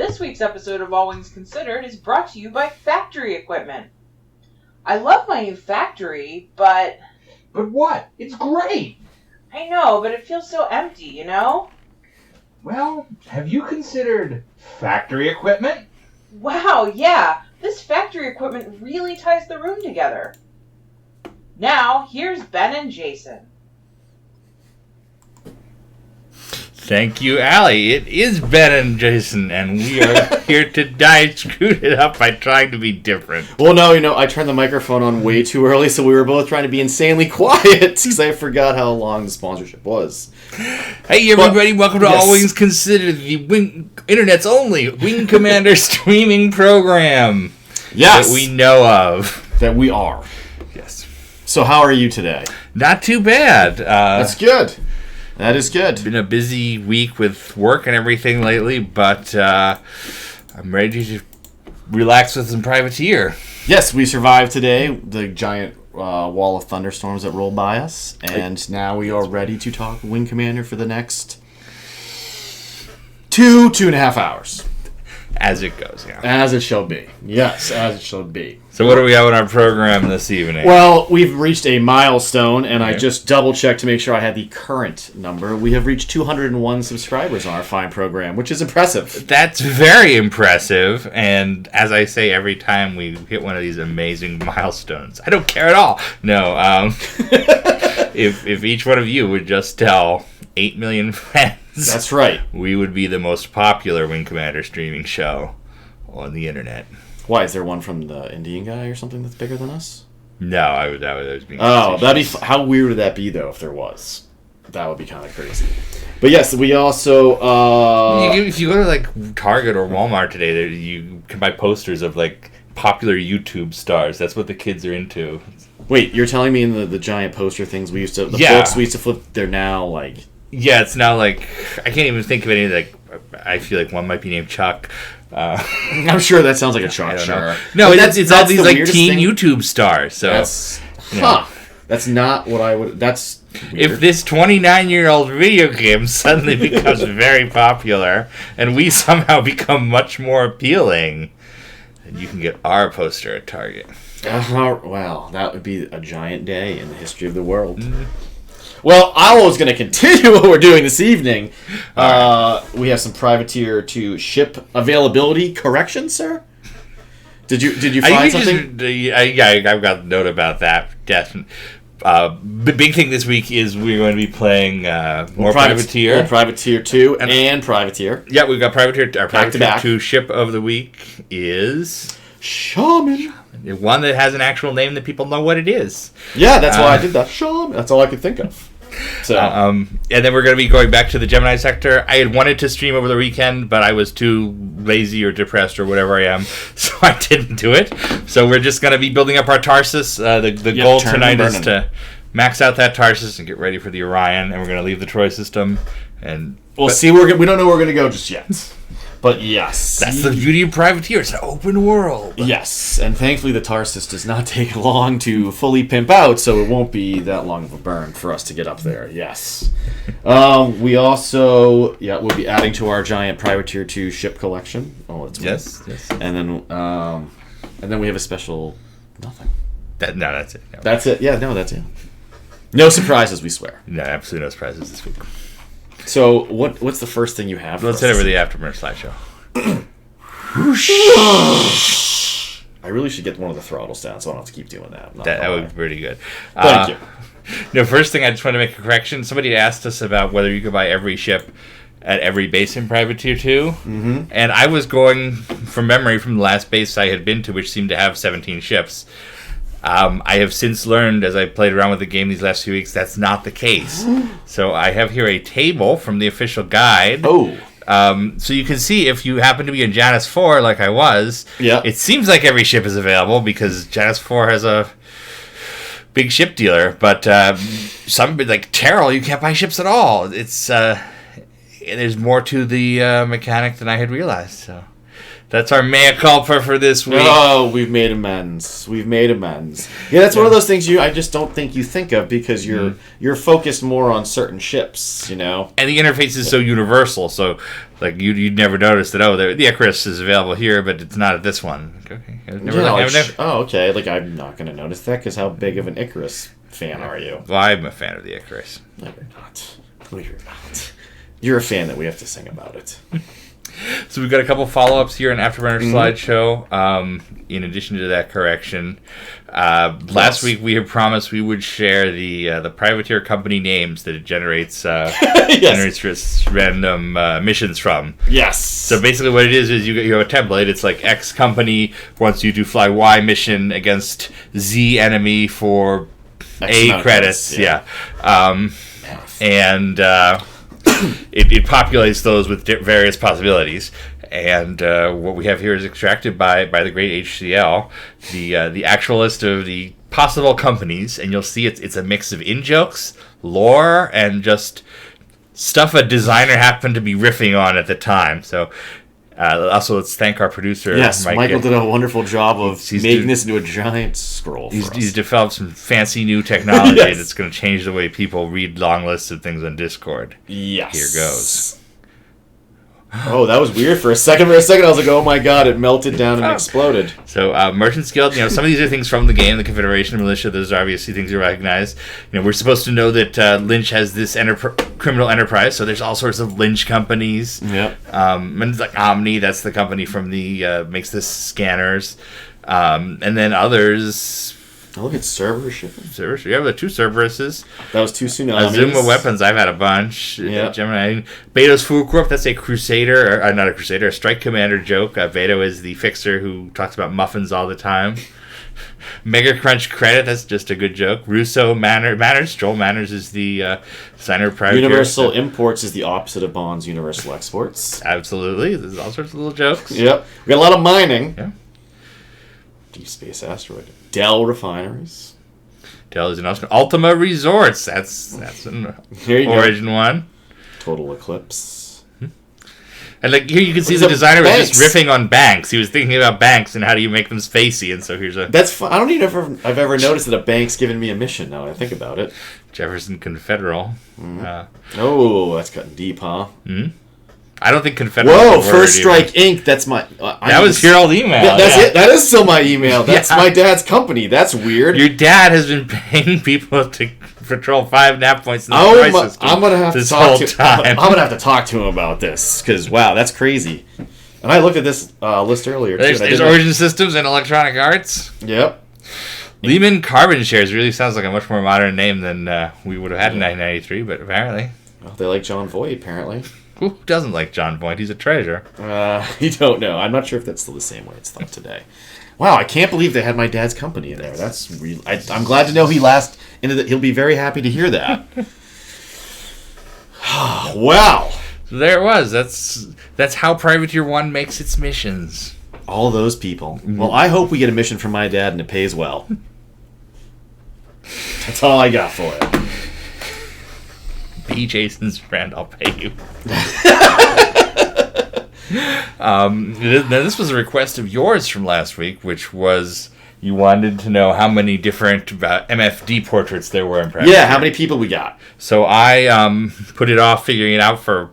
This week's episode of All Wings Considered is brought to you by Factory Equipment. I love my new factory, but... But what? It's great! I know, but it feels so empty, you know? Well, have you considered factory equipment? Wow, yeah! This factory equipment really ties the room together. Now, here's Ben and Jason. Thank you, Allie. It is Ben and Jason, and we are here to screw it up by trying to be different. Well, no, I turned the microphone on way too early, so we were both trying to be insanely quiet, because I forgot how long the sponsorship was. Hey, everybody, welcome to All Wings Considered, the Internet's only Wing Commander streaming program. Yes! That we know of. That we are. Yes. So how are you today? Not too bad. That's good. That is good. Been a busy week with work and everything lately, but I'm ready to relax with some Privateer. Yes, we survived today, the giant wall of thunderstorms that rolled by us, and now we are ready to talk Wing Commander for the next 2.5 hours. As it goes, yeah. As it shall be. Yes, as it shall be. So what do we have on our program this evening? Well, we've reached a milestone, and I just double-checked to make sure I had the current number. We have reached 201 subscribers on our fine program, which is impressive. That's very impressive, and as I say every time we hit one of these amazing milestones, I don't care at all. No, if each one of you would just tell 8 million friends... That's right. We would be the most popular Wing Commander streaming show on the internet. Why, is there one from the Indian guy or something that's bigger than us? No, I was being... Oh, how weird would that be, though, if there was? That would be kind of crazy. But yes, we also... if you go to, like, Target or Walmart today, you can buy posters of, like, popular YouTube stars. That's what the kids are into. Wait, you're telling me in the giant poster things we used to... The books we used to flip, they're now, like... Yeah, it's now, like... I can't even think of any, like... I feel like one might be named Chuck. I'm sure that sounds like a Chuck. Sure. No, it's all these like teen YouTube stars. So that's not what I would. That's weird. If this 29-year-old video game suddenly becomes very popular and we somehow become much more appealing, then you can get our poster at Target. Well, that would be a giant day in the history of the world. Mm-hmm. Well, I was going to continue what we're doing this evening. We have some Privateer to ship availability corrections, sir. Did you find something? I've got a note about that. Definitely. The big thing this week is we're going to be playing more Privateer. More Privateer 2 and Privateer. Yeah, we've got Privateer. Our Privateer 2 ship of the week is... Shaman. One that has an actual name that people know what it is. Yeah, that's why I did that. Shaman. That's all I could think of. So, and then we're going to be going back to the Gemini sector. I had wanted to stream over the weekend, but I was too lazy or depressed or whatever I am, so I didn't do it. So we're just going to be building up our Tarsus. The goal tonight is to max out that Tarsus and get ready for the Orion, and we're going to leave the Troy system. And we'll see. We don't know where we're going to go just yet. But yes. That's the beauty of Privateer. It's an open world. Yes. And thankfully the Tarsus does not take long to fully pimp out, so it won't be that long of a burn for us to get up there. Yes. We also we'll be adding to our giant Privateer 2 ship collection. Oh, it's yes. And then we have a special nothing. That's it. No. That's it. Yeah, no, that's it. No surprises, we swear. No, absolutely no surprises this week. So, what's the first thing you have? Let's head over to the Afterburner slideshow. I really should get one of the throttles down, so I don't have to keep doing that. That would be pretty good. Thank you. No, first thing I just want to make a correction. Somebody asked us about whether you could buy every ship at every base in Privateer 2. Mm-hmm. And I was going from memory from the last base I had been to, which seemed to have 17 ships. I have since learned, as I played around with the game these last few weeks, that's not the case. So I have here a table from the official guide. Oh. So you can see if you happen to be in Janus 4, like I was, it seems like every ship is available because Janus 4 has a big ship dealer. But some, like Terrell, you can't buy ships at all. It's there's more to the mechanic than I had realized. So That's our mea culpa for this week. Oh, we've made amends. Yeah, that's one of those things I just don't think you think of because you're focused more on certain ships, you know. And the interface is so universal, so like you'd never notice that. Oh, the Icarus is available here, but it's not at this one. Okay, okay. Like I'm not going to notice that because how big of an Icarus fan are you? Well, I'm a fan of the Icarus. No, you're not. No, you're not. You're a fan that we have to sing about it. So we've got a couple follow-ups here in Afterburner slideshow. In addition to that correction, last week we had promised we would share the privateer company names that it generates generates random missions from. Yes. So basically, what it is you have a template. It's like X company wants you to fly Y mission against Z enemy for A credits. Yeah. And it populates those with various possibilities, and what we have here is extracted by the great HCL, the actual list of the possible companies, and you'll see it's a mix of in-jokes, lore, and just stuff a designer happened to be riffing on at the time. So also, let's thank our producer. Yes, Michael did a wonderful job of making this into a giant scroll for us. He's developed some fancy new technology that's going to change the way people read long lists of things on Discord. Yes. Here goes. Oh, that was weird. For a second, I was like, oh my god, it melted down and exploded. So, Merchants Guild, some of these are things from the game, the Confederation Militia, those are obviously things you recognize. We're supposed to know that Lynch has this criminal enterprise, so there's all sorts of Lynch companies. Yep. And it's like Omni, that's the company from the, makes the scanners. And then others... Oh, look at server shipping. Yeah, the two Cerberuses. That was two tsunamis. Azuma weapons, I've had a bunch. Yeah. Gemini. Beto's Food Corp, that's a Crusader, or not a Crusader, a Strike Commander joke. Beto is the fixer who talks about muffins all the time. Mega Crunch Credit, that's just a good joke. Russo Manners, Joel Manners is the designer of Privateer. Universal Imports is the opposite of Bond's Universal Exports. Absolutely. There's all sorts of little jokes. Yep. We got a lot of mining. Yeah. Deep Space Asteroid. Dell Refineries. Dell is an awesome. Ultima Resorts. That's an Origin one. Total Eclipse. And here you can see the designer was just riffing on banks. He was thinking about banks and how do you make them spacey. And so here's a... That's fun. I don't even I've ever noticed that a bank's given me a mission now that I think about it. Jefferson Confederal. Oh, that's cutting deep, huh? Mm-hmm. I don't think Confederate. Whoa, First Strike Inc. That's my. That was your old email. That's it. That is still my email. That's my dad's company. That's weird. Your dad has been paying people to patrol 5 nap points in the crisis. I'm gonna have to talk to. I'm gonna have to talk to him about this because wow, that's crazy. And I looked at this list earlier too. There's Origin Systems and Electronic Arts. Yep. Lehman Carbon Shares really sounds like a much more modern name than we would have had in 1993, but apparently. Well, they like John Voight, apparently. Who doesn't like John Voight? He's a treasure. You don't know. I'm not sure if that's still the same way it's thought today. Wow, I can't believe they had my dad's company in there. That's real. I'm glad to know he'll be very happy to hear that. Wow. So there it was. That's how Privateer 1 makes its missions. All those people. Mm-hmm. Well, I hope we get a mission from my dad and it pays well. That's all I got for it. Be Jason's friend, I'll pay you. Now this was a request of yours from last week, which was you wanted to know how many different MFD portraits there were in Privateer. Yeah, how many people we got. So I put it off figuring it out for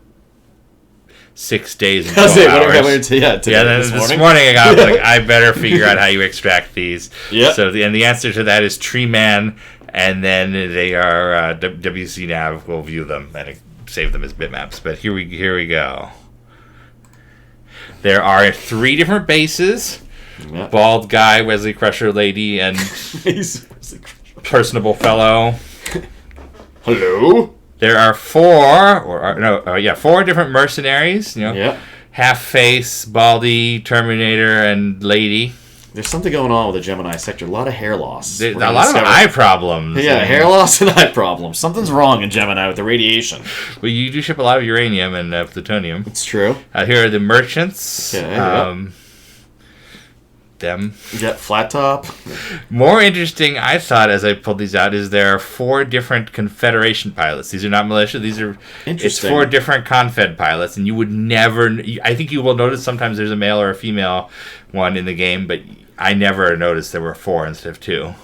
6 days and 12 hours. This morning I got like, I better figure out how you extract these. Yep. So the answer to that is Tree Man. And then they are WC Nav will view them and save them as bitmaps. But here we go. There are 3 different bases: bald guy, Wesley Crusher lady, and personable fellow. Hello. There are 4 different mercenaries. Half face, baldy, Terminator, and lady. There's something going on with the Gemini sector. A lot of hair loss. A lot of eye problems. Yeah, hair loss and eye problems. Something's wrong in Gemini with the radiation. Well, you do ship a lot of uranium and plutonium. It's true. Here are the merchants. Okay, them. Yeah, flat top. More interesting, I thought, as I pulled these out, is there are 4 different Confederation pilots. These are not militia. These are it's 4 different Confed pilots, and you would never. I think you will notice sometimes there's a male or a female one in the game, but I never noticed there were 4 instead of 2.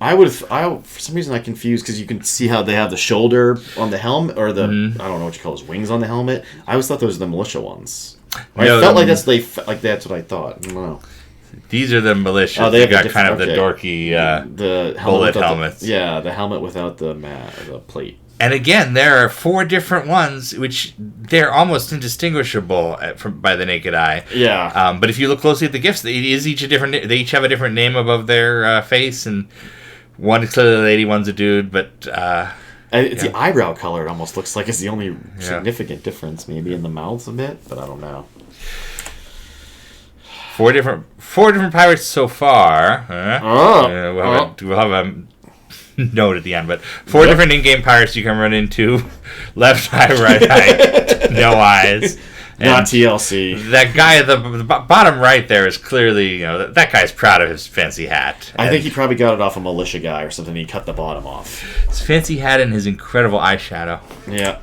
For some reason I confused because you can see how they have the shoulder on the helmet or the I don't know what you call those wings on the helmet. I always thought those were the militia ones. No, I felt like that's what I thought. I don't know. These are the militia. Oh, they got kind of the dorky the bullet helmets. The helmet without the plate. And again, there are 4 different ones, which they're almost indistinguishable by the naked eye. Yeah. But if you look closely at the gifts, they each have a different name above their face, and one is clearly a lady, one's a dude. But it's the eyebrow color. It almost looks like it's the only significant difference, maybe in the mouths a bit, but I don't know. 4 different pirates so far. We'll have a note at the end, but 4 different in-game pirates you can run into. Left eye, right eye, no eyes. Not TLC. That guy at the bottom right there is clearly, that guy's proud of his fancy hat. I think he probably got it off a militia guy or something. He cut the bottom off. His fancy hat and his incredible eyeshadow. Yeah.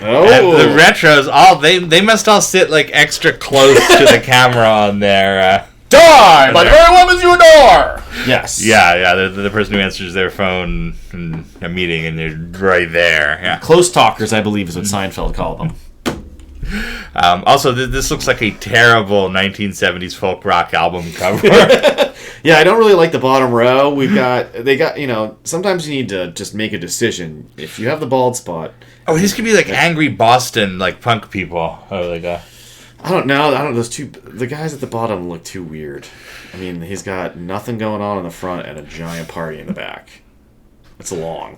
Oh. And the retros, they must all sit like extra close to the camera on their. Die! My very woman's you adore! Yes. Yeah, the person who answers their phone in a meeting and they're right there. Yeah. Close talkers, I believe, is what Seinfeld called them. Also, this looks like a terrible 1970s folk rock album cover. Yeah, I don't really like the bottom row. Sometimes you need to just make a decision. If you have the bald spot. Oh, these could be like angry Boston, like punk people. I don't know. The guys at the bottom look too weird. I mean, he's got nothing going on in the front and a giant party in the back. It's long.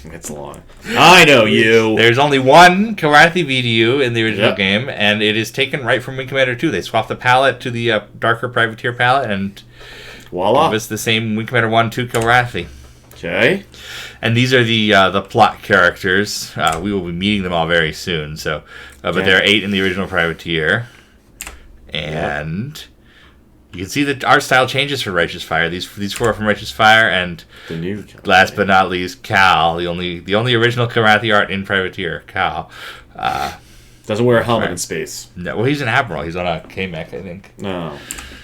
I know you. There's only one Karathi VDU in the original game, and it is taken right from Wing Commander 2. They swapped the palette to the darker Privateer palette, and voila, give us the same Wing Commander 1-2 Karathi. Okay. And these are the plot characters. We will be meeting them all very soon. So, but there are 8 in the original Privateer, and you can see that art style changes for Righteous Fire. These 4 are from Righteous Fire, and the new last but not least, Cal, the only original Karathi art in Privateer. Cal doesn't wear a helmet in space. No, well, he's an admiral. He's on a K-Mech, I think. No.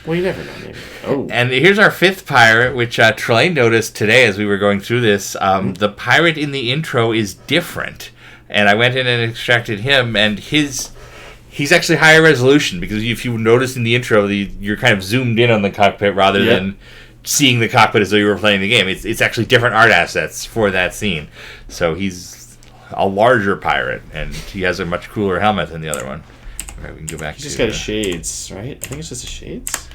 Well, you never know, maybe. Oh. And here's our 5th pirate, which Trelane noticed today as we were going through this. The pirate in the intro is different. And I went in and extracted him, and he's actually higher resolution, because if you notice in the intro, you're kind of zoomed in on the cockpit rather than seeing the cockpit as though you were playing the game. It's actually different art assets for that scene. So he's a larger pirate, and he has a much cooler helmet than the other one. All right, we can go back. He's just got his shades, right? I think it's just his shades.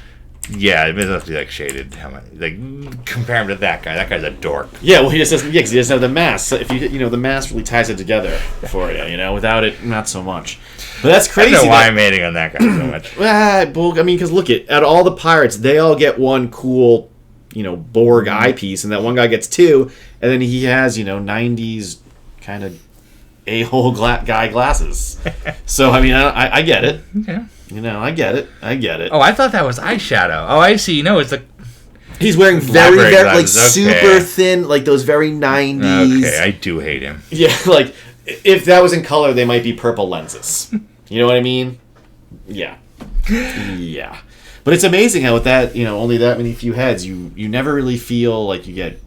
Yeah, it must be like shaded helmet. Like, compare him to that guy. That guy's a dork. Yeah, well, he just doesn't. Yeah, because he doesn't have the mask. So if the mask really ties it together for you. Without it, not so much. But that's crazy. I don't know why I'm hating on that guy so much. Because look at all the pirates, they all get one cool, Borg eyepiece, and that one guy gets 2, and then he has 90s kind of a-hole guy glasses. So I mean, I get it. Okay. I get it. Oh, I thought that was eyeshadow. Oh, I see. No, it's he's wearing very super thin, like those very 90s. Okay, I do hate him. Yeah, like if that was in color, they might be purple lenses. You know what I mean? Yeah. Yeah. But it's amazing how with that, only that many few heads, you never really feel like you get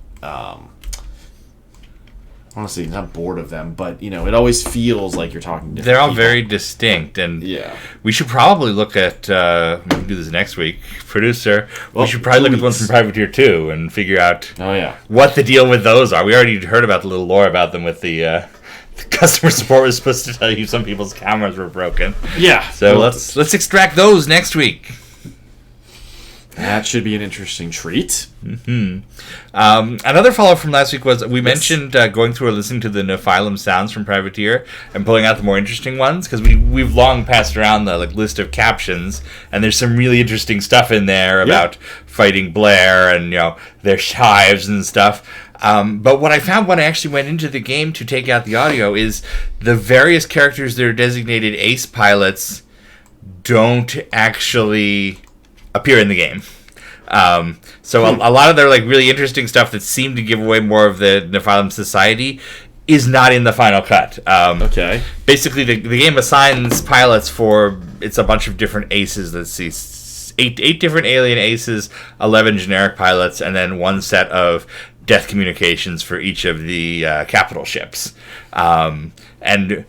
honestly not bored of them, but it always feels like you're talking to They're all people. very distinct, and we should probably look at we can do this next week, producer. We should probably look at the ones from Privateer 2 and figure out what the deal with those are. We already heard about the little lore about them with the customer support was supposed to tell you some people's cameras were broken. Yeah. So let's extract those next week. That should be an interesting treat. Mm-hmm. Another follow-up from last week was we mentioned going through and listening to the Nephilim sounds from Privateer and pulling out the more interesting ones, because we've long passed around the list of captions, and there's some really interesting stuff in there about fighting Blair and their chives and stuff. But what I found when I actually went into the game to take out the audio is the various characters that are designated ace pilots don't actually appear in the game. So a lot of their like really interesting stuff that seemed to give away more of the Nephilim society is not in the final cut. Okay. Basically, the game assigns pilots for it's a bunch of different aces. Let's see, eight different alien aces, 11 generic pilots, and then one set of death communications for each of the capital ships. And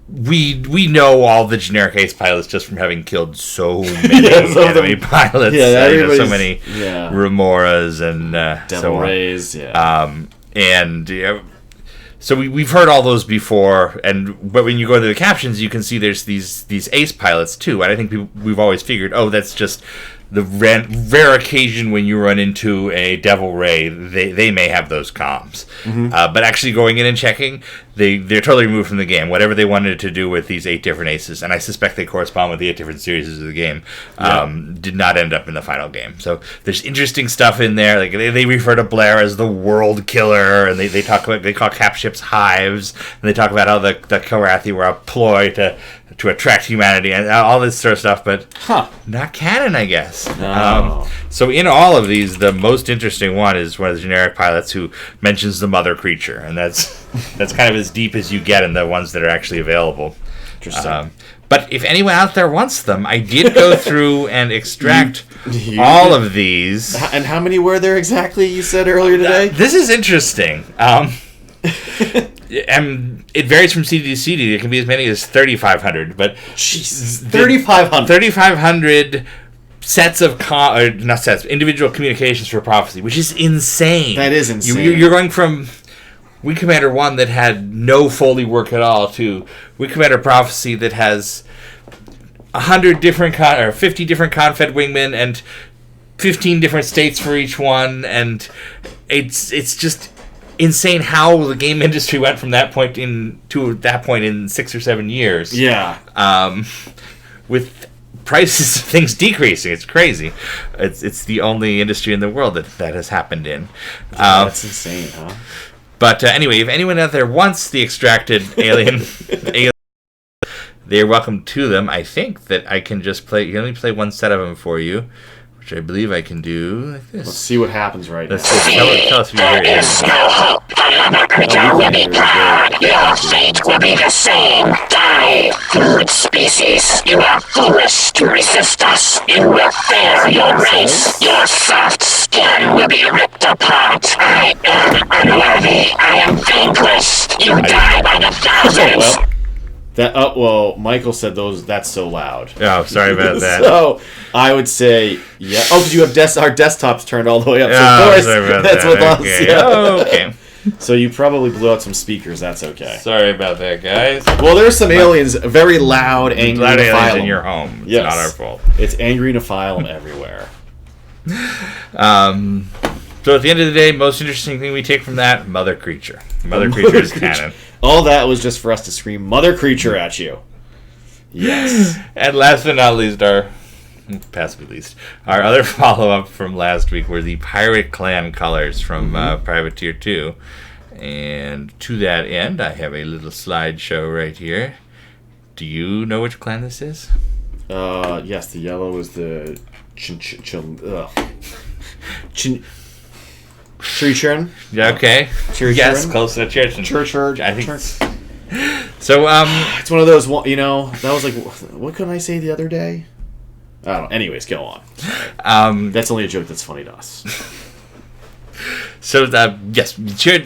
we know all the generic ace pilots just from having killed so many enemy pilots. Yeah, so many Remoras and Devil so on. Rays. Yeah. So we've heard all those before, but when you go to the captions, you can see there's these ace pilots too. And I think we've always figured, that's just the rare occasion when you run into a Devil Ray, they may have those comms. Mm-hmm. But actually going in and checking, they're totally removed from the game. Whatever they wanted to do with these 8 different aces, and I suspect they correspond with the 8 different series of the game, did not end up in the final game. So there's interesting stuff in there. Like they refer to Blair as the world killer, and they call cap ships hives, and they talk about how the Kilrathi were a ploy to attract humanity and all this sort of stuff, but not canon, I guess. No. So in all of these, the most interesting one is one of the generic pilots who mentions the mother creature, and that's kind of as deep as you get in the ones that are actually available. Interesting. But if anyone out there wants them, I did go through and extract all of these. And how many were there exactly, you said earlier today? This is interesting. And it varies from CD to CD. It can be as many as 3,500, but Jesus, 3,500. 3,500 sets of individual communications for prophecy, which is insane. That is insane. You're going from Wing Commander 1 that had no Foley work at all to Wing Commander Prophecy that has 100 different 50 different Confed wingmen and 15 different states for each one, and it's just insane how the game industry went from that point in 6 or 7 years. Yeah. With prices of things decreasing. It's crazy. It's the only industry in the world that has happened in. That's insane, huh? But anyway, if anyone out there wants the extracted alien, they're welcome to them. I think that I can just let me play one set of them for you, which I believe I can do like this. Let's see what happens right now. Tell us if you hear There is no hope. The creature will be proud. Your fate will be the same. Die, food species. You are foolish to resist us. You will fail your race. Your soft skin will be ripped apart. I am unworthy. I am vanquished. You die by the thousands. Michael said that's so loud. Oh, sorry about that. So, I would say, yeah. Oh, because you have our desktops turned all the way up. So, of course, sorry about that's that. what else. Okay. Yeah. Oh, okay. So, you probably blew out some speakers. That's okay. Sorry about that, guys. Well, there's some aliens, very loud, angry Loud aliens Nephilim. in your home. It's Yes. not our fault. It's angry Nephilim everywhere. So at the end of the day, most interesting thing we take from that, Mother Creature. Mother Creature is canon. All that was just for us to scream Mother Creature at you. Yes. And last but not least, our other follow-up from last week were the Pirate Clan colors from Privateer 2. And to that end, I have a little slideshow right here. Do you know which clan this is? Yes, the yellow is the Chirichurn. Yeah, okay. Yes, close to Chirichurn. Church. I think so. It's one of those, that was like, what could I say the other day? I don't know. Anyways, go on. That's only a joke that's funny to us. So, yes, Cheer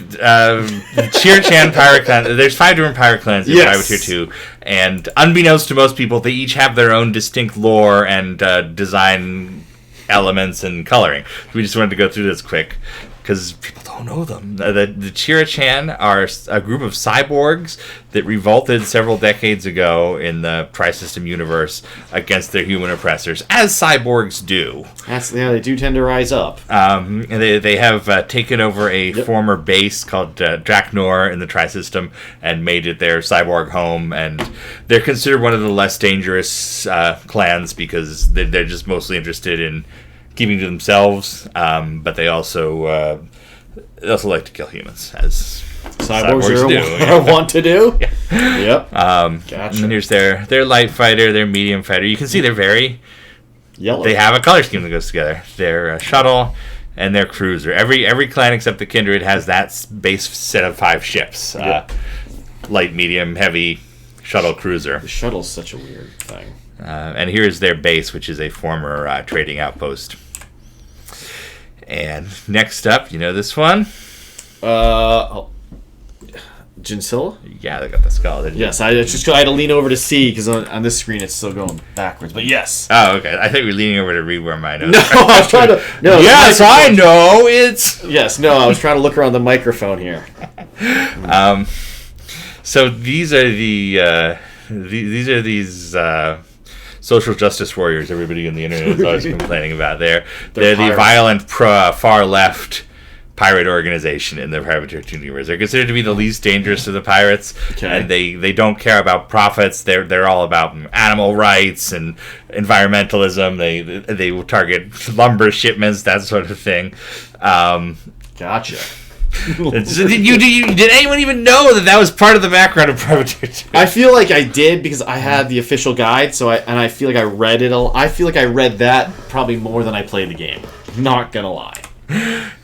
Chan Pirate Clan. There's 5 different pirate clans in Privateer 2, and unbeknownst to most people, they each have their own distinct lore and design elements and coloring. We just wanted to go through this quick because people don't know them. The Chirachan are a group of cyborgs that revolted several decades ago in the Tri-System universe against their human oppressors, as cyborgs do. They do tend to rise up. And they have taken over a former base called Draknor in the Tri-System and made it their cyborg home, and they're considered one of the less dangerous clans because they're just mostly interested in keeping to themselves, but they also like to kill humans, as cyborgs do. Want to do? Yeah. Yep. Gotcha. And here's their light fighter, their medium fighter. You can see they're very Yellow. They have a color scheme that goes together. Their shuttle and their cruiser. Every clan except the Kindred has that base set of 5 ships. Light, medium, heavy, shuttle, cruiser. The shuttle's such a weird thing. And here's their base, which is a former trading outpost. And next up, you know this one? Ginsilla? Yeah, they got the skull. Yes, I had to lean over to see because on this screen it's still going backwards. But yes. Oh, okay. I think we're leaning over to read where my notes. No, I was trying to. No. Yes, I know. It's. Yes, no. I was trying to look around the microphone here. So these are these social justice warriors. Everybody on the internet is always complaining about. They're the violent far left pirate organization in the Privateer 2 universe. They're considered to be the least dangerous of the pirates, and they don't care about profits. They're all about animal rights and environmentalism. They will target lumber shipments, that sort of thing. Gotcha. Did anyone even know that was part of the background of Privateer 2? I feel like I did because I had the official guide, I feel like I read it. I feel like I read that probably more than I played the game. Not gonna lie.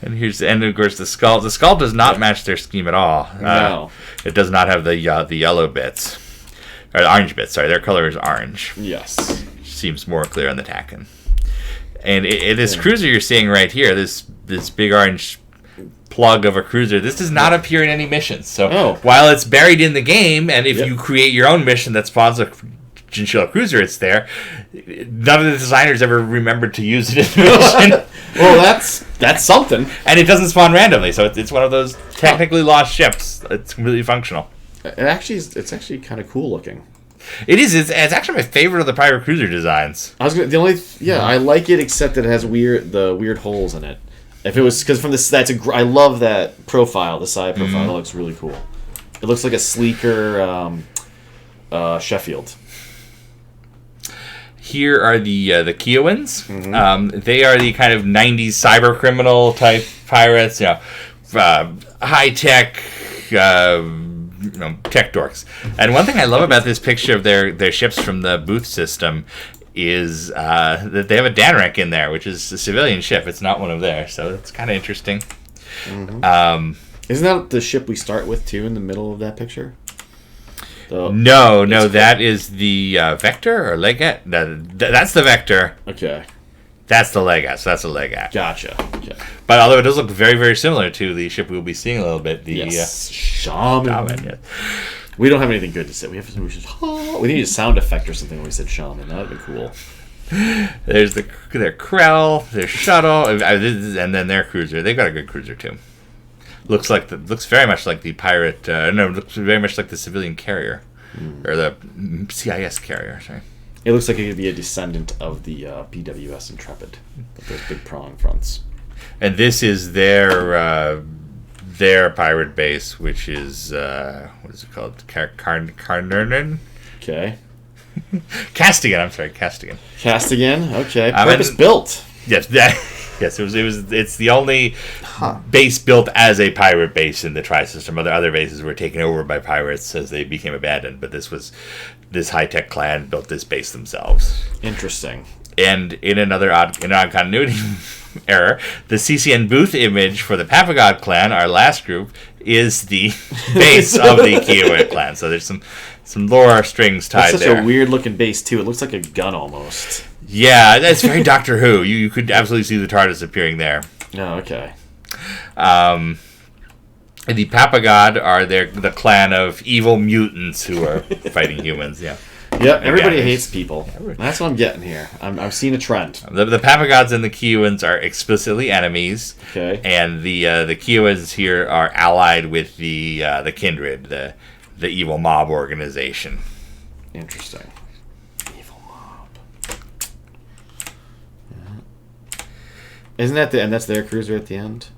And here's the end, of course, the skull. The skull does not match their scheme at all. No. It does not have the yellow bits. Or the orange bits, sorry. Their color is orange. Yes. Seems more clear on the Takken. And this cruiser you're seeing right here, this big orange plug of a cruiser, this does not appear in any missions. So while it's buried in the game, and if you create your own mission that spawns a Chinchilla cruiser, it's there. None of the designers ever remembered to use it in the mission. Well, that's something. And it doesn't spawn randomly, so it's one of those technically lost ships. It's completely functional. It's actually kind of cool looking. It is. It's actually my favorite of the pirate cruiser designs. I like it except that it has weird holes in it. If it was because from this, I love that profile. The side profile looks really cool. It looks like a sleeker Sheffield. Here are the Kiowans. They are the kind of 90s cyber criminal type pirates. High tech, tech dorks. And one thing I love about this picture of their ships from the Booth system is that they have a Danrak in there, which is a civilian ship. It's not one of theirs, so it's kind of interesting. Isn't that the ship we start with too in the middle of that picture? No, that is the Vector or Legat. That's the Vector. Okay. That's the Legat, so that's a Legat. Gotcha. Okay. But although it does look very, very similar to the ship we'll be seeing a little bit, the Shaman. Yes. We don't have anything good to say. We need a sound effect or something when we said Shaman. That would be cool. There's their Krell, their shuttle, and then their cruiser. They've got a good cruiser too. Looks very much like the pirate. Looks very much like the civilian carrier, or the CIS carrier. Sorry. It looks like it could be a descendant of the PWS Intrepid, with those big prong fronts. And this is their pirate base, which is what is it called? Carnernan. Okay. Castigan. I'm sorry, Castigan. Castigan. Okay. Purpose built. Yes. Yes, it's the only base built as a pirate base in the Tri-System. Other bases were taken over by pirates as they became abandoned, but this high-tech clan built this base themselves. Interesting. And in another odd continuity error, the CCN booth image for the Papagod clan, our last group, is the base of the Kiowa clan. So there's some lore strings tied there. It's such a weird-looking base, too. It looks like a gun almost. Yeah, that's very Doctor Who. You could absolutely see the TARDIS appearing there. Oh, okay. The Papagod are the clan of evil mutants who are fighting humans. Yeah. Yep. Everybody hates people. That's what I'm getting here. I'm seeing a trend. The Papagods and the Kiowans are explicitly enemies. Okay. And the Kiowans here are allied with the Kindred, the evil mob organization. Interesting. Isn't that that's their cruiser at the end?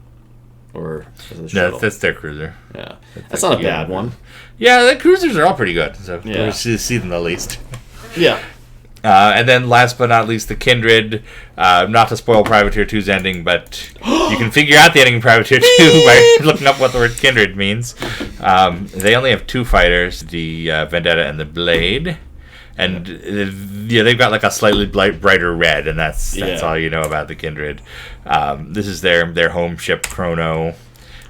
Or is it the shuttle? No, that's their cruiser. Yeah. That's not a bad one. Yeah, the cruisers are all pretty good. So yeah. We'll see them the least. Yeah. And then last but not least, the Kindred. Not to spoil Privateer 2's ending, but you can figure out the ending of Privateer 2 by looking up what the word Kindred means. They only have 2 fighters, the Vendetta and the Blade. And they've got like a slightly brighter red, and that's all you know about the Kindred. This is their home ship Chrono,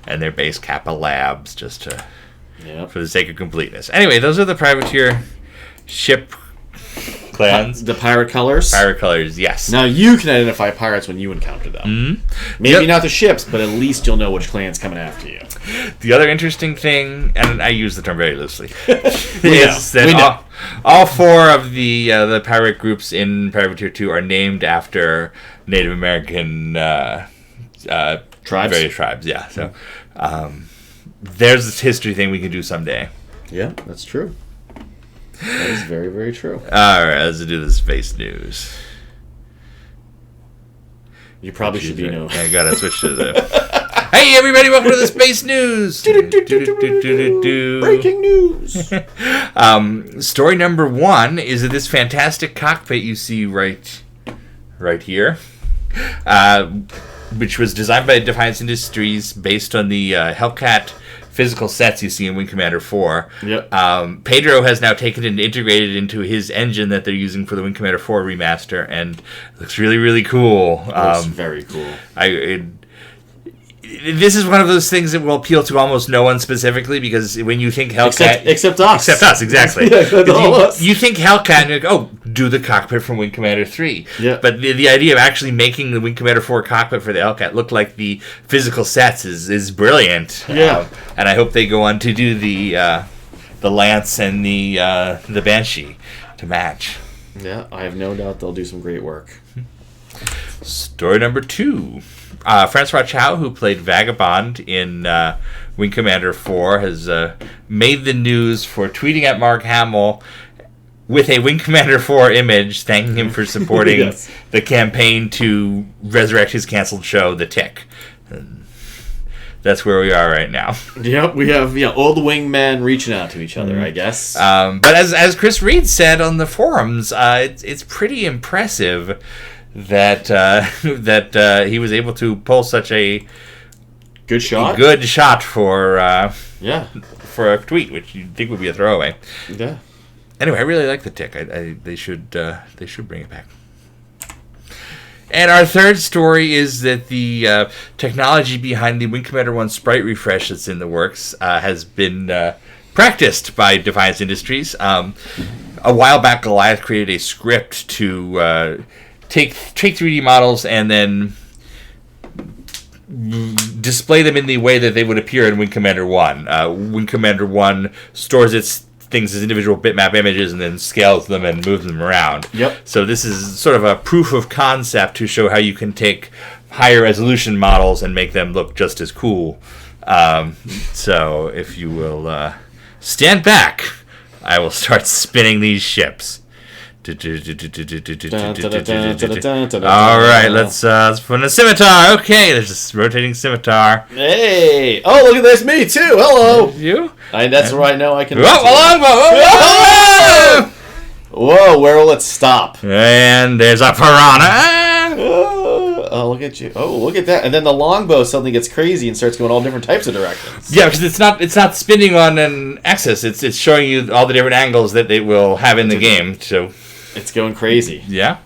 and their base Kappa Labs, just to for the sake of completeness. Anyway, those are the privateer ship clans. The pirate colors? Pirate colors, yes. Now you can identify pirates when you encounter them. Mm-hmm. Maybe not the ships, but at least you'll know which clan's coming after you. The other interesting thing, and I use the term very loosely, is that all four of the pirate groups in Privateer 2 are named after Native American tribes? Various tribes, yeah. So there's this history thing we can do someday. Yeah, that's true. That is very, very true. All right, let's do the space news. You probably should be I gotta switch to the... Hey, everybody, welcome to the space news! Breaking news! Story number 1 is that this fantastic cockpit you see right here, which was designed by Defiance Industries based on the Hellcat physical sets you see in Wing Commander 4. Yep. Pedro has now taken it and integrated into his engine that they're using for the Wing Commander 4 remaster, and it looks really, really cool. It's very cool. This is one of those things that will appeal to almost no one specifically, because when you think Hellcat... Except us. Except us, exactly. You think Hellcat and you're like, oh, do the cockpit from Wing Commander 3. Yeah. But the idea of actually making the Wing Commander 4 cockpit for the Hellcat look like the physical sets is brilliant. Yeah. And I hope they go on to do the Lance and the Banshee to match. Yeah, I have no doubt they'll do some great work. Story number 2. Francois Chow, who played Vagabond in Wing Commander 4, has made the news for tweeting at Mark Hamill with a Wing Commander 4 image, thanking him for supporting the campaign to resurrect his canceled show, The Tick. And that's where we are right now. Yep, we have old wingmen reaching out to each other, I guess. But as Chris Reed said on the forums, it's pretty impressive that he was able to pull such a good shot for a tweet, which you'd think would be a throwaway. Yeah. Anyway, I really like the Tick. They should bring it back. And our third story is that the technology behind the Wing Commander 1 sprite refresh that's in the works has been practiced by Defiance Industries. A while back, Goliath created a script to take 3D models and then display them in the way that they would appear in Wing Commander 1. Wing Commander 1 stores its things as individual bitmap images and then scales them and moves them around. Yep. So this is sort of a proof of concept to show how you can take higher resolution models and make them look just as cool. So if you will stand back, I will start spinning these ships. All right, let's put in a scimitar. Okay, there's this rotating scimitar. Hey! Oh, look at this, me too. Hello. You? That's right now. I can. Whoa! Whoa! Where will it stop? And there's a piranha. Oh, look at you! Oh, look at that! And then the longbow suddenly gets crazy and starts going all different types of directions. Yeah, because it's not spinning on an axis. It's showing you all the different angles that they will have in the game. So. It's going crazy. Yeah?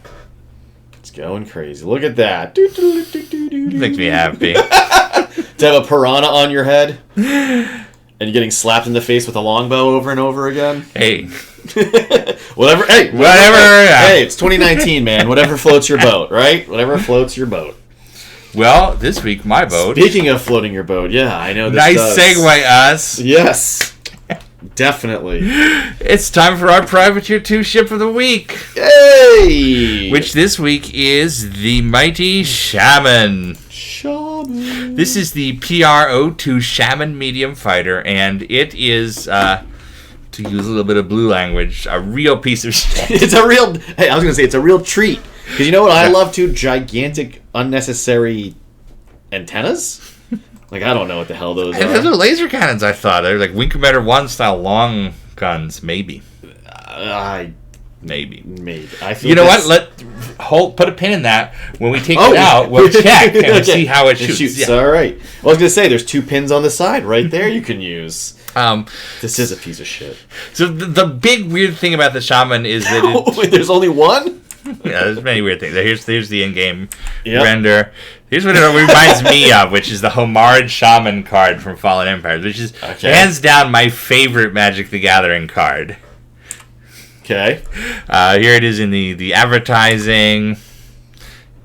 It's going crazy. Look at that. Makes me happy. To have a piranha on your head and you're getting slapped in the face with a longbow over and over again. Hey. Whatever. Hey, Hey, it's 2019, man. Whatever floats your boat, right? Whatever floats your boat. Well, this week, my boat. Speaking of floating your boat, yeah, I know this nice does. segue, us. Yes. Definitely. It's time for our Privateer 2 ship of the week. Yay! Which this week is the Mighty Shaman. This is the PRO2 Shaman medium fighter, and it is, to use a little bit of blue language, a real piece of shit. It's a real treat. Because you know what I love too? Gigantic, unnecessary antennas. Like, I don't know what the hell those are. Those are laser cannons, I thought. They're like Wing Commander 1 style long guns, maybe. Maybe. I feel you know what? Put a pin in that. When we take it out, we'll check and see how it shoots. Yeah. All right. Well, I was going to say, there's 2 pins on the side right there you can use. This is a piece of shit. So the big weird thing about the shaman is that Wait, there's only one? yeah, there's many weird things. Here's the in-game Yep. render. Here's what it reminds me of, which is the Homard Shaman card from Fallen Empires, which is hands down my favorite Magic the Gathering card. Okay. Here it is in the advertising,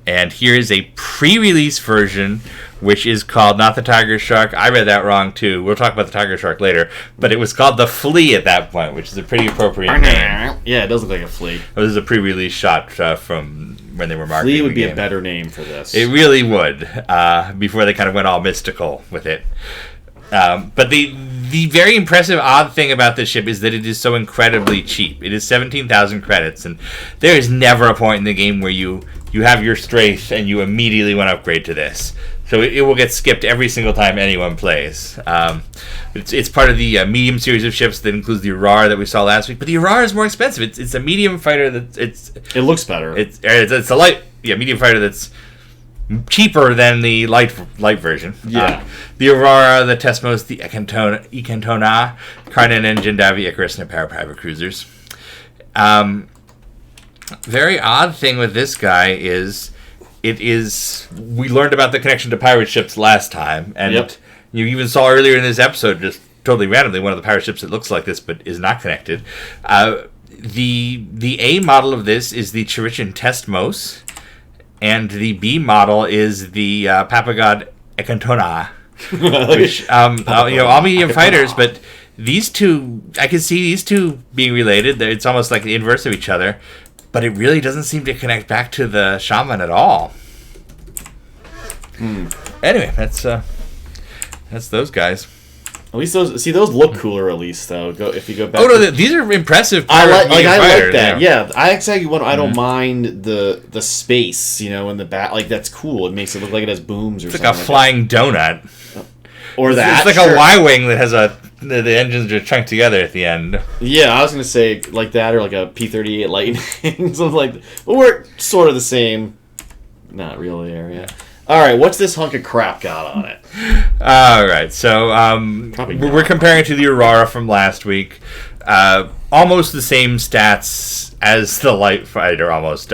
and here is a pre-release version, which is called not the Tiger Shark. I read that wrong too. We'll talk about the Tiger Shark later, but it was called the Flea at that point, which is a pretty appropriate name. Yeah, it does look like a flea. This is a pre-release shot from when they were marketing. Flea would the be game. a better name for this. It really would, before they kind of went all mystical with it. But the very impressive, odd thing about this ship is that it is so incredibly cheap. It is 17,000 credits, and there is never a point in the game where you have your strafe and you immediately want to upgrade to this. So it will get skipped every single time anyone plays. It's part of the medium series of ships that includes the Aurora that we saw last week. But the Aurora is more expensive. It's a medium fighter It looks better. It's a light medium fighter that's cheaper than the light version. Yeah. The Aurora, the Tesmos, the Ekantona, Carnan and Jandavi, Icarus, and a pair of private cruisers. Very odd thing with this guy is we learned about the connection to pirate ships last time, and you even saw earlier in this episode, just totally randomly, one of the pirate ships that looks like this but is not connected. The A model of this is the Chirichan Testmos, and the B model is the Papagod Ekantona, which all medium fighters, but these two, I can see these two being related. It's almost like the inverse of each other. But it really doesn't seem to connect back to the shaman at all. Anyway, that's those guys. At least those look cooler. At least though, if you go back. Oh no, these are impressive. I like fighters, that. Yeah, I actually I don't mind the space. In the back, like that's cool. It makes it look like it has booms or it's something. Like a flying donut. Or that. It's like a Y-wing that has the engines are chunked together at the end. Yeah, I was gonna say like that, or like a P-38 Lightning, something like that. But we're sort of the same. Not really there, yeah. All right, what's this hunk of crap got on it? All right, so we're comparing it to the Aurora from last week. Almost the same stats as the Light Fighter, almost.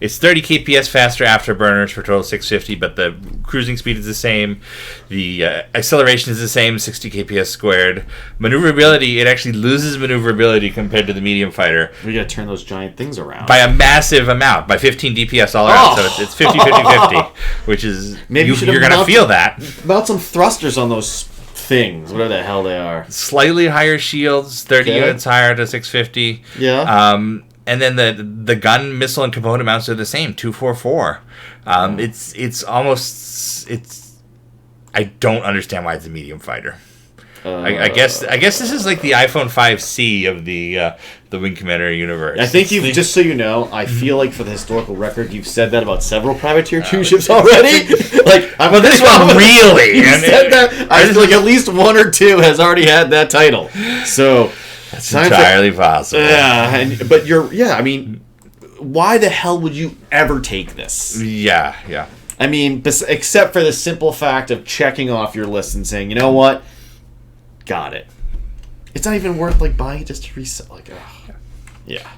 It's 30 kps faster afterburners for a total 650, but the cruising speed is the same. The acceleration is the same, 60 kps squared. Maneuverability, it actually loses maneuverability compared to the medium fighter. We gotta turn those giant things around. By a massive amount, by 15 DPS all around. So it's 50-50-50, which is, maybe you're going to feel that. Mount some thrusters on those things, whatever the hell they are. Slightly higher shields, 30 units higher to 650. Yeah. And then the gun, missile, and component mounts are the same, 244. It's almost I don't understand why it's a medium fighter. I guess this is like the iPhone 5C of the Wing Commander universe. I think you've, just so you know, I feel like for the historical record, you've said that about several Privateer 2 ships already. Well, this one really. You said that. I feel like at least one or two has already had that title. So that's entirely possible. Yeah, but I mean, why the hell would you ever take this? Yeah. I mean, except for the simple fact of checking off your list and saying, you know what? Got it. It's not even worth buying it just to resell. Yeah.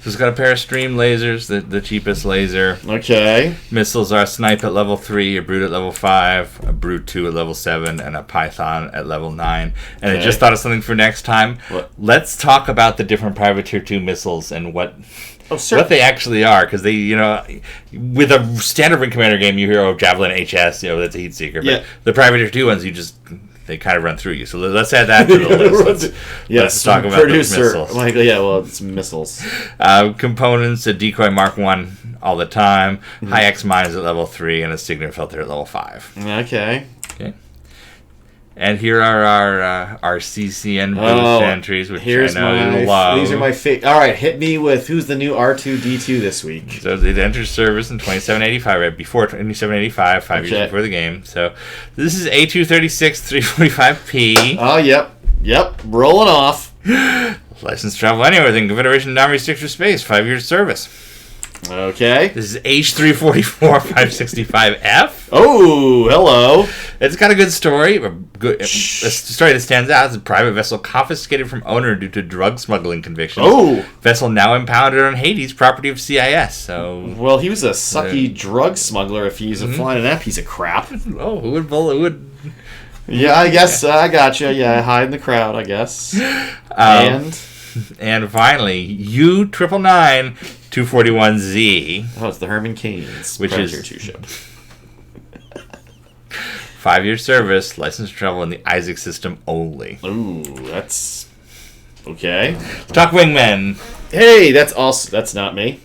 So it's got a pair of stream lasers, the cheapest laser. Okay. Missiles are a Snipe at level 3, a Brute at level 5, a Brute 2 at level 7, and a Python at level 9. And I just thought of something for next time. What? Let's talk about the different Privateer 2 missiles and what they actually are. Because they, with a standard Wing Commander game, you hear, Javelin HS, that's a heat seeker. But the Privateer 2 ones, they kind of run through you. So let's add that to the list. Let's talk about the missiles. It's missiles. Components, a Decoy Mark 1 all the time, High X Mines at level 3, and a Signet Filter at level 5. Okay. And here are our CCN boost entries, which I know you love. These are my favorite. All right, hit me with who's the new R2-D2 this week. So it enters service in 2785, right before 2785, 5 years before the game. So this is A236 345P. Oh, yep, rolling off. License travel anywhere within Confederation non-restricted space, 5 years service. Okay. This is H344-565F. Oh, hello. It's got a good story. A story that stands out is a private vessel confiscated from owner due to drug smuggling convictions. Oh. Vessel now impounded on Hades, property of CIS. So, Well, he was a sucky drug smuggler if he's flying that piece of crap. oh, who would? Yeah, I guess I gotcha. Yeah, hide in the crowd, I guess. And finally, U999-241Z. Oh, it's the Herman Cain's Which Predator is 2 ship. 5-year service, license to travel in the Isaac system only. Ooh, that's okay. Talk wingmen. Hey, that's not me.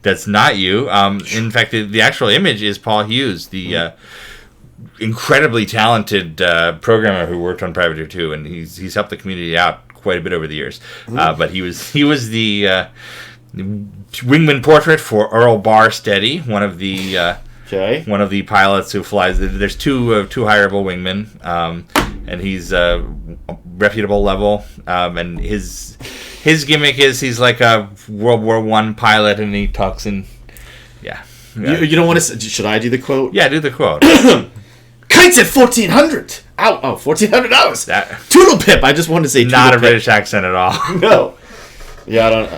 That's not you. In fact, the actual image is Paul Hughes, the incredibly talented programmer who worked on Privateer 2, and he's helped the community out quite a bit over the years. But he was the wingman portrait for Earl Barsteady, one of the pilots who flies. There's two hireable wingmen, and he's a reputable level. And his gimmick is he's like a World War I pilot, and he talks in You don't want to? Should I do the quote? Yeah, do the quote. Kites at 1400. Ow! Oh, $1,400. That Toodle pip. I just wanted to say not a toodle pip. British accent at all. No. Yeah, I don't.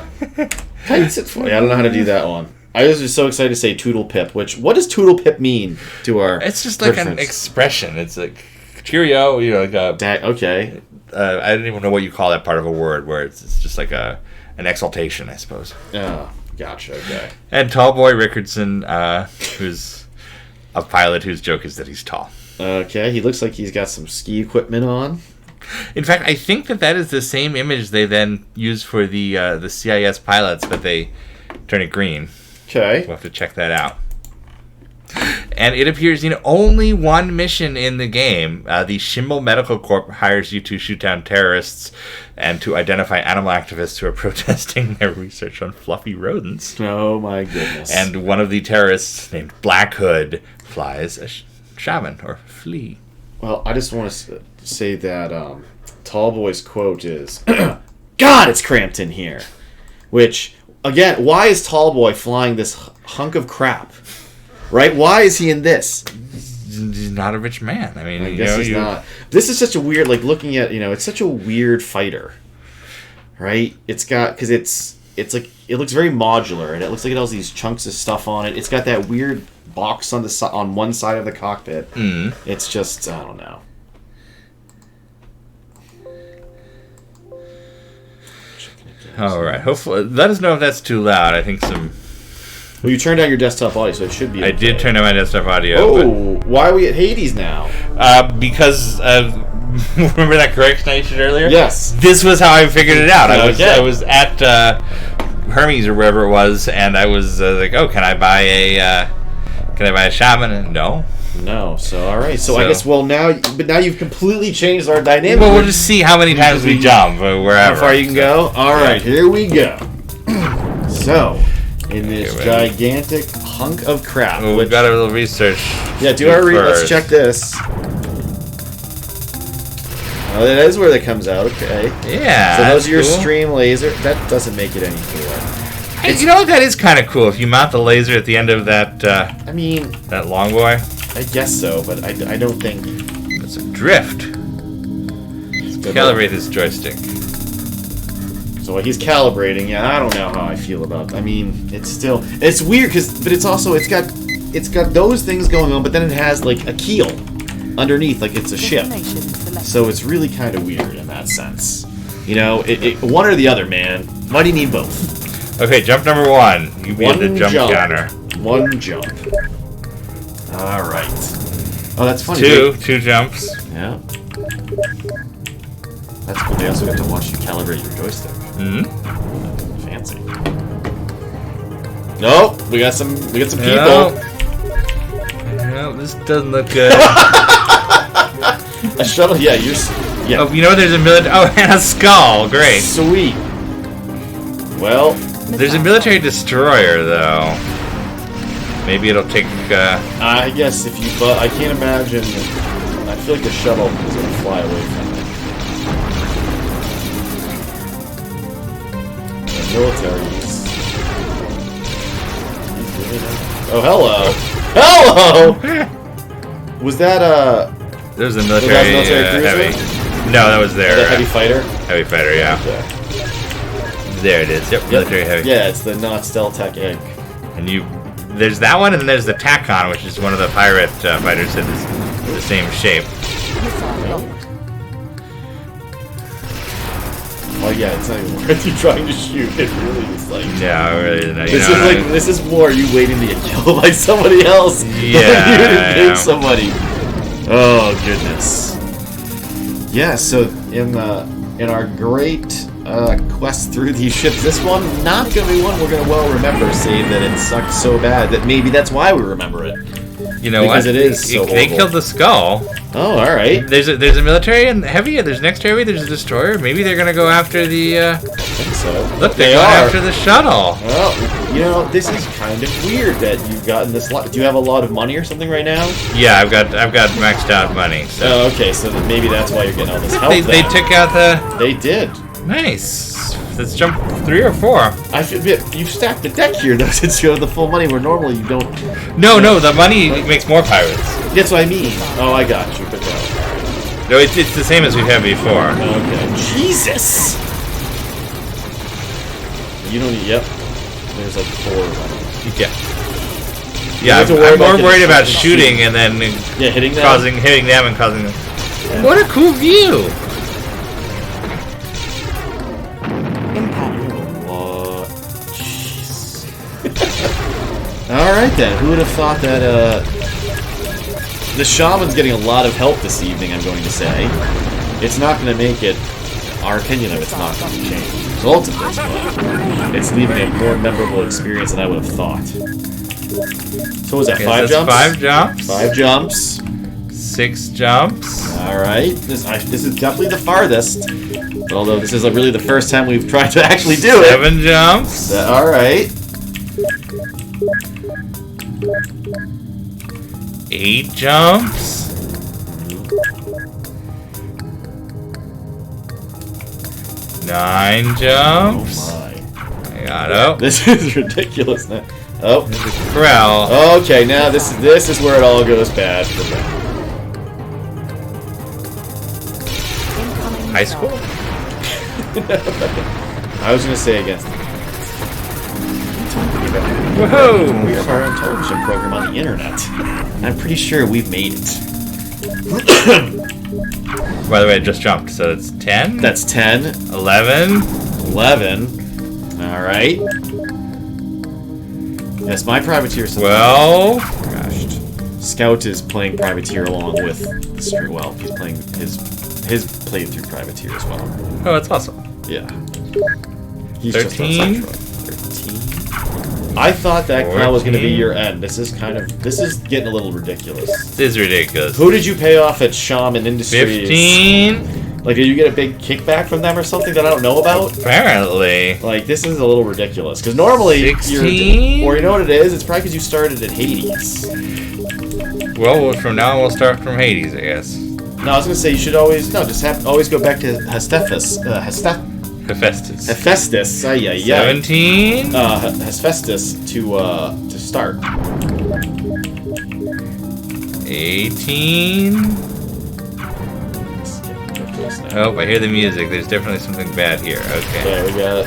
Kites at 14. I don't know how to do that one. I was just so excited to say toodle pip. What does toodle pip mean to our? It's just like an expression. It's like cheerio. Okay. I don't even know what you call that part of a word where it's just like an exaltation, I suppose. Oh, gotcha. Okay. And Tall Boy Rickardson, who's a pilot whose joke is that he's tall. Okay, he looks like he's got some ski equipment on. In fact, I think that is the same image they then use for the CIS pilots, but they turn it green. Okay. We'll have to check that out. And it appears in only one mission in the game. The Shimbal Medical Corp hires you to shoot down terrorists and to identify animal activists who are protesting their research on fluffy rodents. Oh my goodness. And one of the terrorists, named Black Hood, flies a shaman or flea. Well, I just want to say that Tallboy's quote is, God, it's cramped in here. Which, again, why is Tallboy flying this hunk of crap? Right? Why is he in this? He's not a rich man. I mean, I guess he's not. This is such a weird, like, looking at, it's such a weird fighter. Right? It's got, because it's like, it looks very modular, and it looks like it has these chunks of stuff on it. It's got that weird box on one side of the cockpit. It's just, I don't know. All right. Hopefully, let us know if that's too loud. I think some. Well, you turned down your desktop audio, so it should be. I did turn on my desktop audio. Oh, why are we at Hades now? Because remember that correction I issued earlier? Yes. This was how I figured it out. I Okay. was at Hermes or wherever it was, and I was like, "Oh, can I buy a shaman?" And no. No. So all right. So I guess now you've completely changed our dynamic. Well, we'll just see how many times we jump wherever. How far you can go. All right. Here we go. So. In this gigantic hunk of crap. Well, we've got a little research. Yeah, do our let's check this. Oh, that is where that comes out. Okay. Yeah. So those are your stream laser. That doesn't make it any cooler. Hey, you know what? That is kind of cool. If you mount the laser at the end of that. I mean. That long boy. I guess so, but I don't think. That's a drift. Calibrate this joystick. So he's calibrating. Yeah, I don't know how I feel about. I mean, it's weird but it's got those things going on, but then it has like a keel underneath, like it's a ship. So it's really kind of weird in that sense. One or the other, man. Why do you need both? Okay, jump number 1. You beat the jump counter. One jump. All right. Oh, that's funny. Two jumps. Yeah. That's cool. They also get to watch you calibrate your joystick. Fancy. Nope, we got some people. No, this doesn't look good. A shuttle, yeah. Oh, you know what? There's a and a skull. Great. Sweet. Well, there's a military destroyer though. Maybe it'll take. I guess but I can't imagine. I feel like the shuttle is gonna fly away from it. Militaries. Oh, hello. Hello! Was that, There's a was military, that a military cruiser? heavy. No, that was their The heavy fighter? heavy fighter, yeah. Okay. There it is. Yep, military heavy. Yeah, it's the not Steltech egg. And there's that one, and then there's the Tacon, which is one of the pirate fighters that is the same shape. Oh yeah, it's not even worth you trying to shoot. It really is like. Yeah, really. No, This is more you waiting to get killed by somebody else. Yeah, you didn't yeah. pick somebody. Oh goodness. Yeah. So in our great quest through these ships, this one not gonna be one we're gonna well remember, save that it sucked so bad that maybe that's why we remember it. You know because what? it is so They horrible. killed the skull. Oh, all right. There's a military and heavy. There's an extra heavy. There's a destroyer. Maybe they're gonna go after the. I think so. Look, they they're going are. after the shuttle. Well, you know, this is kind of weird that you've gotten this lot. Do you have a lot of money or something right now? Yeah, I've got maxed out money. So. Oh, okay. So maybe that's why you're getting all this help. They then. took out the. They did. Nice. Let's jump 3 or 4. I should admit, you've stacked the deck here though since you have the full money where normally you don't. No, the money makes more pirates. That's what I mean. Oh, I got you. But no. No, it's the same as we've had before. Okay. Jesus. You don't need. Yep. There's like 4 of them. Yeah. You Yeah, have to worry I'm about more getting worried about shot. shooting and then Yeah, hitting them. hitting them and causing them. What a cool view! Jeez. Alright then, who would have thought that, the shaman's getting a lot of help this evening, I'm going to say. It's not going to make it, our opinion of it's not going to change the result of this, but it's leaving a more memorable experience than I would have thought. So was that 5 jumps? 5 jumps. 5 jumps. 6 jumps. Alright, this is definitely the farthest. But although this is really the first time we've tried to actually do it. 7 jumps. Alright. 8 jumps. 9 jumps. Oh my. I got it. This is ridiculous now. Oh. There's a corral. Okay, now this is where it all goes bad for me. High school? I was gonna say against Whoa! we have our own television program on the internet. I'm pretty sure we've made it. By the way, I just jumped, so it's 10? That's 10. 11? 11. Alright. Yes, my privateer. 12? Gosh. Scout is playing privateer along with the stream. Well, he's playing his playthrough privateer as well. Oh, that's awesome. Yeah. He's 13? Just 13. I thought that crown was going to be 14. your end. This is getting a little ridiculous. This is ridiculous. Who did you pay off at Shaman Industries? 15? Like, did you get a big kickback from them or something that I don't know about? Apparently. Like, this is a little ridiculous. Because normally, 16? or you know what it is? It's probably because you started at Hades. Well, from now on, we'll start from Hades, I guess. No, I was going to say you should always always go back to Hephaestus. Hephaestus. Hephaestus. 17? Hephaestus to start. 18? Oh, I hear the music. There's definitely something bad here. Okay. Okay, we got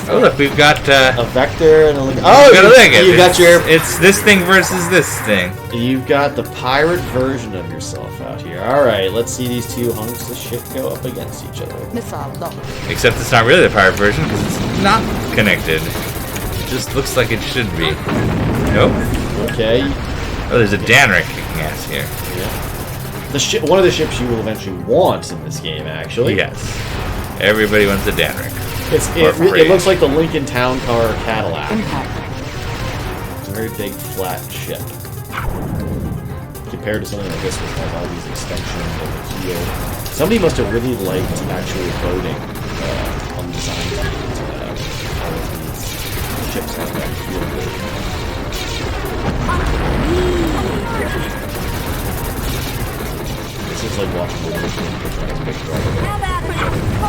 Oh, look, we've got, a vector and a link. we've Oh, got a link. you got your. It's this thing versus this thing. You've got the pirate version of yourself out here. All right, let's see these two hunks of shit go up against each other. Except it's not really the pirate version because it's not connected. It just looks like it should be. Nope. Okay. Oh, there's a Danrik kicking ass here. Yeah. One of the ships you will eventually want in this game, actually. Yes. Everybody wants a Danrik. It looks like the Lincoln Town Car Cadillac. It's a very big, flat ship. Compared to something like this, which has all these extensions of the keel. Somebody must have really liked actually boating on the design team to have all of these ships have that feel good. This is like watching the movie from Big Brother.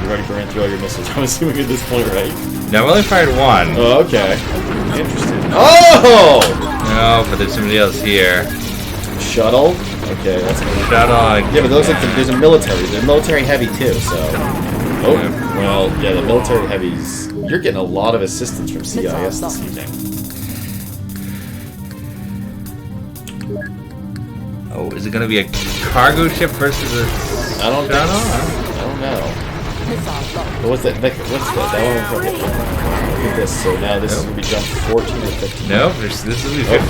You already burned through all your missiles. I'm assuming at this point, right? No, I've only fired one. Oh, okay. Interesting. Oh! No, but there's somebody else here. Shuttle? Okay, that's good. Shuttle. Yeah, but it looks like there's a military. They're military heavy too, so... Oh, well, yeah, the military heavies... You're getting a lot of assistance from CIS this evening. Oh, is it going to be a cargo ship versus a I don't shuttle? know. But what's that? That one. Look at this. So now this is going to be jump 14 or 15. No, this is going to be 15.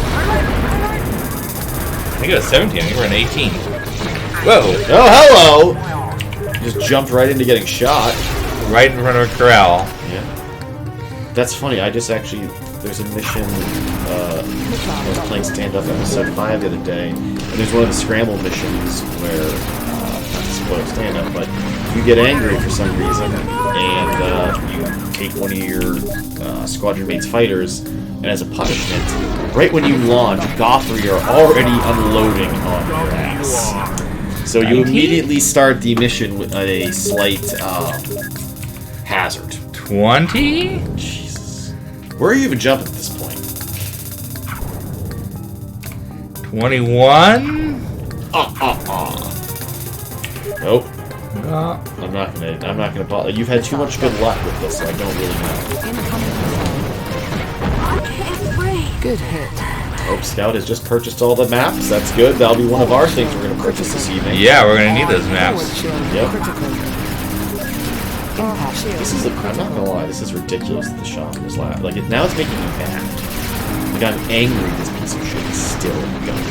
I think it was 17. I think we're in 18. Whoa. Oh, hello! Just jumped right into getting shot. Right in front of a corral. Yeah. That's funny. I just actually... There's a mission... I was playing stand-up episode 5 the other day, and there's one of the scramble missions where... not to spoil stand-up, but you get angry for some reason, and you take one of your squadron mate's fighters, and as a punishment, right when you launch, Gothry are already unloading on your ass. So you immediately start the mission with a slight hazard. 20? Jesus. Where are you even jumping at this point? 21? Nope. I'm not gonna bother. You've had too much good luck with this, so I don't really know. Good hit. Oh, Scout has just purchased all the maps. That's good. That'll be one of our things we're gonna purchase this evening. Yeah, we're going to need those maps. Yep. This is, I'm not gonna lie, this is ridiculous that the shaman was loud. Like, now it's making me mad. Like, I'm angry this piece of shit is still going.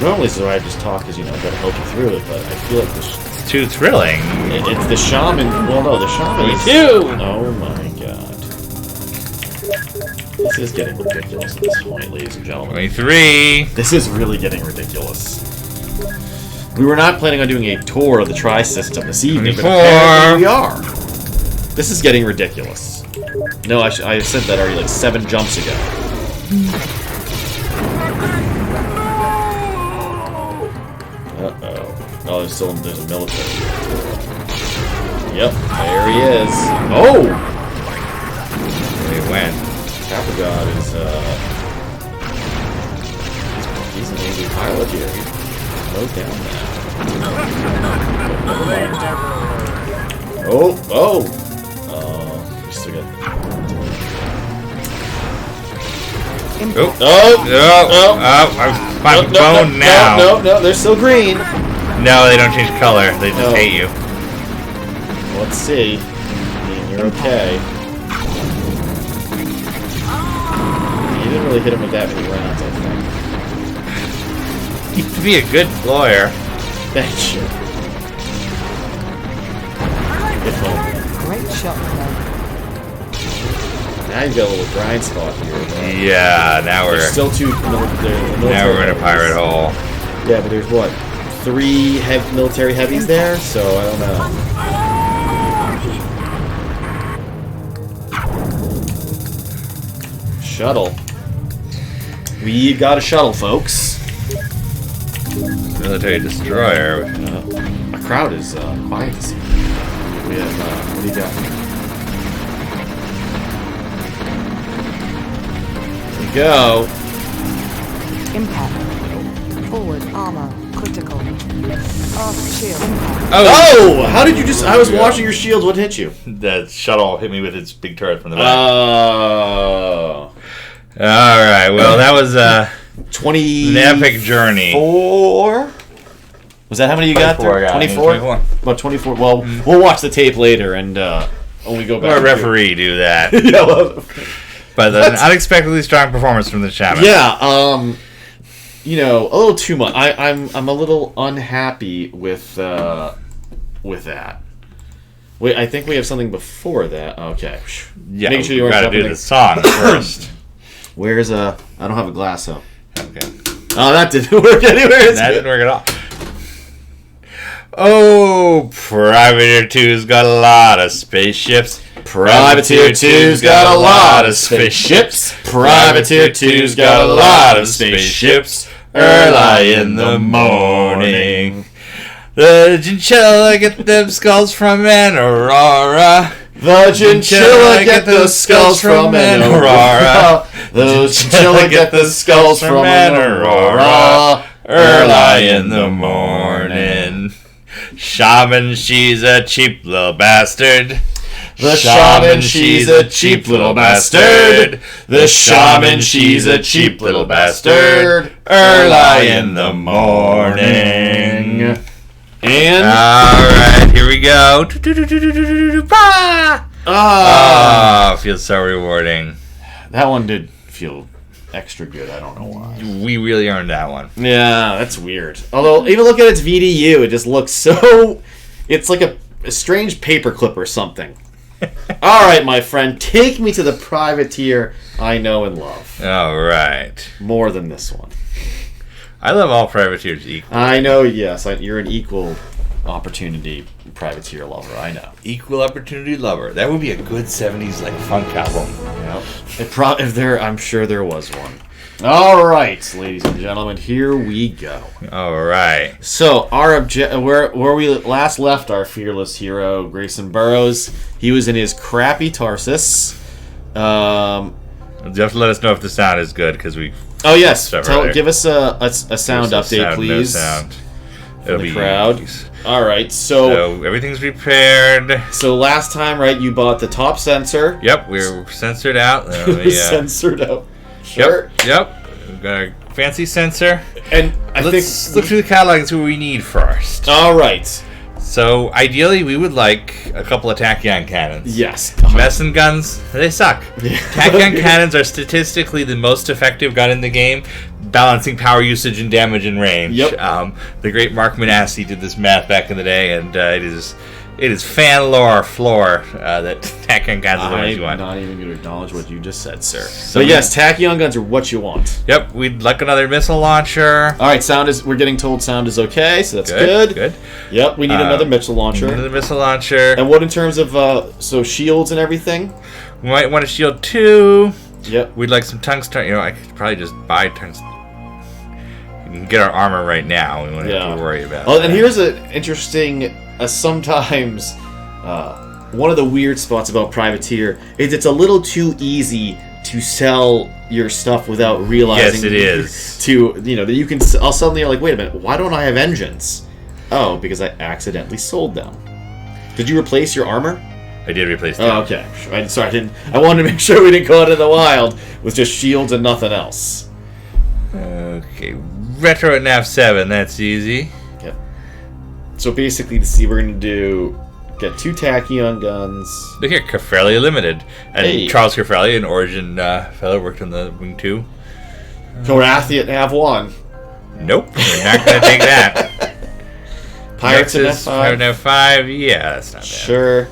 Normally, so I just talk because, you know, I've got to help you through it, but I feel like this... It's too thrilling. It's the shaman... Well, no, the shaman is... Oh my god. This is getting ridiculous at this point, ladies and gentlemen. 23. This is really getting ridiculous. We were not planning on doing a tour of the tri-system this evening, 24. but apparently we are. This is getting ridiculous. No, I said that already like 7 jumps ago. Uh-oh. Oh, there's a military. Yep, there he is. Oh! They went. Capagod is, he's an angry pilot here. He's slowed down now. Oh! We still got... I'm bone now. No, they're still green. No, they don't change color. They just hate you. Let's see. I mean, you're okay. You didn't really hit him with that many rounds, I think. You could be a good lawyer. Thank you. Good phone. Great shot, man. Now you've got a little grind spot here. Yeah, now we're... There's still 2 Now we're in a pirate hole. Yeah, but there's what? 3 military heavies there, so I don't know. Shuttle. We got a shuttle, folks. Military destroyer. A crowd is quiet this evening. We have, what do you got? Here we go. Impact. Forward armor. Critical. Off shield. Impact. Oh! How did you just... I was watching your shield. What hit you? The shuttle hit me with its big turret from the back. Oh. Alright, well, that was an 20... epic journey. 4? Was that how many you got there? 24? About 24. Well, we'll watch the tape later and when we go back. Or a referee do that. Yeah, well, but an unexpectedly strong performance from the shaman. yeah, you know, a little too much. I'm a little unhappy with that. Wait, I think we have something before that. Okay. Yeah, make sure you we weren't gotta do jumping the song first. Where's I don't have a glass, so. Okay. Oh, that didn't work anyway. That didn't work at all. Oh, Privateer 2's got a lot of spaceships. Privateer 2's got a lot of spaceships. Privateer 2's got a lot of spaceships. Early in the morning. The chinchilla get them skulls from an Aurora. The chinchilla get those skulls from an Aurora. The chinchilla get the skulls from an Aurora. Early in the morning. Shaman, she's a cheap little bastard. The shaman, she's a cheap little bastard. The shaman, she's a cheap little bastard. Early in the morning. And alright, here we go. Ah, feels so rewarding. That one did feel extra good. I don't know why. We really earned that one. Yeah, that's weird. Although, even look at its VDU, it just looks so... It's like a strange paperclip or something. Alright, my friend, take me to the privateer I know and love. Alright. More than this one. I love all privateers equal. I know, yes. You're an equal opportunity privateer lover, I know. Equal opportunity lover. That would be a good 70s like funk album. Yep. I'm sure there was one. All right, ladies and gentlemen, here we go. All right. So our where we last left our fearless hero, Grayson Burroughs, he was in his crappy Tarsus. You have to let us know if the sound is good because we. Oh yes, give us a sound update, please. No sound. It'll be crowd. All right, so everything's repaired. So last time, right, you bought the top sensor. Yep, we're censored out. Censored out. Sure. Yep. We've got a fancy sensor. And let's look through the catalog and see what we need first. All right. So ideally, we would like a couple of tachyon cannons. Yes. Medicine guns, they suck. Tachyon cannons are statistically the most effective gun in the game, balancing power usage and damage and range. Yep. The great Mark Manassi did this math back in the day, and it is fan lore floor that tachyon guns are the ones you want. I'm not even going to acknowledge what you just said, sir. But yes, tachyon guns are what you want. Yep, we'd like another missile launcher. All right, we're getting told sound is okay, so that's good. Good. Yep, we need another missile launcher. Another missile launcher. And what in terms of shields and everything? We might want a shield too. Yep. We'd like some tungsten. I could probably just buy tungsten. We can get our armor right now. We won't have to worry about. Oh, and here's an interesting. Sometimes one of the weird spots about Privateer is it's a little too easy to sell your stuff without realizing. Yes, it is. That you can. I'll suddenly like, wait a minute, why don't I have engines? Oh, because I accidentally sold them. Did you replace your armor? I did replace them. Oh, okay. Sorry, I didn't. I wanted to make sure we didn't go out in the wild with just shields and nothing else. Okay, retro at nav 7. That's easy. So basically, we're going to get 2 tachyon guns. Look here, Caffarelli Limited. And Charles Caffarelli, an Origin fellow, worked on the Wing 2. Corathian Nav 1. Nope, we're not going to take that. Pirates of Nav 5. Pirate Nav 5, yeah, that's not bad. Sure.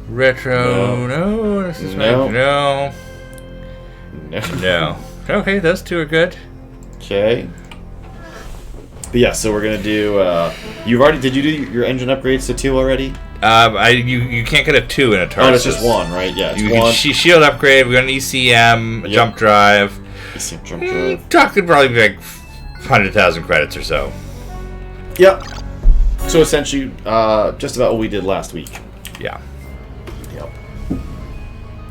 Retro, no. This is no. Okay, those 2 are good. Okay. But yeah, so we're gonna do. Did you do your engine upgrades to 2 already? You can't get a 2 in a Tarsus. Oh, it's just 1, right? Yeah, it's 1. Shield upgrade. We got an ECM, jump drive. ECM jump drive. Talking probably like 100,000 credits or so. Yep. So essentially, just about what we did last week. Yeah. Yep.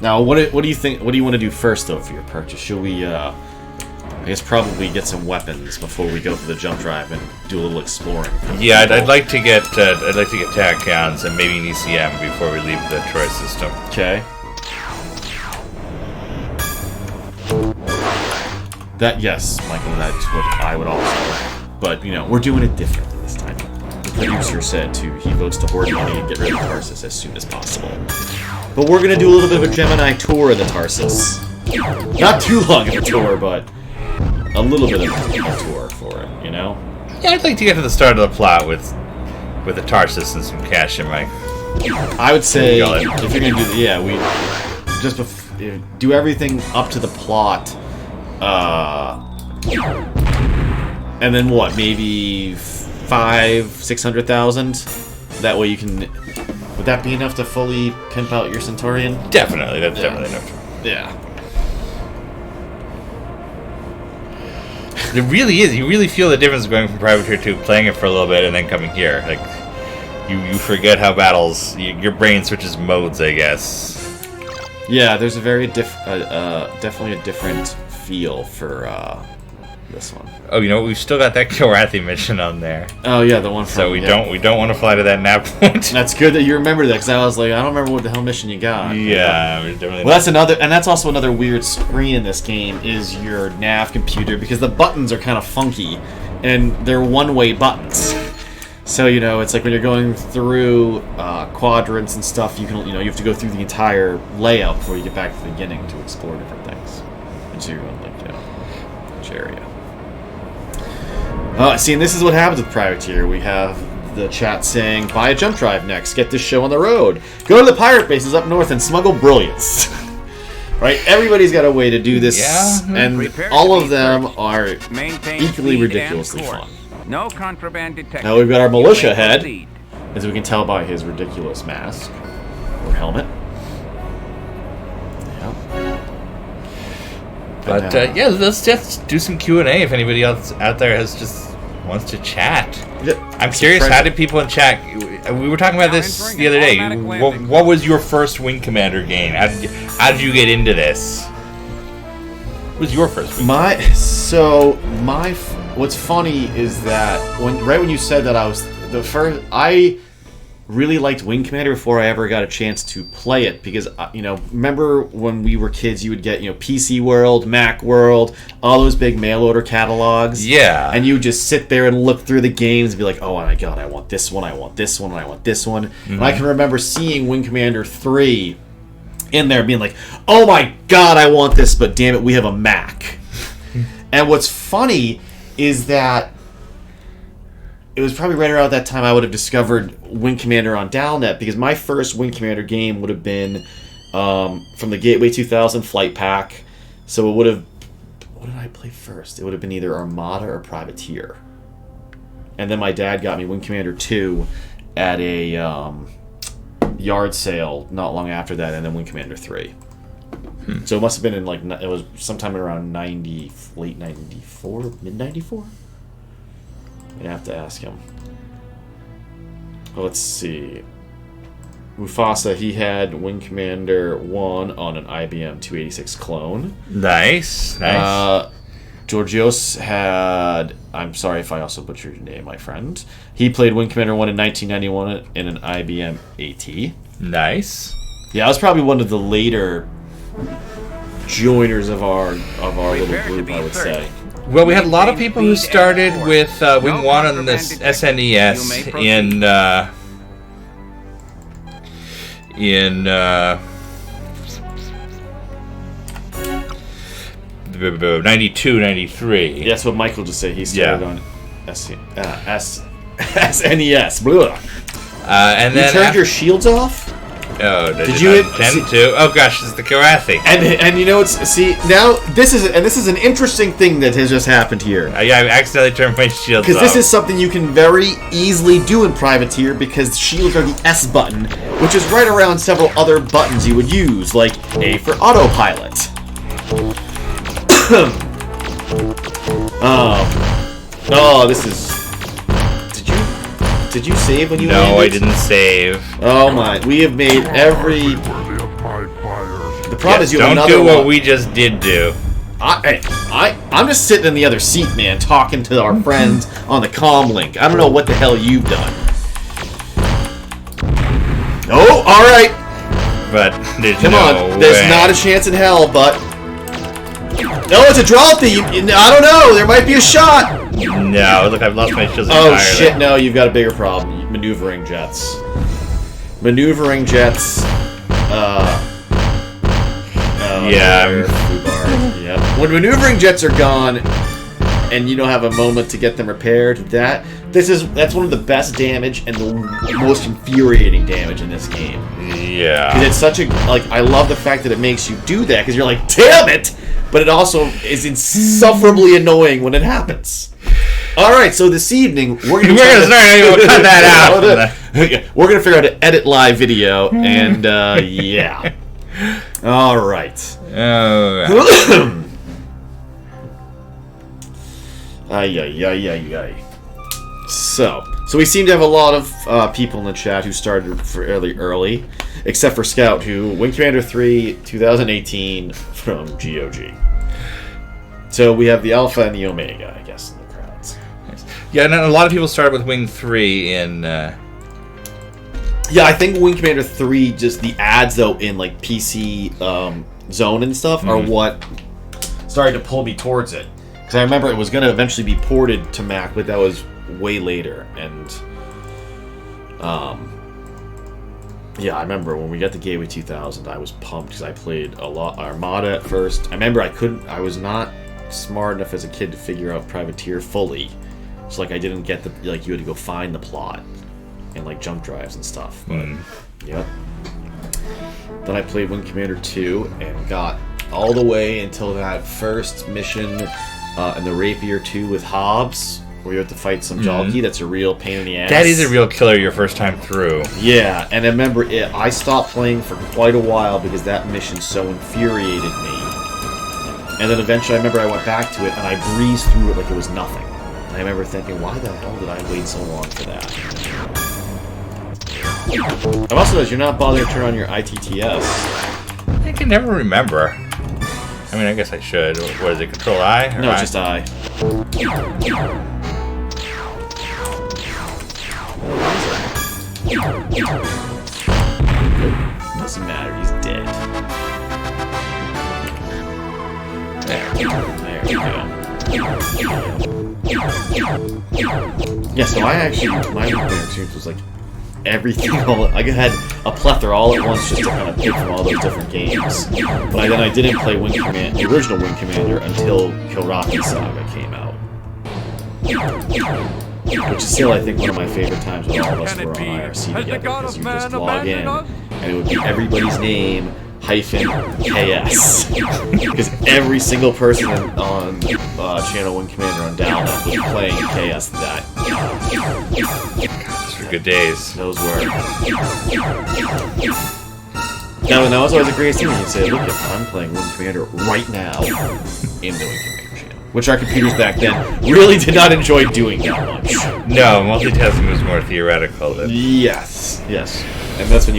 Now, what do you think? What do you want to do first, though, for your purchase? Should we? I guess probably get some weapons before we go for the jump drive and do a little exploring. Yeah, I'd like to get tachons and maybe an ECM before we leave the Troy system. Okay. Yes, Michael, that's what I would also. But we're doing it differently this time. The producer said he votes to hoard money and get rid of Tarsus as soon as possible. But we're gonna do a little bit of a Gemini tour of the Tarsus. Not too long of a tour, but a little bit of a tour for it, Yeah, I'd like to get to the start of the plot with the Tarsus and some cash in my. I would say if you're gonna do we just do everything up to the plot, and then maybe 500,000-600,000. That way you can. Would that be enough to fully pimp out your Centaurian? Definitely, that's definitely enough. Yeah. It really is. You really feel the difference going from Privateer 2, playing it for a little bit, and then coming here. Like, you forget how battles. Your brain switches modes, I guess. Yeah, there's a very definitely a different feel for this one. Oh, you know what? We've still got that Kilrathi mission on there. Oh yeah, the one from. So we don't want to fly to that nav point. That's good that you remember that, because I was like, I don't remember what the hell mission you got. Yeah, we're definitely. Well, that's another, and that's also another weird screen in this game is your nav computer, because the buttons are kind of funky, and they're one-way buttons. So it's like when you're going through quadrants and stuff, you have to go through the entire layout before you get back to the beginning to explore different things. And so you're going like which area. See, and this is what happens with Privateer. We have the chat saying, buy a jump drive next, get this show on the road, go to the pirate bases up north and smuggle brilliance. Right? Everybody's got a way to do this, and all of them are equally ridiculously fun. No contraband detected. Now we've got our militia head, as we can tell by his ridiculous mask or helmet. But let's just do some Q&A if anybody else out there wants to chat. I'm curious, how did people in chat? We were talking about this the other day. What was your first Wing Commander game? How did you get into this? What was your first Wing Commander? What's funny is that when you said that, I really liked Wing Commander before I ever got a chance to play it, because remember when we were kids, you would get PC World, Mac World, all those big mail order catalogs. Yeah. And you would just sit there and look through the games and be like, oh my god, I want this one, I want this one, and I want this one. Mm-hmm. And I can remember seeing Wing Commander 3 in there being like, oh my god, I want this, but damn it, we have a Mac. And what's funny is that it was probably right around that time I would have discovered Wing Commander on Dalnet, because my first Wing Commander game would have been from the Gateway 2000 Flight Pack. So it would have... What did I play first? It would have been either Armada or Privateer. And then my dad got me Wing Commander 2 at a yard sale not long after that, and then Wing Commander 3. So it must have been in it was sometime around late 94, mid 94? I'd have to ask him. Well, let's see. Mufasa, he had Wing Commander 1 on an IBM 286 clone. Nice. Georgios had... I'm sorry if I also butchered your name, my friend. He played Wing Commander 1 in 1991 in an IBM AT. Nice. Yeah, I was probably one of the later joiners of our little group, I would say. Well, we had a lot of people who started with Wing 1 on this SNES in 92, 93. That's what Michael just said. He started on SNES. Blah. And then you turned your shields off? Oh, did you tend to? Oh gosh, it's the Kilrathi. And now this is an interesting thing that has just happened here. Yeah, I accidentally turned my shields off. Because this is something you can very easily do in Privateer, because shields are the S button, which is right around several other buttons you would use, like A for autopilot. This is... Did you save when you landed? No, I didn't save. Oh my, we have made every... The problem is you have another Don't do what we just did do. I'm just sitting in the other seat, man, talking to our friends on the comm link. I don't know what the hell you've done. Oh, alright. But there's Come on, there's not a chance in hell, but... No, it's a draw thief. I don't know. There might be a shot. No, look, I've lost my shields entirely. Oh, shit, no, you've got a bigger problem. Maneuvering jets. Maneuvering jets, yeah. When maneuvering jets are gone, and you don't have a moment to get them repaired, that's one of the best damage and the most infuriating damage in this game. Yeah. It's such a, I love the fact that it makes you do that, because you're like, damn it! But it also is insufferably annoying when it happens. All right, so this evening we're gonna We're gonna cut that out. We're gonna figure out how to edit live video, and yeah. All right. Oh. Ay. So we seem to have a lot of people in the chat who started fairly early, except for Scout, who Wing Commander 3 2018 from GOG. So we have the Alpha and the Omega, I guess, in the crowds. Yeah, and a lot of people started with Wing 3 in... Yeah, I think Wing Commander 3, just the ads, though, in, like, PC Zone and stuff, are what started to pull me towards it. Because I remember it was going to eventually be ported to Mac, but that was way later. And, yeah, I remember when we got the Gateway 2000, I was pumped because I played a lot Armada at first. I remember I was not smart enough as a kid to figure out Privateer fully. So, like, I didn't get you had to go find the plot. And like jump drives and stuff. But, yep. Then I played Wing Commander 2 and got all the way until that first mission in the Rapier 2 with Hobbs, where you have to fight some jockey. That's a real pain in the ass. That is a real killer your first time through. Yeah, and I remember I stopped playing for quite a while because that mission so infuriated me. And then eventually I remember I went back to it and I breezed through it like it was nothing. And I remember thinking, why the hell did I wait so long for that? I've also noticed you're not bothering to turn on your ITTS. I can never remember. I mean, I guess I should. What is it, Control I? Or No, I? just I. Doesn't matter, he's dead. There we go. Yeah, so my experience was like everything, I had a plethora all at once just to kind of pick from all those different games. But then I didn't play the original Wing Commander until Kilrathi Saga came out. Which is still, I think, one of my favorite times when all of us were on IRC together, because you just log in, and it would be everybody's name -KS. Because every single person on Channel Wing Commander on Download was playing KS that. Those were good days. Those were. Now, that was always the greatest thing when you say, look, I'm playing Wing Commander right now in the Wing Commander channel. Which our computers back then really did not enjoy doing that much. No, multitasking was more theoretical than... Yes. And that's when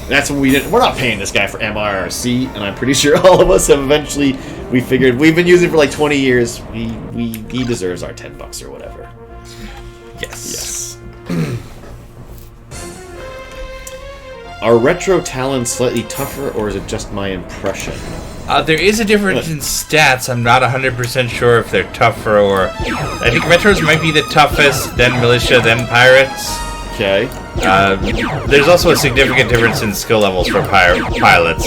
that's when we're not paying this guy for MIRC, and I'm pretty sure all of us have eventually, we figured, we've been using it for like 20 years, he deserves our $10 or whatever. Yes. Are retro talons slightly tougher, or is it just my impression? There is a difference in stats. I'm not 100% sure if they're tougher or... I think retros might be the toughest, then militia, then pirates. Okay. There's also a significant difference in skill levels for pilots,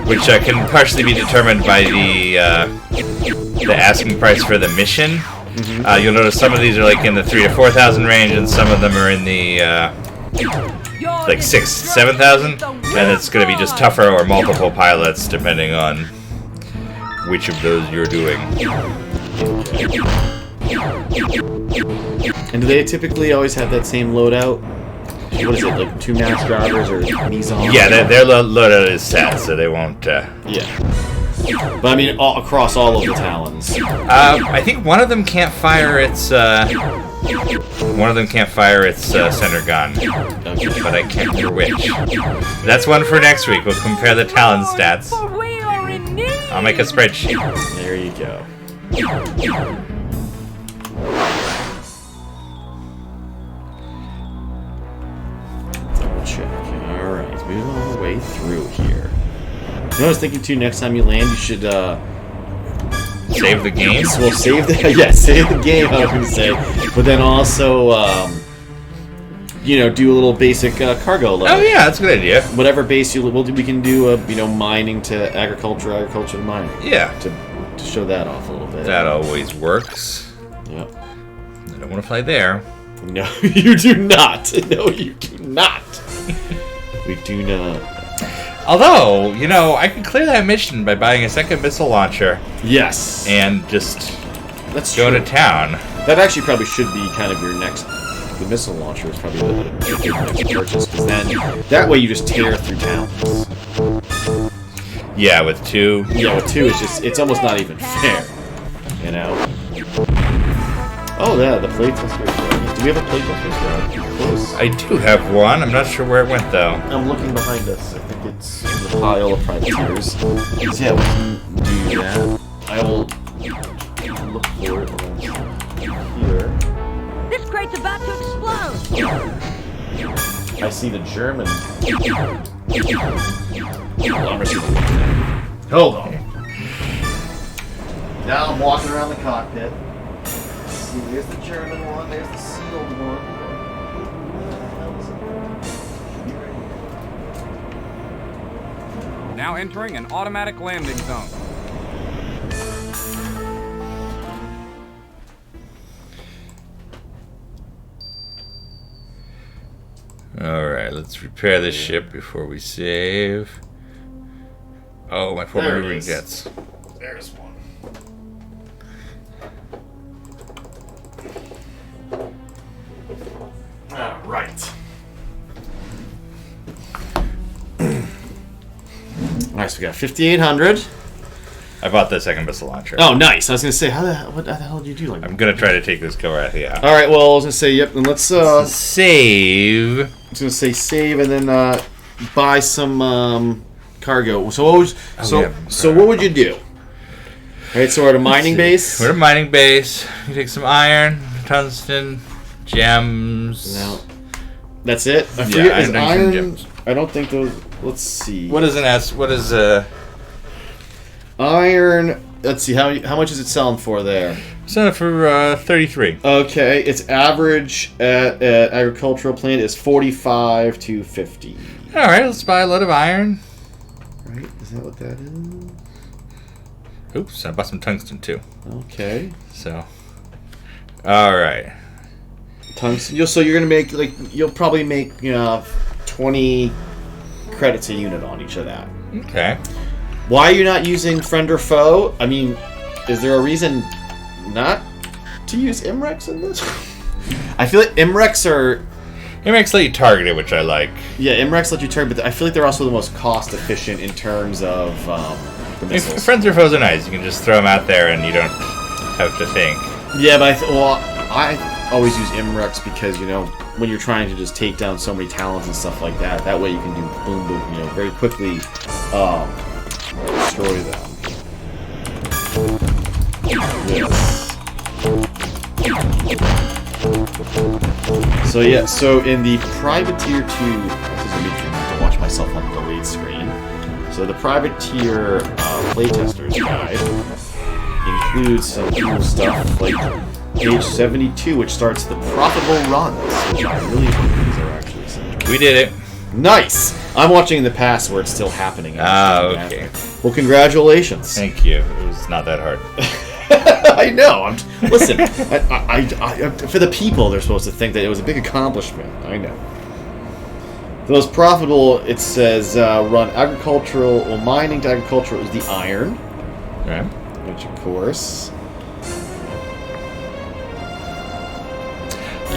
which can partially be determined by the asking price for the mission. You'll notice some of these are like in the 3,000 to 4,000 range, and some of them are in the like 6,000 to 7,000, and it's going to be just tougher or multiple pilots depending on which of those you're doing. And do they typically always have that same loadout? What is it, like 2 mass drivers or Nizam? Yeah, their loadout is set, so they won't... Yeah. But I mean, across all of the talons. I think one of them can't fire its... center gun. Okay. But I can't remember which. That's one for next week. We'll compare the talon stats. I'll make a spreadsheet. There you go. Double check. Alright, moving all the way through here. You know, I was thinking too, next time you land, you should, Save the game? Well, save the... Yeah, save the game, I was going to say. But then also, do a little basic cargo load. Oh, yeah, that's a good idea. Whatever base we can do, mining to agriculture to mining. Yeah. To show that off a little bit. That always works. Yep. I don't want to fly there. No, you do not. No, you do not. We do not. Although, I could clear that mission by buying a second missile launcher. Yes. And just That's go true. to town. That actually probably should be kind of your next. The missile launcher is probably the next purchase, because then that way you just tear through towns. Yeah, with 2. Yeah, with 2 it's almost not even fair, you know. Oh yeah, the playtester. Do we have a playtester? Close. I do have one. I'm not sure where it went though. I'm looking behind us. I think it's in the pile of privateers. Yeah, we can do that. I will look for it here. This crate's about to explode! I see the German. Hold on. Now I'm walking around the cockpit. See, there's the German one, there's the sealed one. Now entering an automatic landing zone. Alright, let's repair this ship before we save. Oh, my former There it moving is. jets. There's one. Alright. Nice, we got 5,800. I bought the second missile launcher. Oh, nice. I was gonna say, what the hell did you do like that? I'm gonna try to take this cover out. Yeah. Alright, well, I was gonna say, yep, and let's, Save. I was gonna say save and then, buy some, cargo. So what would, so what would you do? Alright, so we're at a mining base. We're at a mining base. You take some iron, tungsten, gems. No. That's it? I Yeah, forget, is iron, iron... gems. I don't think those... Let's see. What is an S? What is Iron... Let's see, how much is it selling for there? Selling for 33. Okay, its average at agricultural plant is 45 to 50. All right, let's buy a load of iron. Right, is that what that is? Oops, I bought some tungsten too. Okay. So, all right. Tungsten. So you're gonna make you'll probably make 20 credits a unit on each of that. Okay. Why are you not using friend or foe? I mean, is there a reason not to use IMREX in this? I feel like IMREX are... IMREX let you target it, which I like. Yeah, IMREX let you target, but I feel like they're also the most cost efficient in terms of the missiles. Friends or foes are nice. You can just throw them out there and you don't have to think. Yeah, but I always use IMREX because, when you're trying to just take down so many talents and stuff like that, that way you can do boom, boom, very quickly destroy them. Yes. So yeah, so in the Privateer 2, this is going to watch myself on the delayed screen. So the Privateer playtester's guide includes some cool stuff like page 72, which starts the profitable runs, which I really think these are actually central. We did it. Nice! I'm watching in the past where it's still happening. Okay. Well, congratulations. Thank you. It was not that hard. I know. Listen, I, for the people, they're supposed to think that it was a big accomplishment. I know. The most profitable, it says, run agricultural, well, mining to agricultural is the iron. Right. Which, of course...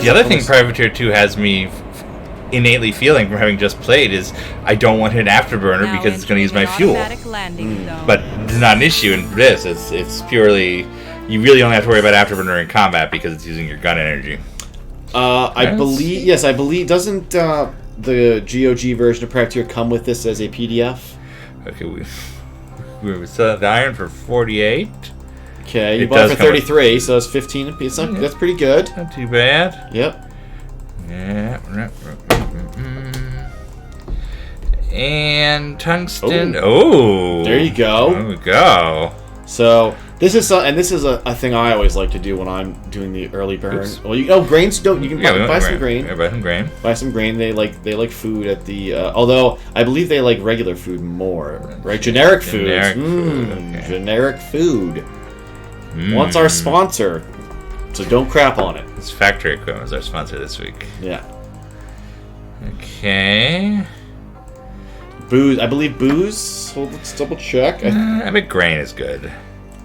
The other thing Privateer 2 has me innately feeling from having just played is I don't want an afterburner because it's going to use my fuel. But it's not an issue in this. It's purely... You really only have to worry about afterburner in combat because it's using your gun energy. I believe... Doesn't the GOG version of Privateer come with this as a PDF? Okay, we sell the iron for 48. Okay, you It bought it does for 33, so that's 15 a piece. That's pretty good. Not too bad. Yep. Yeah. And tungsten. Oh. There you go. There we go. So this is a thing I always like to do when I'm doing the early burn. Oops. Well, grains don't. You can buy some grain. Yeah, buy some grain. Buy some grain. They like food at the. Although I believe they like regular food more, right? Generic food. Okay. Generic food. What's our sponsor? So don't crap on it. This Factory Equipment is our sponsor this week. Yeah. Okay. Booze. I believe booze. Hold, let's double check. I bet grain is good.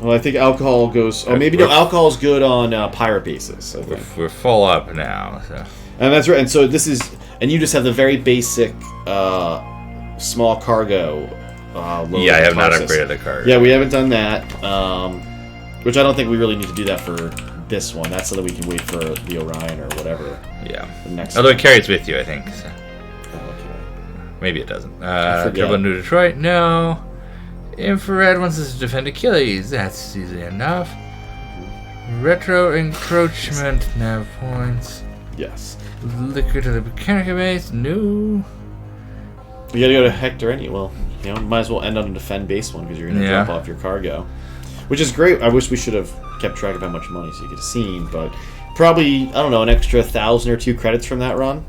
Well, I think alcohol goes... Oh, maybe no, alcohol is good on pirate bases. I think. We're full up now. So. And that's right. And so this is... And you just have the very basic small cargo load. Yeah, I have not Tarsus. upgraded the cargo. Yeah, we haven't done that. Which I don't think we really need to do that for this one. That's so that we can wait for the Orion or whatever. Yeah. The next Although one. it carries with you, I think. So. Okay. Maybe it doesn't. forget. Trouble in New Detroit? No. Infrared wants us to defend Achilles. That's easy enough. Retro encroachment. Nav points. Yes. Liquor to the Mechanica base? No. We gotta go to Hector anyway. Well, might as well end on a defend base one because you're gonna drop off your cargo. Which is great. I wish we should have kept track of how much money so you could have seen, but probably, I don't know, an extra 1,000 or 2 credits from that run.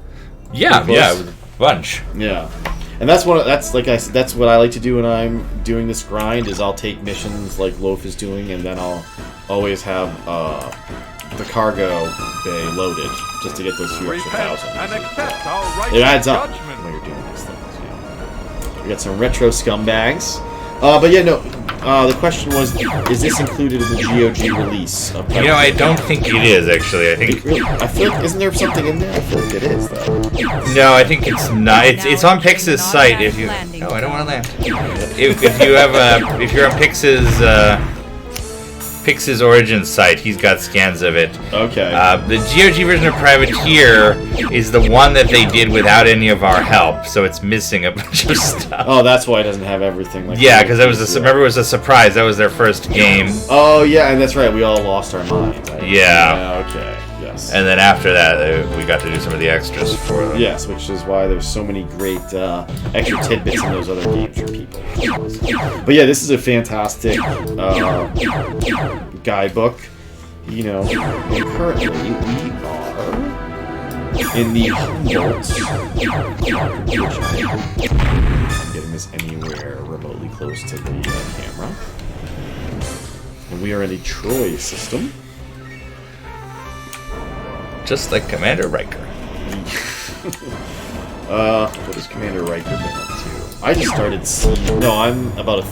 Yeah, a bunch. Yeah. And that's what I like to do when I'm doing this grind is I'll take missions like Loaf is doing and then I'll always have the cargo bay loaded just to get those few extra 1,000. It adds up when you're doing these things. Yeah. We got some retro scumbags. But yeah, no. The question was, is this included in the GOG release? I don't think it is, actually. I think... I feel like, isn't there something in there? I feel like it is, though. No, I think it's not. It's on Pix's site. If you... No, I don't want to land. If you have if you're on Pix's Origins site, he's got scans of it. Okay. The GOG version of Privateer is the one that they did without any of our help, so it's missing a bunch of stuff. Oh, that's why it doesn't have everything. Yeah, because remember it was a surprise. That was their first game. Oh yeah, and that's right. We all lost our minds. Yeah. Okay. Yes. And then after that, we got to do some of the extras for them. Yes, which is why there's so many great extra tidbits in those other games for people. But yeah, this is a fantastic guidebook. And currently we are in the Humboldt, which I'm getting this anywhere remotely close to the camera. And we are in the Troy system. Just like Commander Riker. What has Commander Riker been up to? I just started season... No, I'm about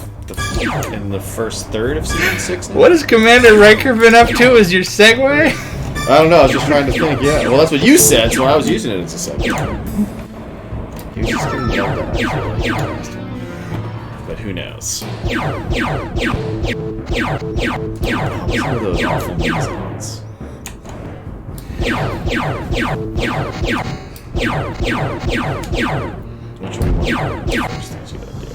in the first third of season 6 now. What has Commander Riker been up to? Is your segue? I don't know, I was just trying to think, yeah. Well, that's what you said, so I was using it as a segue. He was just getting yelled at, I feel like. But who knows? Some of those awful designs. Which one we want first things we gotta do?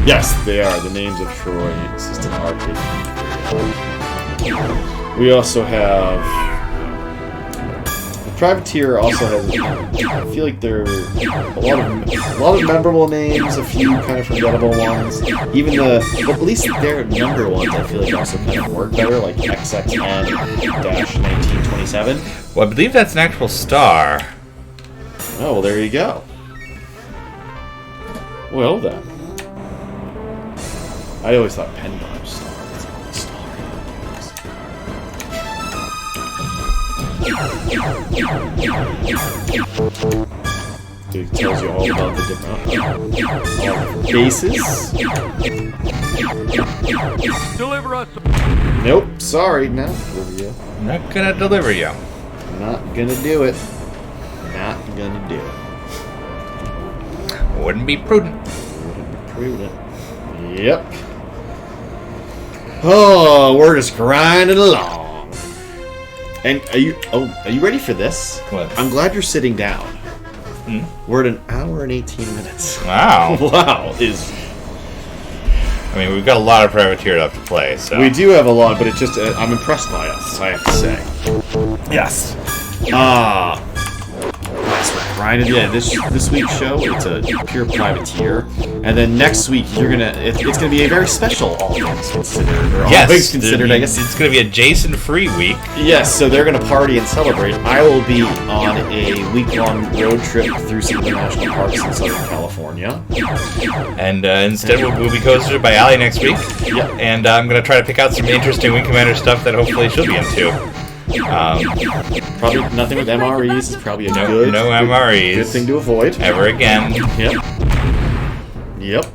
Yes, they are. The names of Troy system arcade. We also have the Privateer also has, I feel like there are a lot of memorable names, a few kind of forgettable ones. Even but at least their number ones I feel like also kind of work better, like XXN-1927. Well, I believe that's an actual star. Oh, well, there you go. Well, then. I always thought Pen Bar was star. It's not a star. It tells you all about the different bases. Deliver us. Nope, sorry, not deliver you. Not gonna deliver you. Not gonna do it. Not gonna do it. Wouldn't be prudent. Wouldn't be prudent. Yep. Oh, we're just grinding along. And are you ready for this? What? I'm glad you're sitting down. Hmm? We're at an hour and 18 minutes. Wow. Wow. I mean, we've got a lot of Privateer left to play, so... We do have a lot, but it's just... I'm impressed by us, I have to say. Yes. Yes, we're grinding. Yeah, this week's show, it's a pure Privateer. And then next week, it's gonna be a very special All Things Considered. Or All Things Considered, I guess. It's gonna be a Jason-free week. Yes, so they're gonna party and celebrate. I will be on a week-long road trip through some of the national parks in Southern California. And instead, we'll be hosted by Allie next week. Yep. And I'm gonna try to pick out some interesting Wing Commander stuff that hopefully she'll be into. Probably nothing with MREs is probably a good MREs. Good thing to avoid. Ever again. Yep. Yep.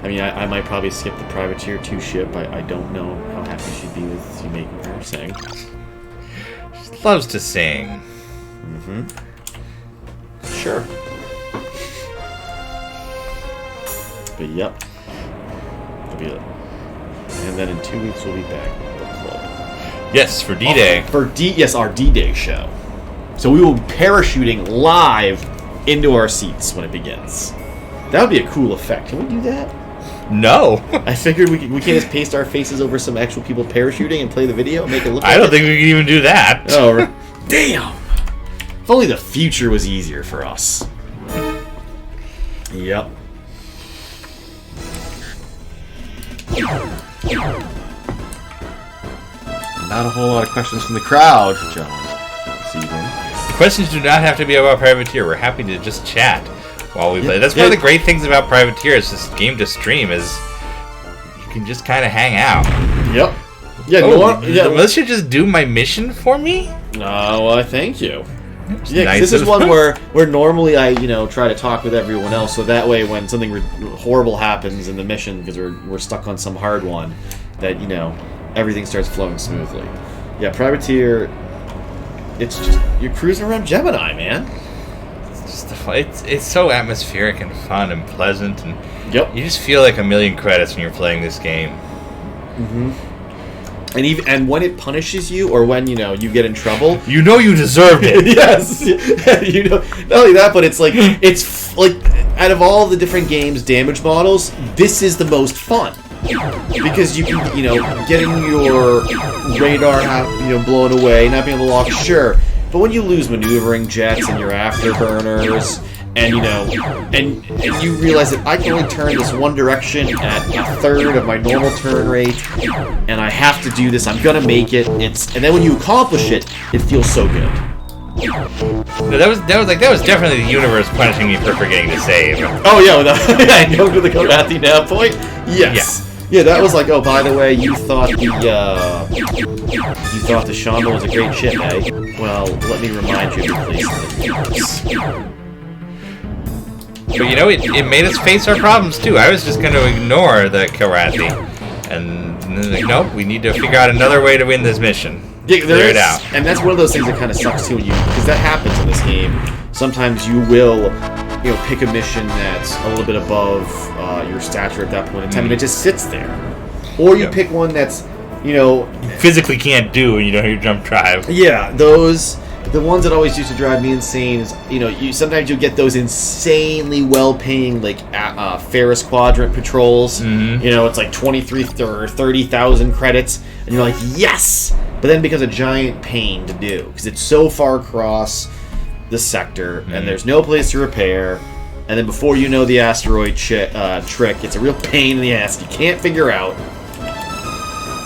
I mean, I might probably skip the Privateer 2 ship. I don't know how happy she'd be with you making her sing. She loves to sing. Mm-hmm. Sure. But yep. That'll be it. And then in 2 weeks we'll be back with the club. Yes, for D-Day. Our D-Day show. So we will be parachuting live into our seats when it begins. That would be a cool effect. Can we do that? No. I figured we can't just paste our faces over some actual people parachuting and play the video and make it look I don't think we can even do that. Oh, damn. If only the future was easier for us. Yep. Not a whole lot of questions from the crowd, John. This evening. Questions do not have to be about Privateer. We're happy to just chat while we play. That's one of the great things about Privateer. Is this game to stream is you can just kind of hang out. Yep. Yeah. Let's you just do my mission for me. Well, thank you. Yeah, nice. This is one where normally I try to talk with everyone else, so that way when something horrible happens in the mission because we're stuck on some hard one, that everything starts flowing smoothly. Yeah, Privateer. It's just you're cruising around Gemini, man. It's so atmospheric and fun and pleasant, and yep. You just feel like a million credits when you're playing this game. Mm-hmm. And when it punishes you, or when you get in trouble, you deserved it. Yes, not only that, but it's like out of all the different games damage models, this is the most fun because you can getting your radar blown away, not being able to lock, sure. But when you lose maneuvering jets and your afterburners, and you realize that I can only turn this one direction at a third of my normal turn rate, and I have to do this, I'm gonna make it. And then when you accomplish it, it feels so good. No, that was definitely the universe punishing me for forgetting to save. Oh yeah, I go to the Korathi nav point. Yes. Yeah, that was like, oh, by the way, you thought the Shonda was a great ship, eh? Well, let me remind you of the place in the But it made us face our problems too. I was just going to ignore the Korathi, and then like, nope, we need to figure out another way to win this mission. Yeah, Clear it out. And that's one of those things that kind of sucks too, because that happens in this game. Sometimes you will, pick a mission that's a little bit above your stature at that point in time, and it just sits there. Or you pick one that's, physically can't do, and you don't have your jump drive. Yeah, the ones that always used to drive me insane is, sometimes you get those insanely well-paying, like, Ferris Quadrant patrols. Mm-hmm. It's like 23 or 30,000 credits, and you're like, yes! But then it becomes a giant pain to do, because it's so far across the sector, and there's no place to repair, and then before you know the asteroid trick, it's a real pain in the ass you can't figure out.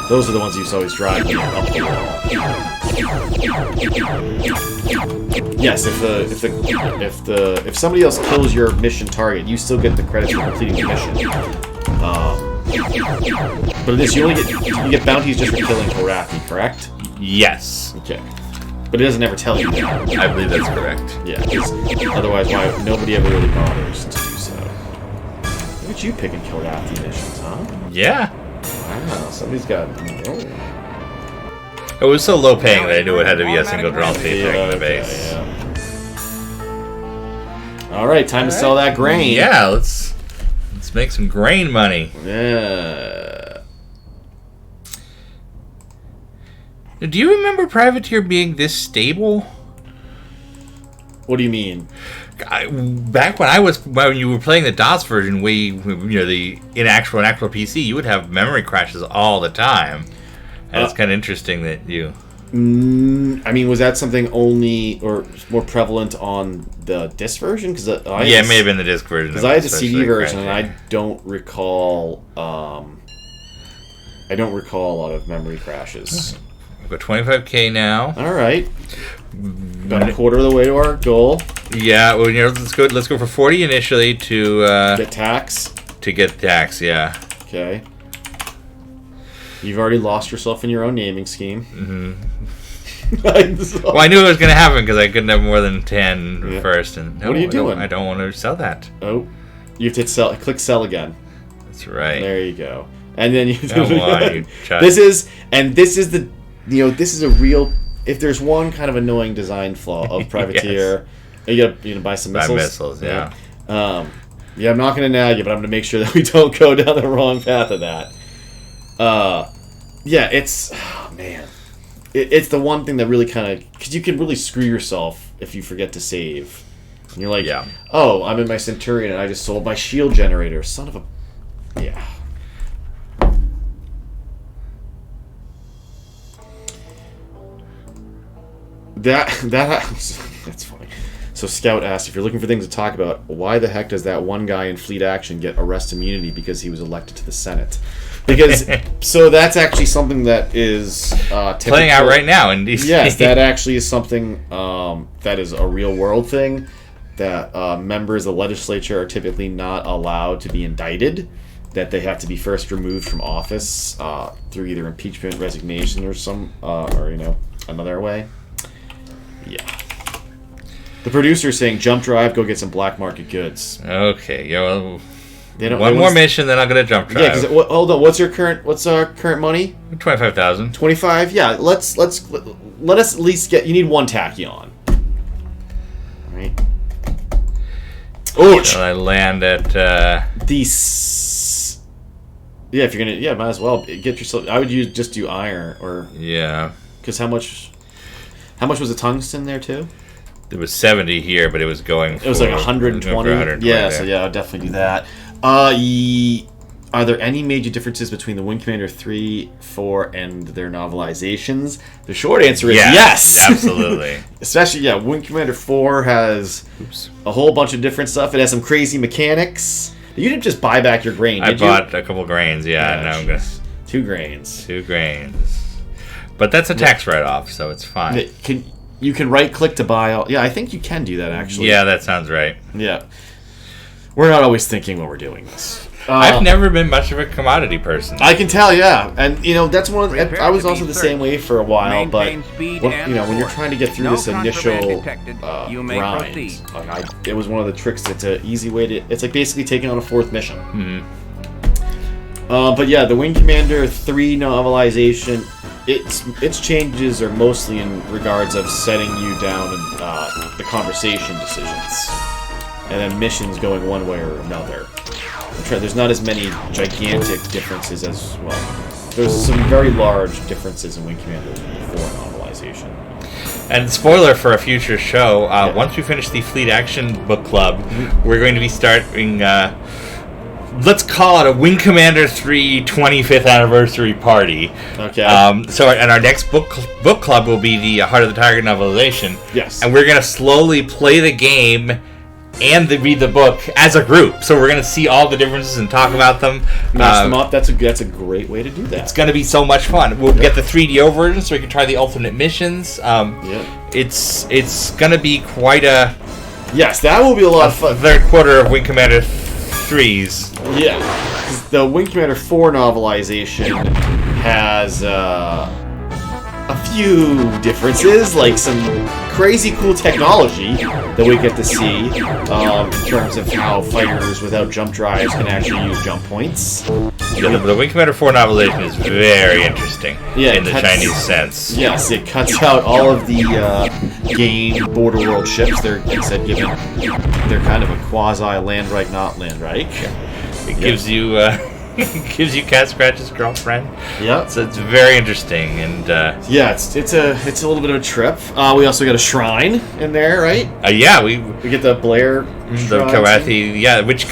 Those are the ones you used to always drive me up the wall. Yes, if somebody else kills your mission target, you still get the credits for completing the mission. But in this, you get bounties just for killing Korathi, correct? Yes. Okay. But it doesn't ever tell you that. I believe that's correct. Yeah, because otherwise, nobody ever really bothers to do so. Look at you picking Korathi missions, huh? Yeah. Wow, somebody's got. Oh. It was so low paying that I knew it had to be a single draw featuring the base. Yeah. All right, time to sell that grain. Yeah, let's make some grain money. Yeah. Do you remember Privateer being this stable? What do you mean? Back when you were playing the DOS version, the actual PC, you would have memory crashes all the time, and it's kind of interesting that you. I mean, was that something only or more prevalent on the disc version? Because it may have been the disc version. Because I had the CD version, and I don't recall. I don't recall a lot of memory crashes. We've got 25K now. All right. About a quarter of the way to our goal. Yeah, well, let's go for 40 initially to get tax. To get tax, yeah. Okay. You've already lost yourself in your own naming scheme. Mm-hmm. Well, I knew it was going to happen because I couldn't have more than 10 first. And what are you doing? I don't want to sell that. Oh, you have to hit sell. Click sell again. That's right. There you go. And then you Come on, you this is the this is a real. If there's one kind of annoying design flaw of Privateer, you gotta buy some missiles. Buy missiles, yeah. Yeah, I'm not gonna nag you, but I'm gonna make sure that we don't go down the wrong path of that. Yeah, it's man, it's the one thing that really kind of because you can really screw yourself if you forget to save. And you're like, oh, I'm in my Centurion and I just sold my shield generator. Son of a, yeah. That's funny. So Scout asked, if you're looking for things to talk about, why the heck does that one guy in Fleet Action get arrest immunity because he was elected to the Senate? Because so that's actually something that is playing out right now in DC. Yes, that actually is something that is a real world thing. That members of the legislature are typically not allowed to be indicted. That they have to be first removed from office through either impeachment, resignation, or another way. Yeah. The producer's saying, jump drive, go get some black market goods. Okay, well, one more mission, then I'll get a jump drive. Yeah, because hold on, what's our current money? 25,000. 25. Yeah, let us at least get. You need one tachyon. All right. Ouch. And I land at these. Yeah, if you're gonna, might as well get yourself. I would just do iron or. Yeah. Because how much was the tungsten there too? It was 70 here, but it was going. It was like 120. Yeah, so yeah, I'll definitely do that. Are there any major differences between the Wing Commander 3, 4, and their novelizations? The short answer is yes. Absolutely. Especially, Wing Commander 4 has a whole bunch of different stuff. It has some crazy mechanics. You didn't just buy back your grain, did you? I bought a couple grains, yeah. Now I'm gonna 2 grains. 2 grains. But that's a tax write-off, so it's fine. You can right-click to buy all... Yeah, I think you can do that, actually. Yeah, that sounds right. Yeah. We're not always thinking when we're doing this. I've never been much of a commodity person. I can tell, yeah. And, that's one of the... I was also the same way for a while, but, when you're trying to get through this initial grind, it was one of the tricks. It's an easy way to... It's like basically taking on a 4th mission. Mm-hmm. But yeah, the Wing Commander 3 novelization... Its changes are mostly in regards of setting you down in the conversation decisions, and then missions going one way or another. There's not as many gigantic differences as well. There's some very large differences in Wing Commander 4 novelization. And spoiler for a future show: once we finish the Fleet Action book club, we're going to be starting. Let's call it a Wing Commander 3 25th anniversary party. Okay. And our next book club will be the Heart of the Tiger novelization. Yes. And we're going to slowly play the game and read the book as a group. So we're going to see all the differences and talk about them. Match them up. That's a great way to do that. It's going to be so much fun. We'll get the 3DO version so we can try the alternate missions. It's going to be quite a... Yes, that will be a lot of fun. Third quarter of Wing Commander 3's. Yeah, the Wing Commander 4 novelization has a few differences, like some crazy cool technology that we get to see in terms of how fighters without jump drives can actually use jump points. Yeah, the Wing Commander 4 novelization is very interesting in the Chinese sense. Yes, it cuts out all of the game border world ships. They're instead given, they're kind of a quasi Landreich, not Landreich. It gives you gives you Cat Scratch's girlfriend. Yeah, so it's very interesting and yeah, it's a little bit of a trip. We also got a shrine in there, right? Yeah, we get the Blair, the Kilrathi, which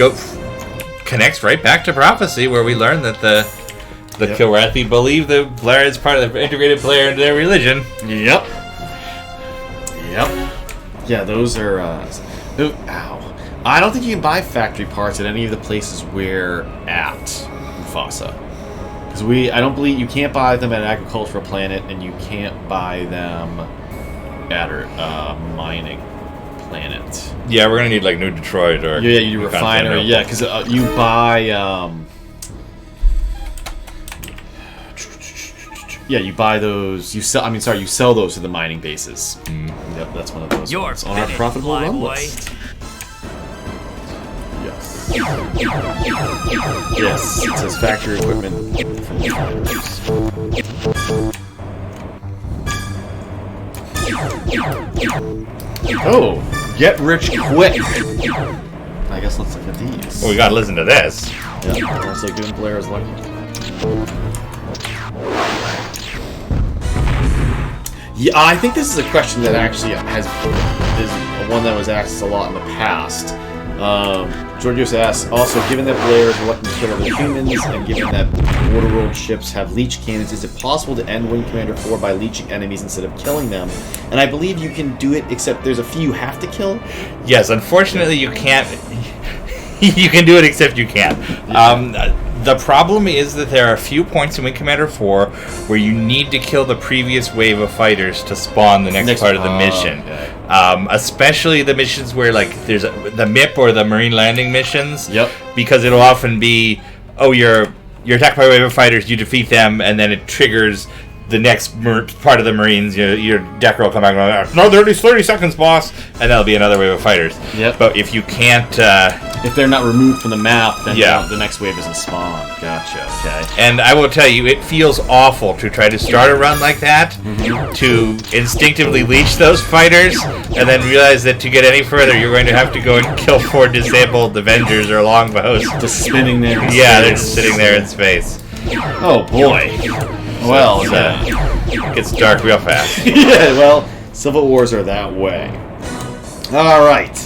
connects right back to prophecy, where we learn that the Kilrathi believe the Blair is part of the integrated Blair into their religion. Yep. Yeah, those are. Ow. I don't think you can buy factory parts at any of the places we're at, Mufasa. Because I don't believe you can't buy them at an agricultural planet, and you can't buy them at a mining planet. Yeah, we're gonna need like New Detroit or you refinery. Yeah, because you buy. Yeah, you buy those. You sell those to the mining bases. Yep, that's one of those. Ones on our profitable run list. Yes. Yes, it says factory equipment from the fighters. Oh, get rich quick. I guess let's look at these. Well, we gotta listen to this. Yeah, also doing Blair's lucky. Yeah, I think this is a question that actually is one that was asked a lot in the past. Georgios asks, also, given that Blair is reluctant to kill other humans, and given that Waterworld ships have leech cannons, is it possible to end Wing Commander 4 by leeching enemies instead of killing them? And I believe you can do it, except there's a few you have to kill. Yes, unfortunately you can't. You can do it, except you can't. The problem is that there are a few points in Wing Commander 4 where you need to kill the previous wave of fighters to spawn the next part of the mission. Okay. Especially the missions where, like, there's the MIP or the Marine Landing missions. Yep. Because it'll often be, oh, you're attacked by a wave of fighters, you defeat them, and then it triggers the next part of the Marines. Your deck roll come back and go, no, 30 seconds, boss, and that'll be another wave of fighters. Yep. But if you can't... if they're not removed from the map, then Yeah. the next wave isn't spawned. Gotcha, okay. And I will tell you, it feels awful to try to start a run like that, to instinctively leash those fighters, and then realize that to get any further, you're going to have to go and kill 4 disabled Avengers or longbows. Just spinning there in Yeah, space. they're just sitting there in space. Oh, boy. Well, It gets dark real fast. yeah, well, Civil Wars are that way. Alright.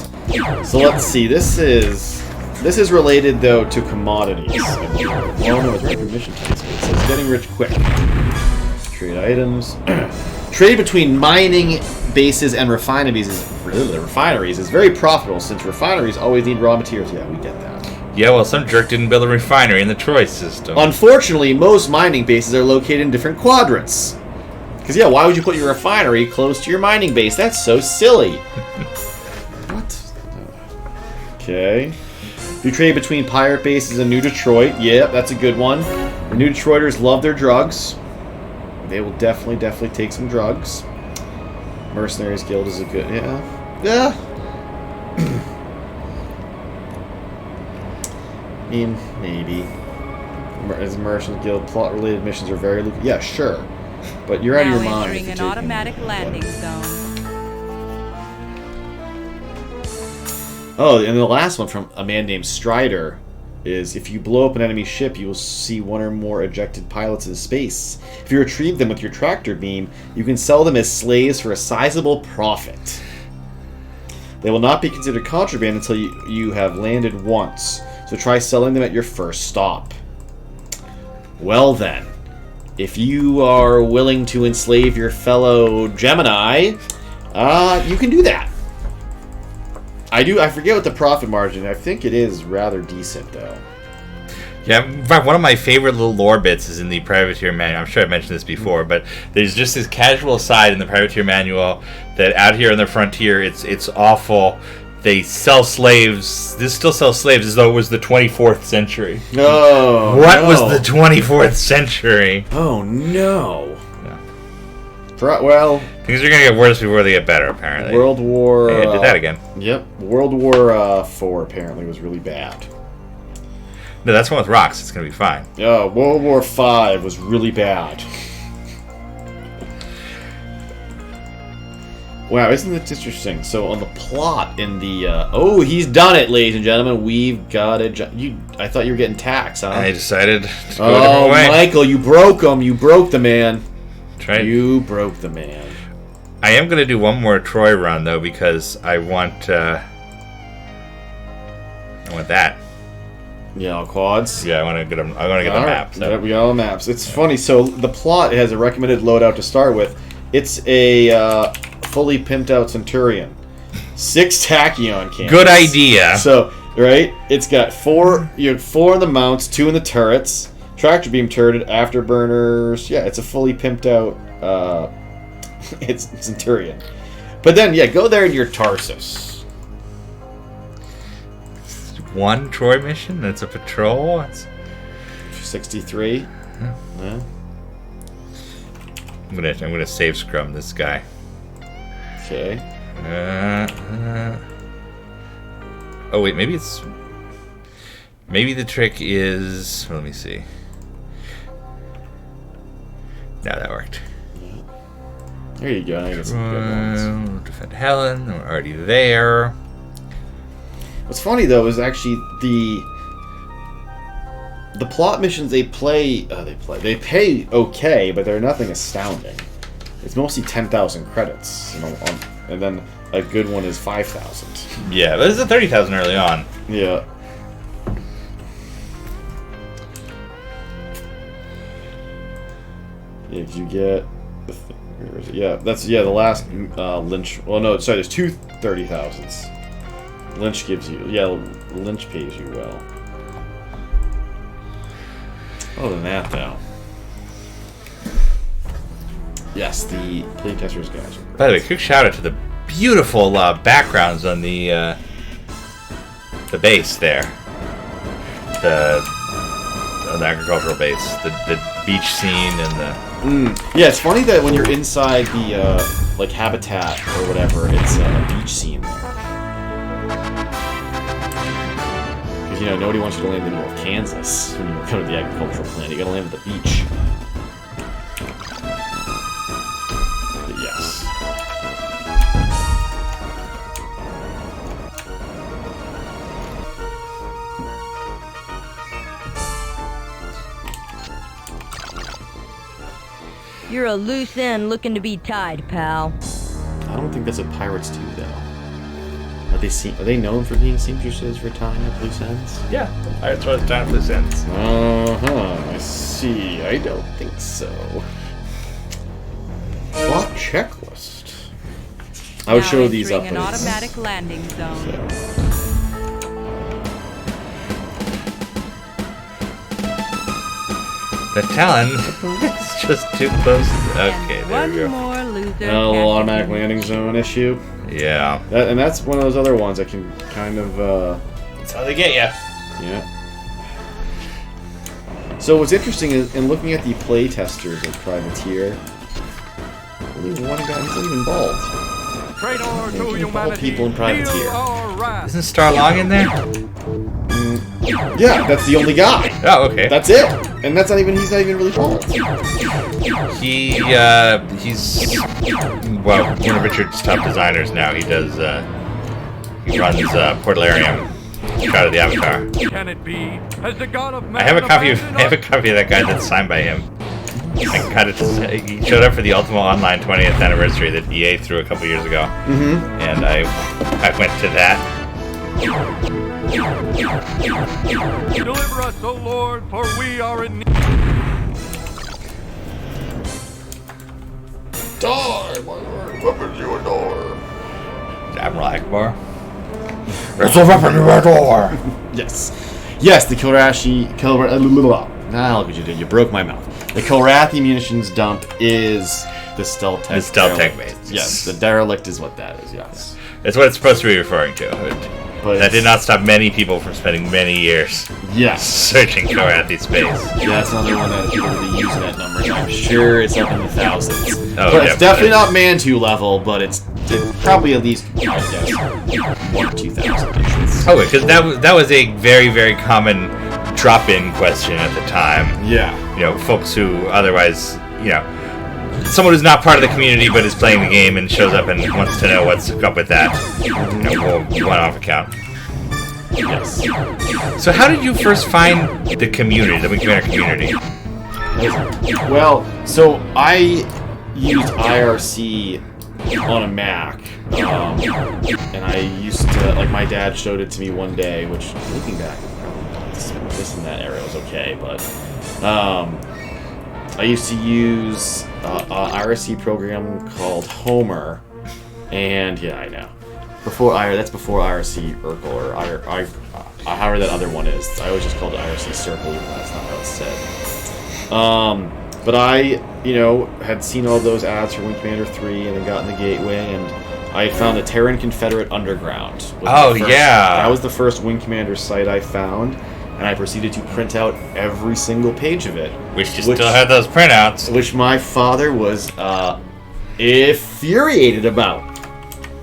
So let's see, this is related, though, to commodities. Oh no, it's rapid mission case. It says getting rich quick. Trade items. Trade between mining bases and refineries is very profitable, since refineries always need raw materials. Yeah, we get that. Yeah, well, some jerk didn't build a refinery in the Troy system. Unfortunately, most mining bases are located in different quadrants. Because, yeah, why would you put your refinery close to your mining base? That's so silly. What? Okay. You trade between pirate bases and New Detroit. Yeah, that's a good one. The New Detroiters love their drugs. They will definitely take some drugs. Mercenaries Guild is a good... Yeah. I mean, maybe. As Merchant Guild, plot-related missions are very lucrative. Yeah, sure. But you're out of your mind. Entering an automatic landing zone. Oh, and the last one from a man named Strider is, if you blow up an enemy ship, you will see one or more ejected pilots in space. If you retrieve them with your tractor beam, you can sell them as slaves for a sizable profit. They will not be considered contraband until you have landed once. So try selling them at your first stop. Well then, if you are willing to enslave your fellow Gemini, you can do that. I forget what the profit margin. I think it is rather decent, though. Yeah, in fact, one of my favorite little lore bits is in the Privateer Manual. I'm sure I mentioned this before, but there's just this casual aside in the Privateer Manual that out here on the frontier, it's awful. They sell slaves. This still sells slaves as though it was the 24th century. Oh, what was the 24th century? Oh, no. Yeah. Well, things are going to get worse before they get better, apparently. World War... Hey, I did that again. Yep. World War 4 apparently was really bad. No, that's one with rocks. It's going to be fine. World War 5 was really bad. Wow, isn't that interesting? So on the plot in the... oh, he's done it, ladies and gentlemen. We've got a... I thought you were getting taxed, huh? I decided to go a different way. Michael, you broke him. You broke the man. Right. You broke the man. I am going to do one more Troy run, though, because I want that. Yeah, all quads. Yeah, I want to get them. I want to get the map. So. Yeah, we got all the maps. It's funny. So the plot has a recommended loadout to start with. It's a fully pimped out Centurion, 6 tachyon cannons. Good idea. So right, it's got 4. You have 4 in the mounts, 2 in the turrets. Tractor beam turret, afterburners. Yeah, it's a fully pimped out. It's Centurion. But then, yeah, go there in your Tarsus. One Troy mission. That's a patrol. It's 63. Yeah. I'm gonna save scrum this guy. Okay. Oh wait, maybe it's. Maybe the trick is... Let me see. No, that worked. There you go. I got some good ones. Defend Helen. We're already there. What's funny though is actually the plot missions they pay okay, but they're nothing astounding. It's mostly 10,000 credits, and then a good one is 5,000. Yeah, but this is a 30,000 early on. Yeah. If you get, where is it? Yeah, that's the last Lynch. Well, no, sorry. There's two 30,000s. Lynch gives you, Lynch pays you well. Other than that, though, yes, the playtesters guys are great. By the way, quick shout out to the beautiful backgrounds on the base there. The agricultural base, the beach scene and the. Yeah, it's funny that when you're inside the like habitat or whatever, it's a beach scene there. Because nobody wants you to land in the middle of Kansas when you go to the agricultural plant. You gotta land at the beach. But yes. You're a loose end looking to be tied, pal. I don't think that's what pirates do, though. Are they known for being seamstresses for tying up loose ends? Yeah, Pirates was tying up loose ends. I see. I don't think so. Plot checklist. I would show these up. An automatic landing zone. The Talon is just too close. Okay, there we go. One more loser. A little automatic landing zone issue. Yeah. And that's one of those other ones I can kind of. That's how they get you. Yeah. So what's interesting is in looking at the play testers of Privateer, only one guy who's even bald. Traitor to Bald humanity. people in Privateer. Isn't Starlong in there? Yeah, that's the only guy. Oh, okay. That's it. And he's not even really bald. He's one of Richard's top designers now. He does he runs Portalarium, Shroud of the Avatar. Can it be? Has the god of man I have a copy of abandoned us? that guy that's signed by him. I got it. He showed up for the Ultima Online 20th anniversary that EA threw a couple years ago, and I went to that. Deliver us, O Lord, for we are in need. Die, my lord. Weapons you adore. Admiral Akbar. There's a weapon you adore. Yes. Yes, the Kilrathi... Nah, look what you did. You broke my mouth. The Kilrathi munitions dump is the stealth tech. The stealth tech base. Yes, the derelict is what that is, yes. That's what it's supposed to be referring to. But that did not stop many people from spending many years searching Kilrathi space. Yeah, that's another one that people will be using that number. I'm sure it's up in the thousands. Oh, but it's definitely not Mantu level, but it's probably at least, I guess, 1,000 or 2,000. Oh, because that was a very, very common drop-in question at the time. Yeah. Folks who otherwise, someone who's not part of the community but is playing the game and shows up and wants to know what's up with that. One-off account. Yes. So how did you first find the community, the Wing Commander community? Well, so I used IRC on a Mac, and I used to, my dad showed it to me one day, which, looking back, this in that era was okay, but I used to use an IRC program called Homer, and yeah, I know. That's before IRC Urkel, or however that other one is. I always just called it IRC Circle, even though that's not how it's said. But I, had seen all those ads for Wing Commander 3 and then got in the gateway, and I found the Terran Confederate Underground. That was the first Wing Commander site I found, and I proceeded to print out every single page of it. Which still had those printouts. Which my father was infuriated about.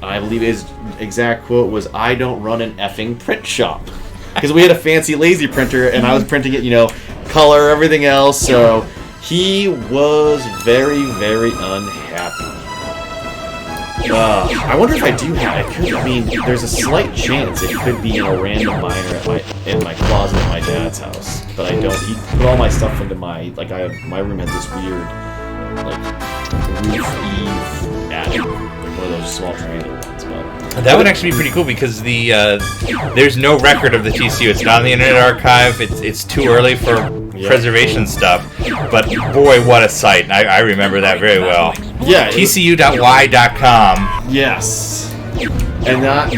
I believe his exact quote was, "I don't run an effing print shop." because we had a fancy lazy printer, and I was printing it, color, everything else. So he was very, very unhappy. I wonder if I do have it. I mean, there's a slight chance it could be in a random miner in my closet at my dad's house, but I don't. He put all my stuff into my my room has this weird roof eave attic, one of those small triangular ones. But that would actually be pretty cool because there's no record of the TCU. It's not in the Internet Archive. It's too early for preservation stuff. But boy, what a site! I remember that very well. Yeah, TCU.y.com. Yes. And that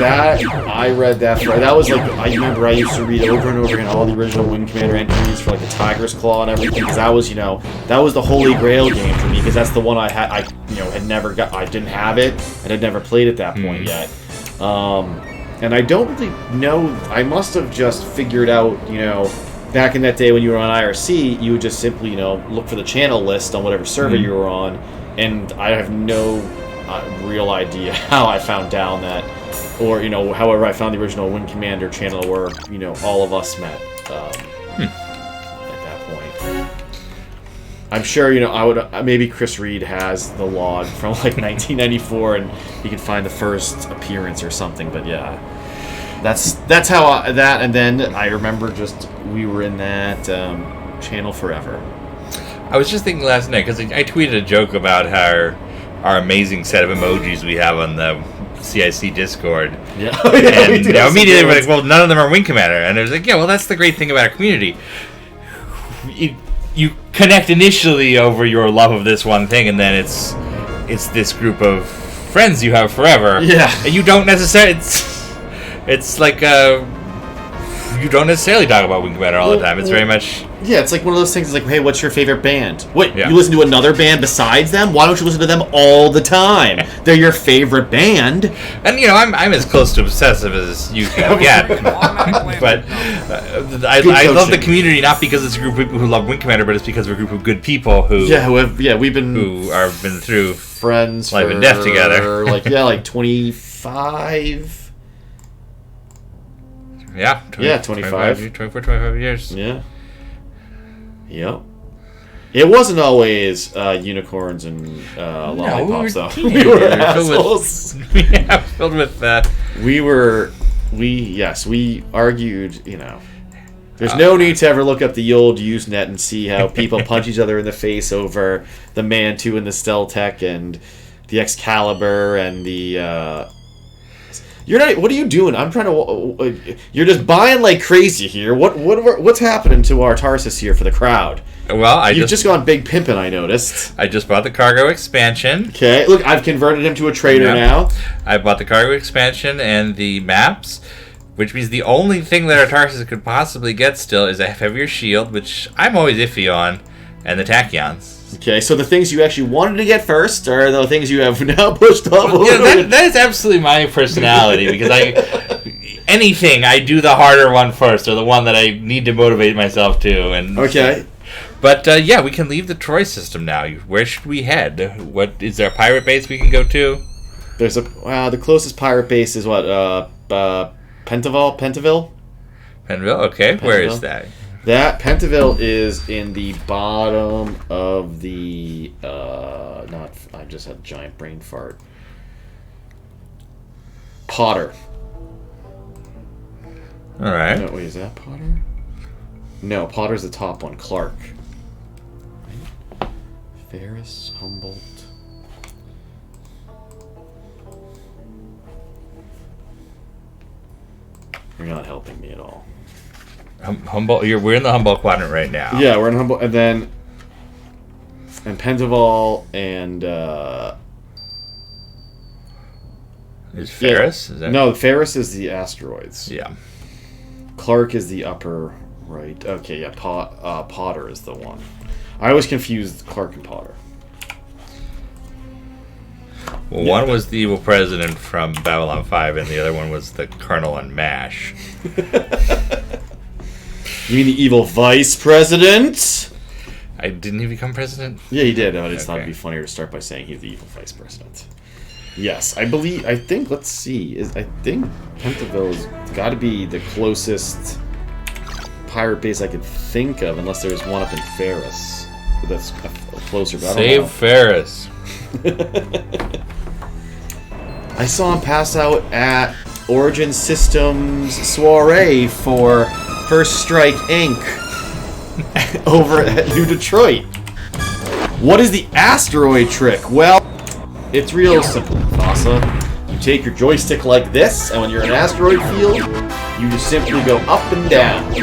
I read that for. That was I remember I used to read over and over again all the original Wing Commander entries for the Tiger's Claw and everything, because that was that was the holy grail game for me, because that's the one I had never got. I didn't have it and had never played at that point yet. And I don't really know. I must have just figured out back in that day when you were on IRC, you would just simply look for the channel list on whatever server you were on, and I have no real idea how I found down that, or however I found the original Wing Commander channel where all of us met at that point. I'm sure I would maybe Chris Reed has the log from 1994 and he can find the first appearance or something. But yeah, that's how that. And then I remember we were in that channel forever. I was just thinking last night because I tweeted a joke about how our amazing set of emojis we have on the CIC Discord. Yeah. And immediately we're like, well, none of them are Wing Commander. And it was like, yeah, well, that's the great thing about our community. You connect initially over your love of this one thing, and then it's this group of friends you have forever. Yeah. And you don't necessarily... It's like... you don't necessarily talk about Wing Commander all the time. It's very much... Yeah, it's like one of those things. It's like, hey, what's your favorite band? Wait, Yeah. you listen to another band besides them? Why don't you listen to them all the time? They're your favorite band. And I'm as close to obsessive as you can get. But I love the community not because it's a group of people who love Wing Commander, but it's because we're a group of good people who we've been who are been through friends life and death together. 25. Yeah, 25 years. Yeah. Yep. It wasn't always unicorns and lollipops, though. We were assholes. Filled with. We argued. There's no need to ever look up the old Usenet and see how people punch each other in the face over the Mantu and the Steltech and the Excalibur and the. What are you doing? I'm trying to. You're just buying like crazy here. What's happening to our Tarsus here for the crowd? Well, You've just gone big pimpin', I noticed. I just bought the cargo expansion. Okay, look, I've converted him to a trader now. I bought the cargo expansion and the maps, which means the only thing that our Tarsus could possibly get still is a heavier shield, which I'm always iffy on, and the tachyons. Okay, so the things you actually wanted to get first are the things you have now pushed off. That is absolutely my personality, because anything I do the harder one first, or the one that I need to motivate myself to. And okay. But we can leave the Troy system now. Where should we head? What is there a pirate base we can go to? There's the closest pirate base is what Pentaville. Penville. Okay, Pentaville. Where is that? That Pentaville is in the bottom of the I just had a giant brain fart. Potter. All right. No, wait, is that Potter? No, Potter's the top one. Clark. Ferris, Humboldt. You're not helping me at all. Humboldt. We're in the Humboldt quadrant right now. Yeah, we're in Humboldt, and then Pentaval and is Ferris? Yeah. Is that... No, Ferris is the asteroids. Yeah. Clark is the upper right. Okay, yeah. Potter is the one. I always confuse Clark and Potter. Well, one was the evil president from Babylon 5, and the other one was the colonel on MASH. You mean the evil vice president? Didn't he become president? Yeah, he did. I just thought it'd be funnier to start by saying he's the evil vice president. Yes, I think. Let's see. I think Pentaville has got to be the closest pirate base I could think of, unless there's one up in Ferris. That's closer. But I don't know. Ferris. I saw him pass out at Origin Systems soiree for First Strike Inc. over at New Detroit. What is the asteroid trick? Well, it's real simple, Thassa. You take your joystick like this, and when you're in an asteroid field, you just simply go up and down.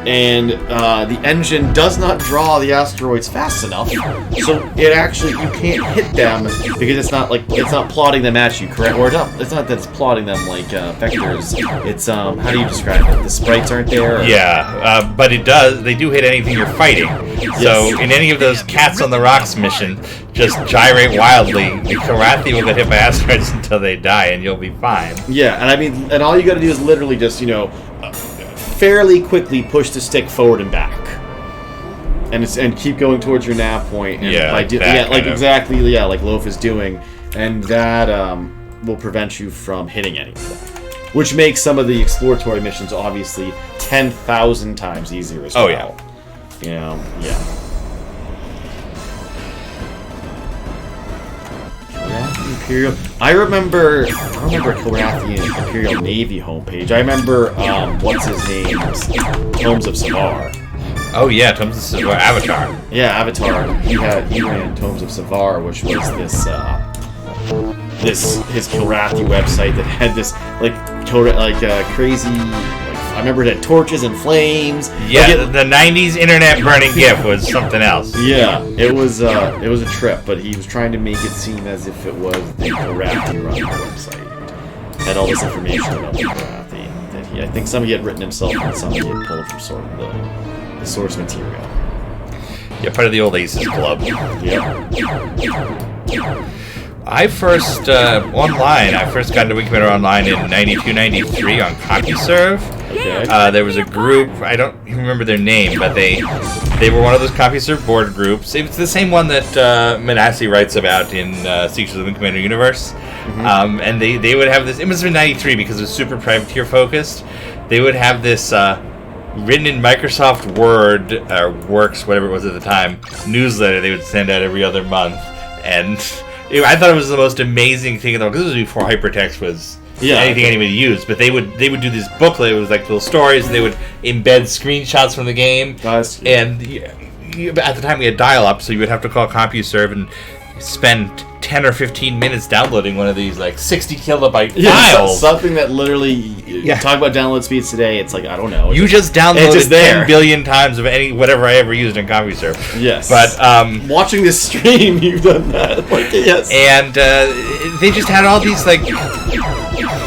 And the engine does not draw the asteroids fast enough, so it actually, you can't hit them because it's not plotting them at you, correct? Or it's not that it's plotting them like vectors. It's how do you describe it? The sprites aren't there? Or? Yeah, but they do hit anything you're fighting. Yes. So in any of those Cats on the Rocks mission, just gyrate wildly. The Karathi will get hit by asteroids until they die, and you'll be fine. Yeah, and I mean, and all you got to do is literally just fairly quickly push the stick forward and back, and keep going towards your nav point. And like Loaf is doing, and that will prevent you from hitting anything, which makes some of the exploratory missions obviously 10,000 times easier as well. Oh yeah, Imperial. I remember Korathian Imperial Navy homepage. I remember what's his name's Tomes of Savar. Oh yeah, Tomes of Savar, Avatar. Yeah, Avatar. He ran Tomes of Savar, which was his Kilrathi website that had this crazy. I remember it had torches and flames. Yeah, the '90s internet burning GIF was something else. Yeah, it was a trip, but he was trying to make it seem as if it was the Karathi run website. Had all this information about the Karathi that I think some he had written himself and some he had pulled from sort of the source material. Yeah, part of the old Aces Club. Yep. I first got into Wikimedia Online in 92, 93 on CompuServe. Okay. There was a group, I don't even remember their name, but they were one of those CompuServe board groups. It's the same one that Manassi writes about in Secrets of the Commander Universe. Mm-hmm. And they would have this, it must have been 93 because it was super privateer focused. They would have this written in Microsoft Word, or Works, whatever it was at the time, newsletter they would send out every other month. And I thought it was the most amazing thing in the world, because this was before hypertext was anything anybody used. But they would do this booklet. It was like little stories, and they would embed screenshots from the game. And at the time we had dial-up, so you would have to call CompuServe and spend 10 or 15 minutes downloading one of these 60 kilobyte files. Something that literally talk about download speeds today. It's like, I don't know. You just downloaded 10 billion times of whatever I ever used in CompuServe. Yes. But watching this stream, you've done that. Yes. And they just had all these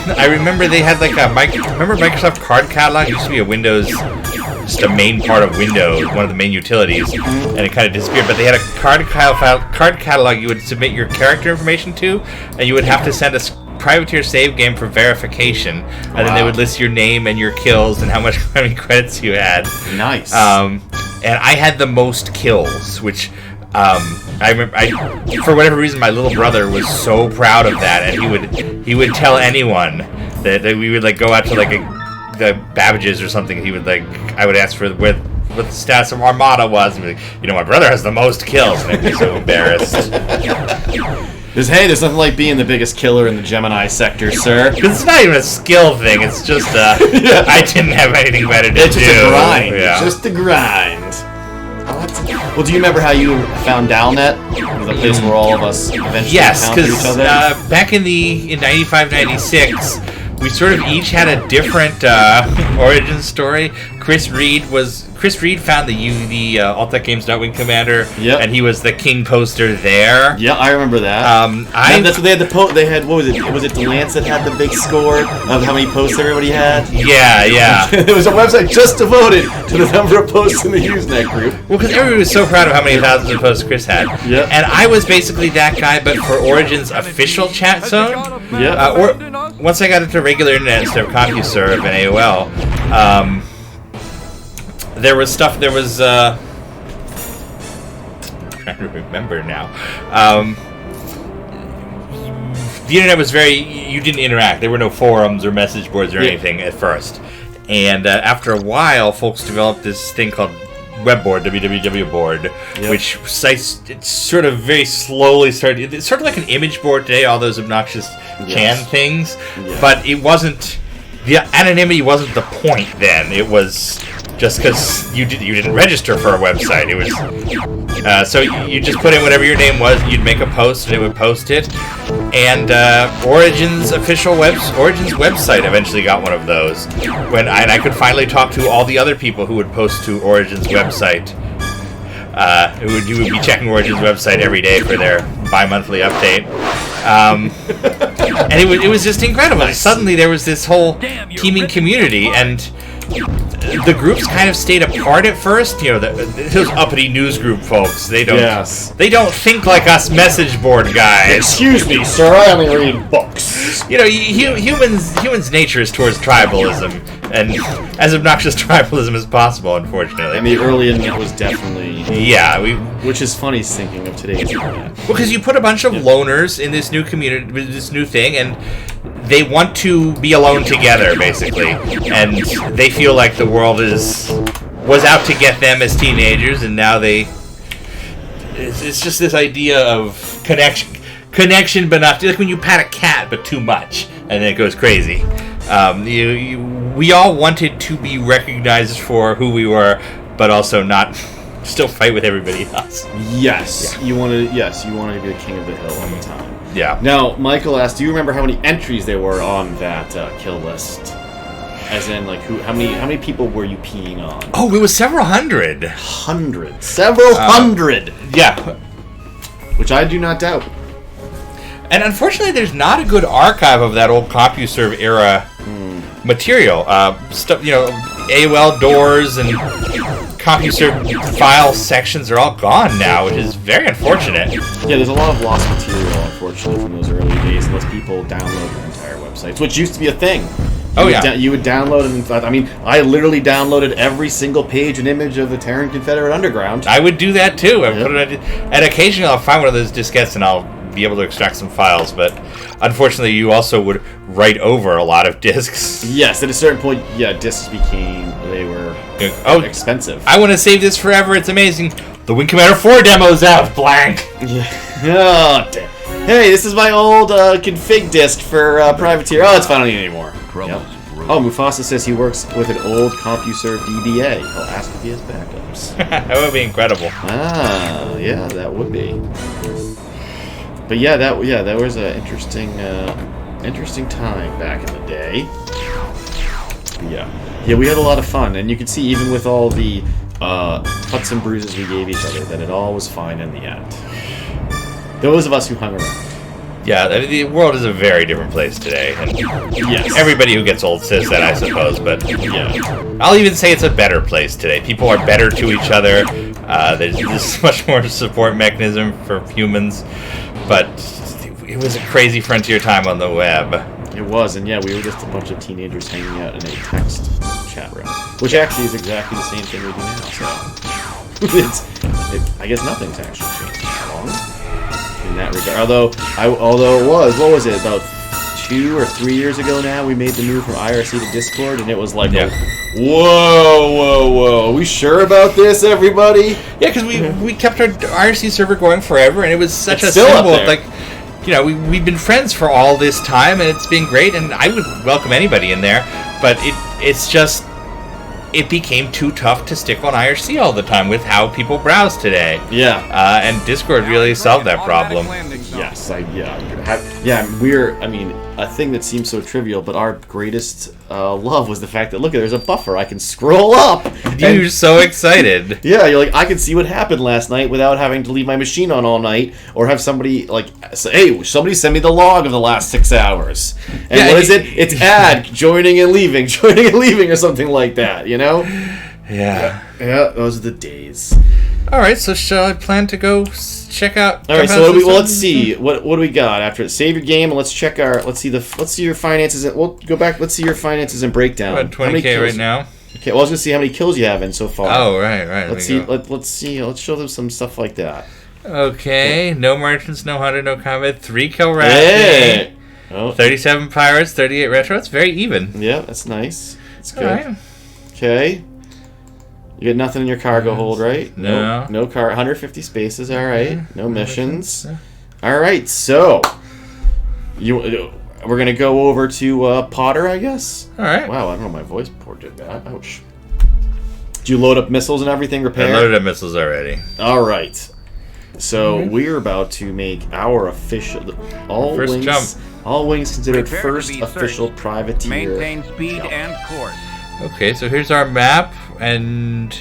I remember they had remember Microsoft Card Catalog? It used to be a Windows, just a main part of Windows, one of the main utilities, and it kind of disappeared. But they had a card catalog you would submit your character information to, and you would have to send a privateer save game for verification, and then they would list your name and your kills and how many credits you had. Nice. And I had the most kills, which I remember. For whatever reason, my little brother was so proud of that, and he would tell anyone that we would go out to the Babbages or something. He would I would ask for what the status of Armada was, and be like, my brother has the most kills, and I'd be so embarrassed. There's nothing like being the biggest killer in the Gemini sector, sir. Because it's not even a skill thing. It's just I didn't have anything better to do. It's just a grind. Yeah. Just a grind. Well, do you remember how you found Dalnet? It was a place where all of us eventually encountered each other? Back in 95, 96, we sort of each had a different origin story. Chris Reed found the Alta Games Wing Commander, and he was the king poster there. Yeah, I remember that. That's what they had they had, what was it? Was it Delance that had the big score of how many posts everybody had? Yeah. There was a website just devoted to the number of posts in the Usenet group. Well, because everybody was so proud of how many thousands of posts Chris had. Yeah. And I was basically that guy, but for Origin's official chat zone. Yeah. Or once I got into regular internet instead of CompuServe and AOL, there was stuff. There was I'm trying to remember now. the internet was you didn't interact. There were no forums or message boards or anything at first. And after a while, folks developed this thing called web board, www board, which sites, it's sort of very slowly started. It's sort of like an image board today, all those obnoxious can things. But it wasn't, the anonymity wasn't the point then. It was just because you didn't register for a website. It was so you just put in whatever your name was. You'd make a post and it would post it. And Origin's Origin's website eventually got one of those. And I could finally talk to all the other people who would post to Origin's website. You would be checking Origin's website every day for their bi-monthly update. And it was just incredible. Suddenly there was this whole teeming community, and the groups kind of stayed apart at first. Those uppity news group folks, they don't think like us message board guys. Excuse me, sir, I only read books. Humans' nature is towards tribalism, and as obnoxious tribalism as possible, unfortunately. And the early internet was definitely... which is funny thinking of today's internet. Well, because you put a bunch of loners in this new community, this new thing, and they want to be alone together, basically. And they feel like the world was out to get them as teenagers, and now it's just this idea of connection, but not like when you pat a cat, but too much, and then it goes crazy. We all wanted to be recognized for who we were, but also not still fight with everybody else. Yes, you wanted to be the king of the hill all the time. Yeah. Now, Michael asked, do you remember how many entries there were on that kill list? As in, like, how many people were you peeing on? Oh, it was several hundred. Several hundred. Yeah. Which I do not doubt. And unfortunately, there's not a good archive of that old CompuServe era material. Stuff, AOL doors and CompuServe file sections are all gone now, which is very unfortunate. Yeah, there's a lot of lost material, unfortunately, from those early days, unless people download their entire websites, which used to be a thing. You would download and I literally downloaded every single page and image of the Terran Confederate Underground. I would do that too. And occasionally I'll find one of those diskettes and I'll be able to extract some files, but unfortunately you also would write over a lot of disks. Yes, at a certain point, disks they were expensive. I want to save this forever, it's amazing. The Wing Commander 4 demo's out, blank. Yeah. Oh, damn. Hey, this is my old config disk for Privateer. Oh, it's fine, I don't need it anymore. Yep. Oh, Mufasa says he works with an old CompuServe DBA. He'll ask if he has backups. That would be incredible. Yeah, that would be. But that was an interesting time back in the day. Yeah, we had a lot of fun, and you can see even with all the cuts and bruises we gave each other that it all was fine in the end. Those of us who hung around. Yeah, the world is a very different place today. And everybody who gets old says that, I suppose, but I'll even say it's a better place today. People are better to each other. There's much more support mechanism for humans, but it was a crazy frontier time on the web. It was, and we were just a bunch of teenagers hanging out in a text chat room, which actually is exactly the same thing we do now. So I guess nothing's actually changed that long in that regard. Although it was, what was it, about 2 or 3 years ago now, we made the move from IRC to Discord, and it was like, whoa, are we sure about this, everybody? Yeah, because we kept our IRC server going forever, and it was such a symbol of, like, we've been friends for all this time, and it's been great, and I would welcome anybody in there, but it became too tough to stick on IRC all the time with how people browse today. Yeah. And Discord really solved that problem. Yes, a thing that seems so trivial, but our greatest love was the fact that, look, there's a buffer. I can scroll up. You're so excited. Yeah, you're like, I can see what happened last night without having to leave my machine on all night, or have somebody, say, hey, somebody send me the log of the last 6 hours. And what is it? It's joining and leaving, or something like that, Yeah, those are the days. All right, so shall I plan to go check out? All right, so let's see. What do we got after it? Save your game and let's check let's see your finances. We'll go back. Let's see your finances and breakdown. About 20K right now. Okay, well, I was gonna see how many kills you have in so far. Oh, right. Let's see. Let's see. Let's show them some stuff like that. Okay, no merchants, no hunter, no combat, 3 kill rat. Hey! Oh. 37 pirates, 38 retro. It's very even. Yeah, that's nice. It's good. All right. Okay. You got nothing in your cargo hold, right? No. No car. 150 spaces. All right. No missions. All right. So, we're gonna go over to Potter, I guess. All right. Wow, I don't know. My voice port did that. Ouch. Did you load up missiles and everything? Repair. I loaded up missiles already. All right. So we're about to make our official First jump. All wings considered Prepare to first be official searched. privateer. Maintain speed jump. and course. Okay, so here's our map, and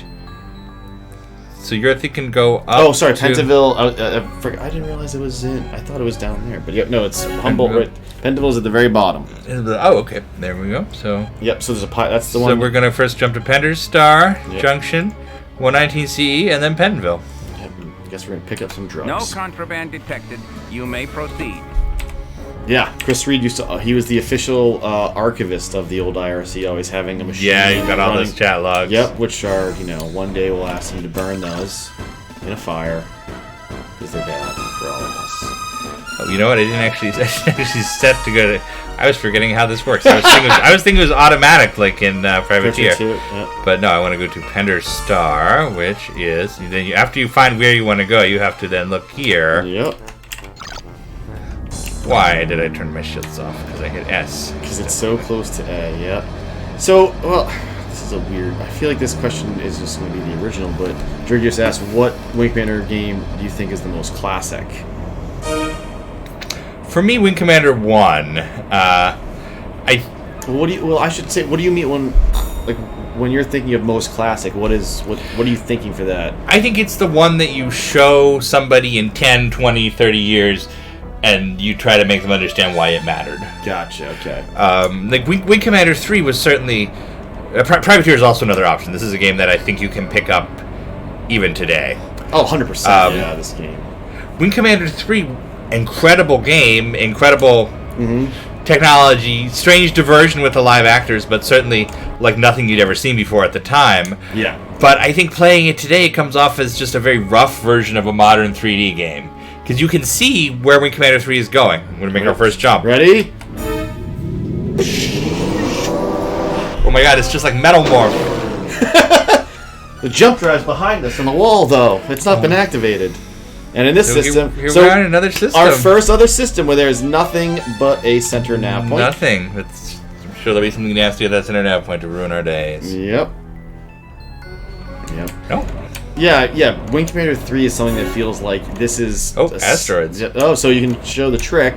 so you're thinking go up. Oh, sorry, to- Pentonville. I didn't realize it was in. I thought it was down there, but no, it's Humboldt. Right, Pentonville's at the very bottom. Oh, okay. There we go. So Yep. So there's that's the so one. we're gonna first jump to Pender's Star Yep. Junction, 119 CE, and then Pentonville. Yep, guess we're gonna pick up some drugs. No contraband detected. You may proceed. Yeah, Chris Reed used to. He was the official archivist of the old IRC, always having a machine. Yeah, you've got all running. those chat logs. Yep, which are, one day we'll ask him to burn those in a fire because they're bad for all of us. Oh, you know what? I didn't actually set to go to. I was forgetting how this works. I was thinking it was automatic, like in Privateer. Yep. But no, I want to go to Pender's Star, which is then after you find where you want to go, you have to then look here. Yep. Why did I turn my shields off? Because I hit S. Because it's so close to A. Yep. So, well, this is a weird. I feel like this question is just going to be the original, but George just asked, what Wing Commander game do you think is the most classic? For me, Wing Commander 1. I should say, what do you mean when you're thinking of most classic? What are you thinking for that? I think it's the one that you show somebody in 10, 20, 30 years, and you try to make them understand why it mattered. Gotcha. Okay. Like Wing Commander 3 was certainly. Privateer is also another option. This is a game that I think you can pick up even today. Oh, 100%. Yeah, this game. Wing Commander 3, incredible game, incredible technology, strange diversion with the live actors, but certainly like nothing you'd ever seen before at the time. Yeah. But I think playing it today comes off as just a very rough version of a modern 3D game. Because you can see where Wing Commander 3 is going. We're going to make our first jump. Ready? Oh my god, it's just like Metal Morph. The jump drive's behind us on the wall, though. It's not been activated. And in this system... Here we are in another system. Our first other system where there's nothing but a center nav point. Nothing. I'm sure there'll be something nasty at that center nav point to ruin our days. Yep. Nope. Yeah, Wing Commander 3 is something that feels like this is... asteroids. Oh, so you can show the trick.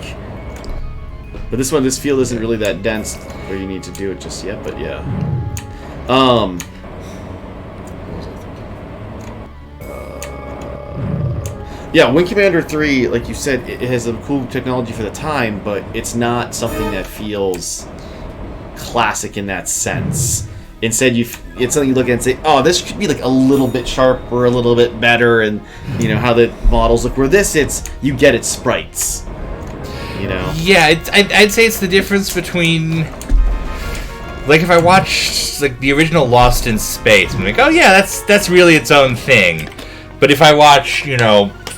But this field isn't really that dense where you need to do it just yet, but yeah. What was I thinking? Yeah, Wing Commander 3, like you said, it has a cool technology for the time, but it's not something that feels classic in that sense. Instead, it's something you look at and say, "Oh, this could be like a little bit sharper, a little bit better," and how the models look. Where you get it sprites. Yeah, I'd say it's the difference between, like, if I watch like the original Lost in Space, I'm like, oh yeah, that's really its own thing. But if I watch,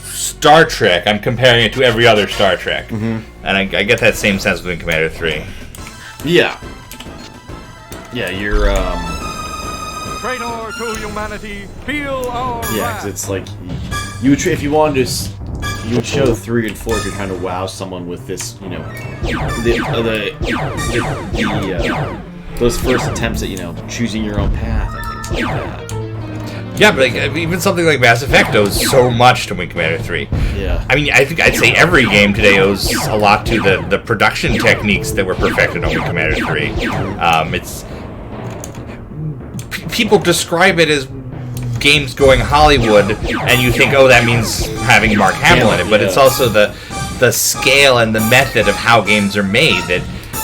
Star Trek, I'm comparing it to every other Star Trek, and I get that same sense with Commander 3. Yeah. Yeah, you're, Traitor to humanity, feel our yeah, wrath. 'cause it's like, you would, if you wanted to, you would show 3 and 4 if you're trying to wow someone with this, those first attempts at, choosing your own path and things like that. Yeah, but even something like Mass Effect owes so much to Wing Commander 3. Yeah. I mean, I think I'd say every game today owes a lot to the production techniques that were perfected on Wing Commander 3. People describe it as games going Hollywood, and you think, oh, that means having Mark Hamill in it. But it's also the scale and the method of how games are made that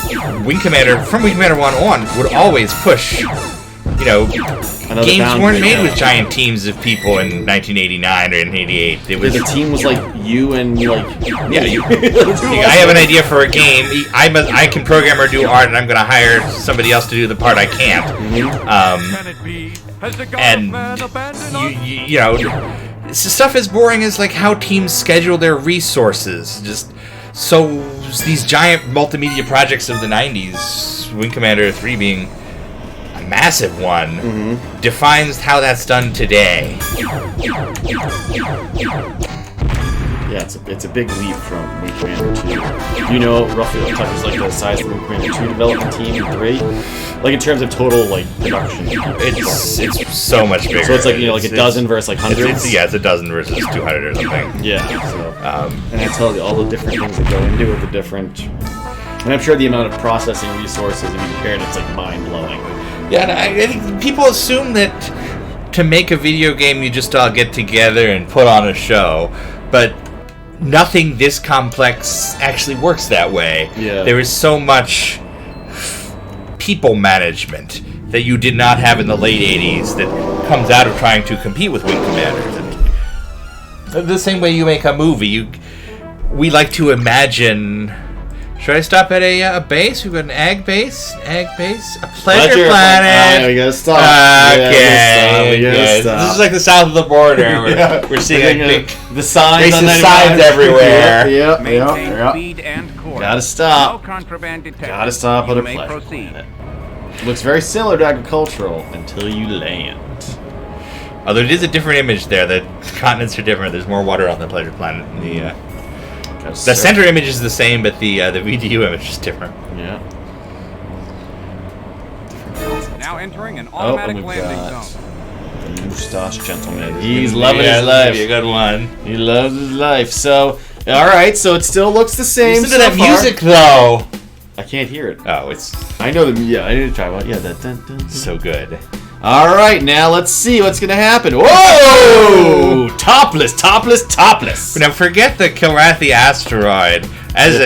from Wing Commander 1 on, would always push. Games weren't made with giant teams of people in 1989 or in 88. It was the team was like you and I have an idea for a game. I can program or do art, and I'm going to hire somebody else to do the part I can't. Can it be? Has the God of man abandoned us? Stuff as boring as like how teams schedule their resources. Just So these giant multimedia projects of the 90s, Wing Commander 3 being a massive one, defines how that's done today. Yeah, it's a big leap from Wing Commander 2. You know roughly what was like the size of the Wing Commander 2 development team and 3? Like in terms of total like production. It's so much bigger. So it's like, you know, like a dozen versus like hundreds? It's a dozen versus 200 or something. Yeah. So, and I tell you all the different things that go into it, the different... And I'm sure the amount of processing resources, if you compare it, it's like mind-blowing. Yeah, and I think people assume that to make a video game you just all get together and put on a show, but nothing this complex actually works that way. Yeah. There is so much people management that you did not have in the late 80s that comes out of trying to compete with Wing Commanders. And the same way you make a movie, we like to imagine... Should I stop at a base? We've got an ag base, a pleasure planet. We gotta stop. Okay, This is like the south of the border. We're seeing the signs on signs everywhere. Maintain speed and course. Gotta stop. No contraband detected. Gotta stop at You a may pleasure proceed. planet. Looks very similar to agricultural until you land. Although it is a different image there. The continents are different. There's more water on the pleasure planet. The center image is the same, but the VDU image is different. Yeah. Now entering an automatic and we've landing got zone. the Moustache Gentleman. He's loving his life. A good one. He loves his life. So, all right. So it still looks the same. Listen to that music, though. I can't hear it. Oh, it's. I know the. Yeah, I need to try one. Yeah, that. So good. All right, now let's see what's gonna happen. Whoa! Topless. Now forget the Kilrathi asteroid. As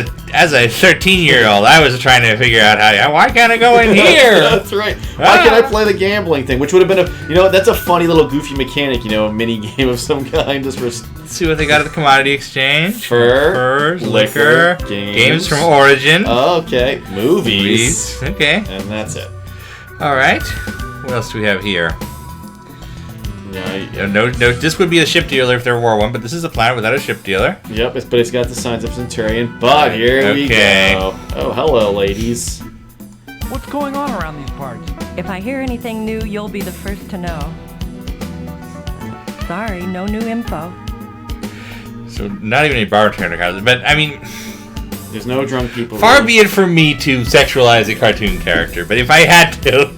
a 13-year-old, I was trying to figure out why can't I go in here? That's right. Why can't I play the gambling thing? Which would have been that's a funny little goofy mechanic, a mini game of some kind just for. Let's see what they got at the commodity exchange. Furs, liquor, games from Origin. Okay, movies. Okay, and that's it. All right. What else do we have here? Yeah, no. This would be a ship dealer if there were one, but this is a planet without a ship dealer. Yep, but it's got the signs of Centurion. But here we go. Oh, hello, ladies. What's going on around these parts? If I hear anything new, you'll be the first to know. Sorry, no new info. So not even any bartender cards, but I mean, there's no drunk people. Far be it from me to sexualize a cartoon character, but if I had to.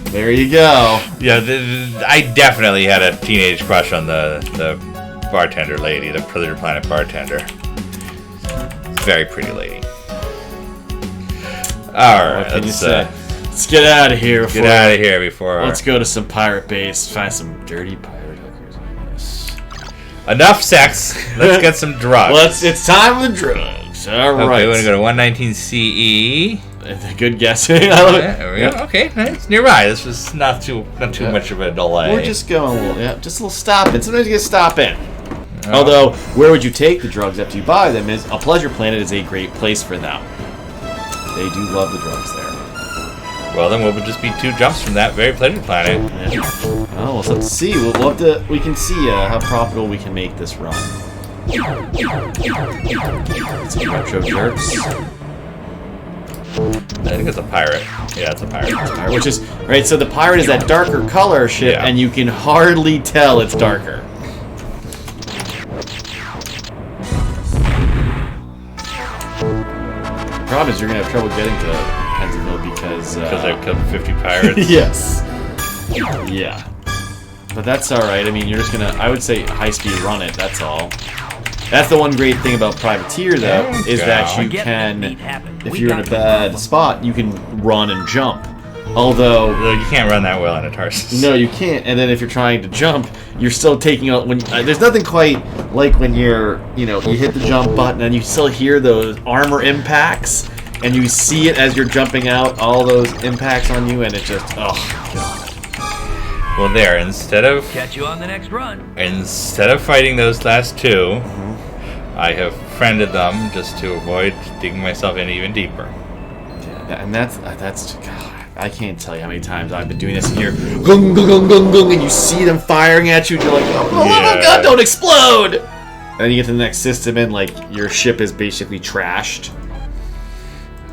There you go. Yeah, I definitely had a teenage crush on the bartender lady, the Pleasure Planet bartender. Very pretty lady. All right, let's get out of here. Let's go to some pirate base, find some dirty pirate hookers. Yes. Enough sex. Let's get some drugs. It's time for the drugs. All right. Okay, we're gonna go to 119 CE. Good guessing. I love it. There we go. Okay, it's nearby. This was not too much of a delay. We're just going a little, just a little stop in. Sometimes you get stop in. Although, where would you take the drugs after you buy them? Is a pleasure planet is a great place for them. They do love the drugs there. Well, then we'll just be 2 jumps from that very pleasure planet. Yeah. Oh, well, let's see. We can see how profitable we can make this run. Some retro jerks. I think it's a pirate. Yeah, it's a pirate. Which is right. So the pirate is that darker color ship, and you can hardly tell it's darker. The problem is you're gonna have trouble getting to Pennsylville because I've killed 50 pirates. Yes. Yeah. But that's all right. I mean, you're just gonna. I would say high speed run it. That's all. That's the one great thing about Privateer, though, is that you can, if you're in a bad spot, you can run and jump. Although you can't run that well in a Tarsus. No, you can't. And then if you're trying to jump, you're still taking out. There's nothing quite like when you hit the jump button and you still hear those armor impacts, and you see it as you're jumping out, all those impacts on you, and it just God. Well, instead of catch you on the next run. Instead of fighting those last 2, I have friended them just to avoid digging myself in even deeper. Yeah, and that's God, I can't tell you how many times I've been doing this, and you're gung gung gung gung gung, and you see them firing at you, and you're like, oh my God, don't explode! And then you get to the next system, and like your ship is basically trashed.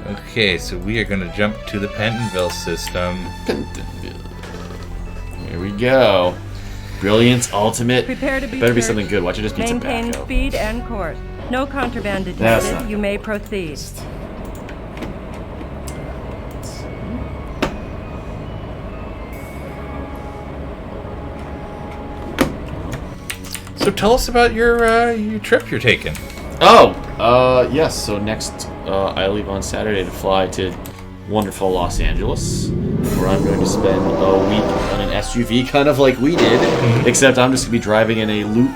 Okay, so we are going to jump to the Pentonville system. Here we go. Brilliance Ultimate. Prepare to be Better be searched. something good. Watch it just be Maintain tobacco. speed and course. No contraband That's detected. not You may proceed. So tell us about your trip you're taking. Yes. So next, I leave on Saturday to fly to wonderful Los Angeles, where I'm going to spend a week on an SUV, kind of like we did, except I'm just going to be driving in a loop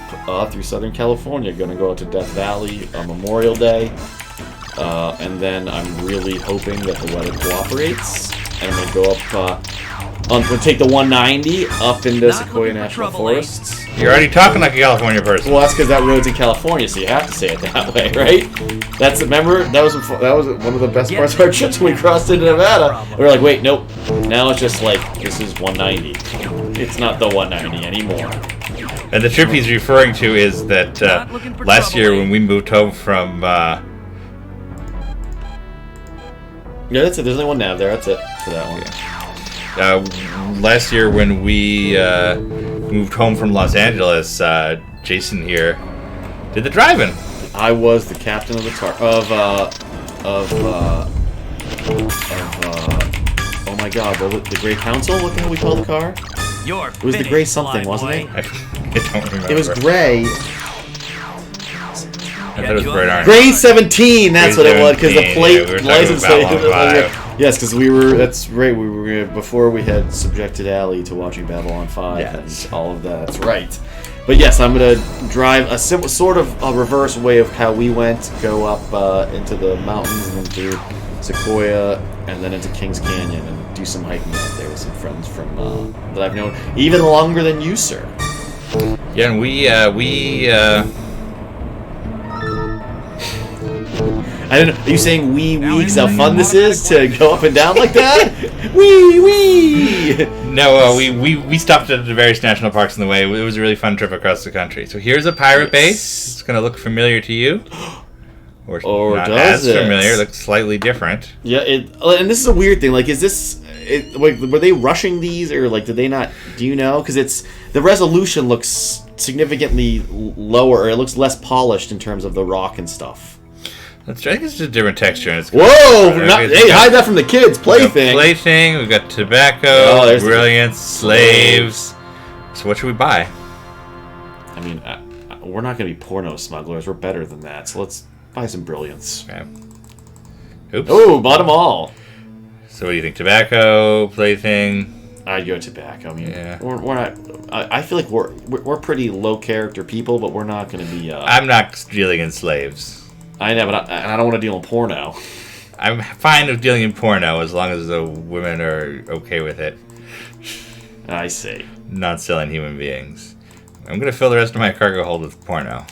through Southern California. Going to go out to Death Valley on Memorial Day, and then I'm really hoping that the weather cooperates, and I'm going to go up. I'm going to take the 190 up into Sequoia National Forests. You're already talking like a California person. Well, that's because that road's in California, so you have to say it that way, right? Remember that was one of the best parts of our trips when we crossed into Nevada. We were like, wait, nope. Now it's just like this is 190. It's not the 190 anymore. And the trip he's referring to is that last year when we moved home from. Yeah, that's it. There's only one nav there. That's it for that one. Last year when we moved home from Los Angeles, Jason here did the driving. I was the captain of the oh my God, the Grey Council. What the hell we call the car? It was the Grey something, wasn't it? I don't remember. It was Grey. I thought it was bright orange. Grey 17. That's Grey what it was because the 17, plate yeah, we were license talking plate. about Babylon 5. Yes, because we were. That's right. We were before we had subjected Allie to watching Babylon 5 Yes. and all of that. That's right. But yes, I'm gonna drive a simple, sort of a reverse way of how we went. Go up into the mountains and then through Sequoia and then into Kings Canyon and do some hiking out there with some friends from that I've known even longer than you, sir. Yeah, and we I don't know. Are you saying wee because how fun this is to go up and down like that? wee. No, we stopped at the various national parks on the way. It was a really fun trip across the country. So here's a pirate base. It's gonna look familiar to you, or not does as familiar. It looks slightly different. Yeah, and this is a weird thing. Like, is this? Like, were they rushing these, or like, did they not? Do you know? Because the resolution looks significantly lower, or it looks less polished in terms of the rock and stuff. That's right. I think it's just a different texture. And it's Whoa! Hey, hide that from the kids. Plaything. Plaything. We've got tobacco. there's Brilliance. Slaves. So what should we buy? I mean, we're not going to be porno smugglers. We're better than that. So let's buy some brilliance. Okay. Oops. Oh, bought them all. So what do you think? Tobacco. Plaything. I'd go tobacco. I mean, yeah. we're not. I feel like we're pretty low character people, but we're not going to be. I'm not dealing in slaves. I know, but I don't want to deal in porno. I'm fine with dealing in porno as long as the women are okay with it. I see. Not selling human beings. I'm going to fill the rest of my cargo hold with porno.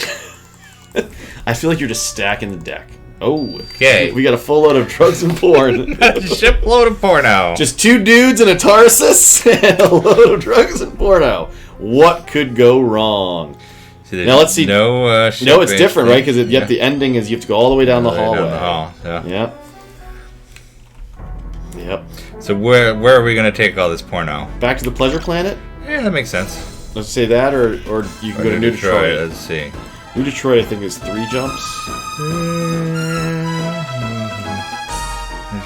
I feel like you're just stacking the deck. Oh, okay. We got a full load of drugs and porn. A shipload of porno. Just 2 dudes and a Tarsus and a load of drugs and porno. What could go wrong? Now let's see. No, it's different, right? Because the ending is you have to go all the way down the hallway. Down the hall. Yeah. Yep. So where are we going to take all this porno? Back to the Pleasure Planet? Yeah, that makes sense. Let's say that, or you can go to New Detroit. Let's see. New Detroit, I think, is 3 jumps.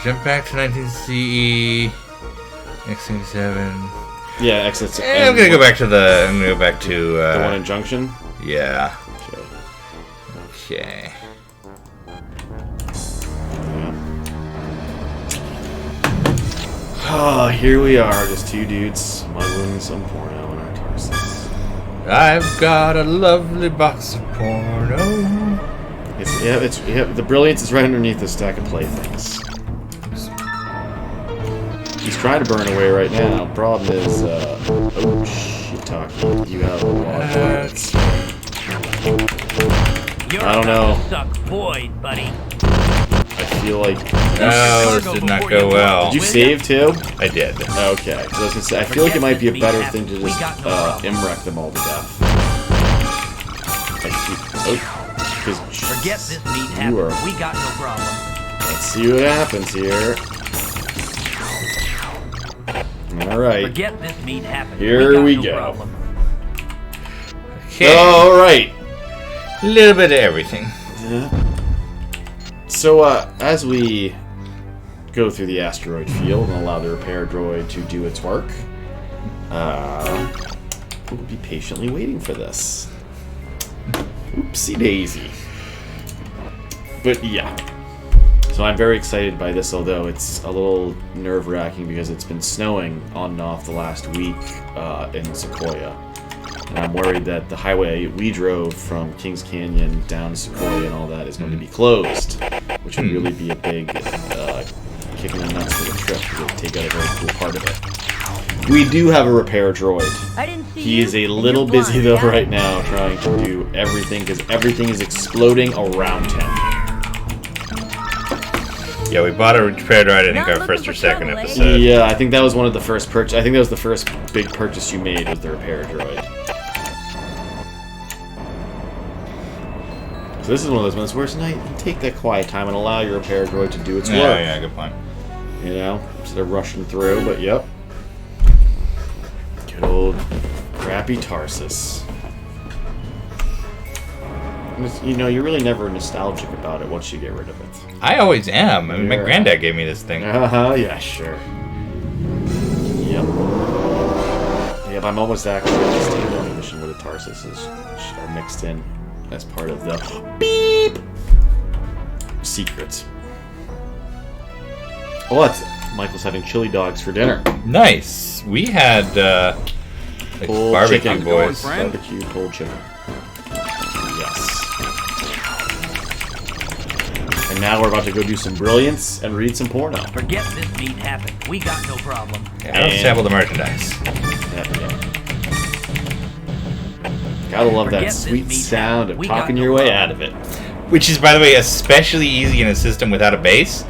Jump back to 19 CE. X87. Yeah, X87. I'm gonna go back to the one in Junction. Yeah. Okay. Oh, here we are, just 2 dudes smuggling some porno in our Tarsus. I've got a lovely box of porno. The Brilliance is right underneath the stack of playthings. He's trying to burn away right now. Problem is, oh shit, talking. You have a lot of words. I don't know. Suck void, buddy. I feel like. No, this did not go well. Did you save too? I did. Okay. So I was gonna say, I feel like it might be a better thing to just imwreck them all to death. Forget this meat You are- happened. We got no problem. Let's see what happens here. Alright. Forget this meat happened. Here got we no go. problem. Okay. Alright. A little bit of everything. Yeah. So, as we go through the asteroid field and allow the repair droid to do its work, we'll be patiently waiting for this. Oopsie daisy. But yeah. So I'm very excited by this, although it's a little nerve-wracking because it's been snowing on and off the last week in Sequoia. And I'm worried that the highway we drove from Kings Canyon down to Sequoia and all that is going to be closed, which would really be a big kick in the nuts for the trip because it would take out a very cool part of it. We do have a repair droid. I didn't see He you, is a and little you're busy blind, though yeah? right now trying to do everything because everything is exploding around him. Yeah, we bought a repair droid, I think, Not our looking first or for second trouble, eh? episode. Yeah, I think that was one of the first purchase. I think that was the first big purchase you made was the repair droid. So this is one of those moments where it's nice. You take that quiet time and allow your repair droid to do its work. Yeah, good point. You know, instead of rushing through. But yep, good old crappy Tarsus. You know, you're really never nostalgic about it once you get rid of it. I always am. I mean, my Yeah. granddad gave me this thing. Yeah, sure. Yep. Yep, I'm almost actually at the standalone edition where the Tarsuses are mixed in as part of the beep secrets. Oh, what? Michael's having chili dogs for dinner. Nice. We had like Pulled barbecue chicken. boys. Barbecue pulled chicken. Yes. And now we're about to go do some brilliance and read some porno. Forget this meat happened. We got no problem. Yeah, I don't sample the merchandise. Yeah. Gotta love Forget that this sweet meat sound of we got talking no your way problem. out of it. Which is, by the way, especially easy in a system without a base,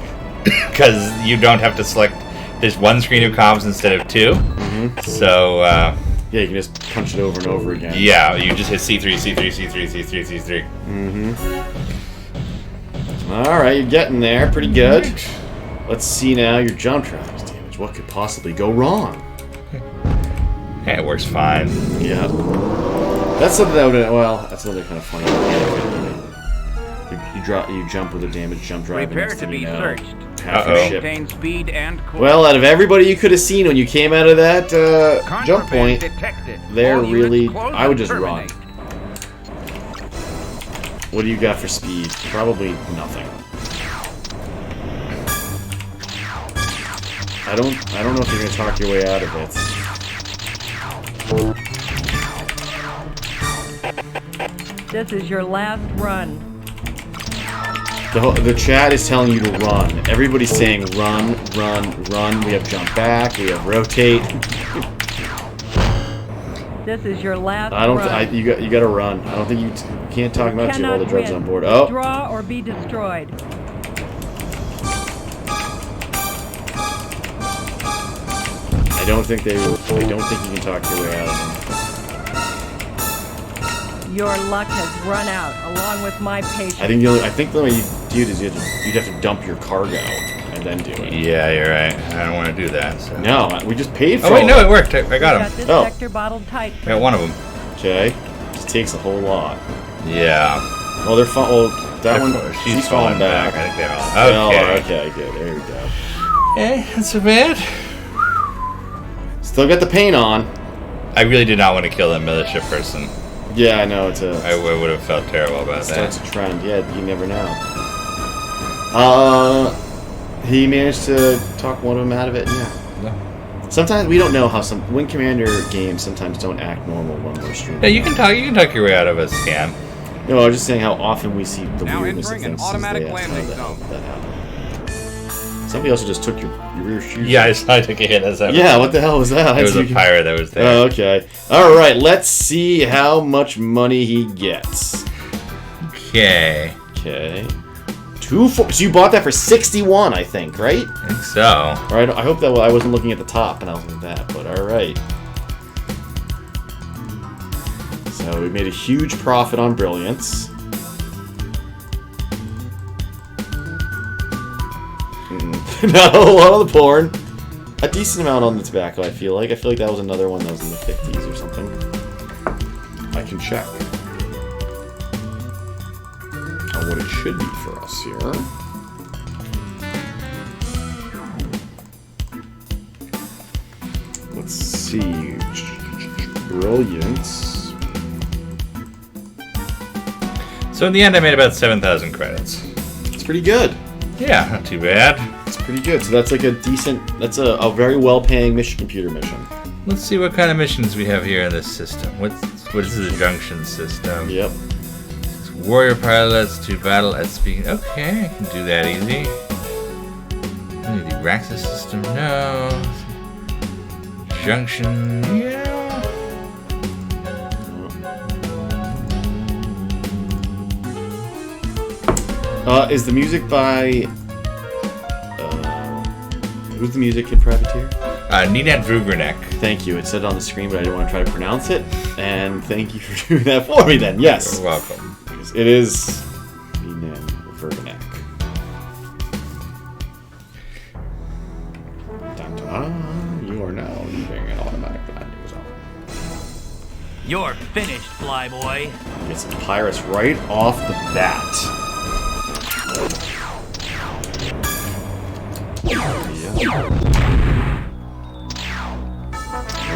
because you don't have to select. There's one screen of comms instead of two. So Yeah, you can just punch it over and over again. yeah, you just hit C3, C3, C3, C3, C3. Alright, you're getting there. Pretty good. Let's see now your jump traverse damage. What could possibly go wrong? Yeah, it works fine. Yeah. That's something that would, well, that's another kind of funny mechanic. You jump with a damaged jump drive and Prepare next to thing be you know, searched. half your ship. Maintain speed and course. Well, out of everybody you could have seen when you came out of that jump Contraband point, detected. they're All units really, close I would and just run. terminate. What do you got for speed? Probably nothing. I don't know if you're gonna talk your way out of it. This is your last run. The chat is telling you to run. Everybody's saying run, run, run. We have jump back. We have rotate. This is your last I don't. run. You got to run. I don't think you can't talk about you all the Cannot drugs win. on board. Oh, Draw or be destroyed. I don't think they will. I don't think you can talk your way out of them. Your luck has run out, along with my patience. I think the way you do it is you'd have to dump your cargo and then do it. Yeah, you're right. I don't want to do that. So. No, we just paid for. Oh wait, all no, of it worked. I got Got him. this Oh. sector bottled tight. I got one of them. Okay, just takes a whole lot. Yeah. Oh, they're fun. Oh, that one. She's falling back. I think they're all. Oh, Okay. okay, good. There we go. Okay, that's so bad. Still got the paint on. I really did not want to kill that militia person. Yeah, I know it's a. I would have felt terrible about Starts that. a trend. Yeah, you never know. He managed to talk one of them out of it. Yeah. No. Sometimes we don't know how some Wing Commander games sometimes don't act normal when we're streaming. Yeah, you can talk your way out of a scam. No, I was just saying how often we see the Now weirdness of entering an things. automatic since landing that zone. happened. Somebody also just took your rear shoes. Yeah, I took a hit as I was. Yeah, what the hell was that? It was a pirate that was there. Oh, okay. All right, let's see how much money he gets. Okay. Okay. So you bought that for 61, I think, right? I think so. All right. I hope that I wasn't looking at the top and I was like that, but all right. So we made a huge profit on brilliance. Not a lot on the porn. A decent amount on the tobacco, I feel like. that was another one that was in the 50s or something. I can check. On what it should be for us here. Let's see. Brilliance. So in the end, I made about 7,000 credits. It's pretty good. Yeah, not too bad. It's pretty good. So that's like a decent... That's a very well-paying computer mission. Let's see what kind of missions we have here in this system. What is the junction system? Yep. It's warrior pilots to battle at speed. Okay, I can do that easy. The Raxus system, no. Junction, yeah. Is the music by... who's the music in Privateer? Ninat Vrugranek. Thank you. It said it on the screen, but I didn't want to try to pronounce it. And thank you for doing that for me then. Yes. You're welcome. It is Ninat Vrugranek. You are now leaving an automatic landing zone. You're finished, flyboy. Get some pirates right off the bat.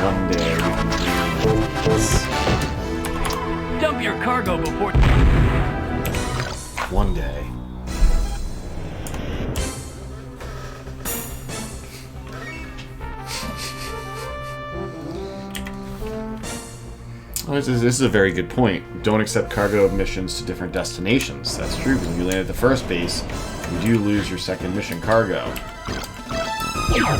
One day we can do this. Dump your cargo before... One day. Oh, this is a very good point. Don't accept cargo missions to different destinations. That's true, because when you land at the first base, you do lose your second mission cargo. Yep.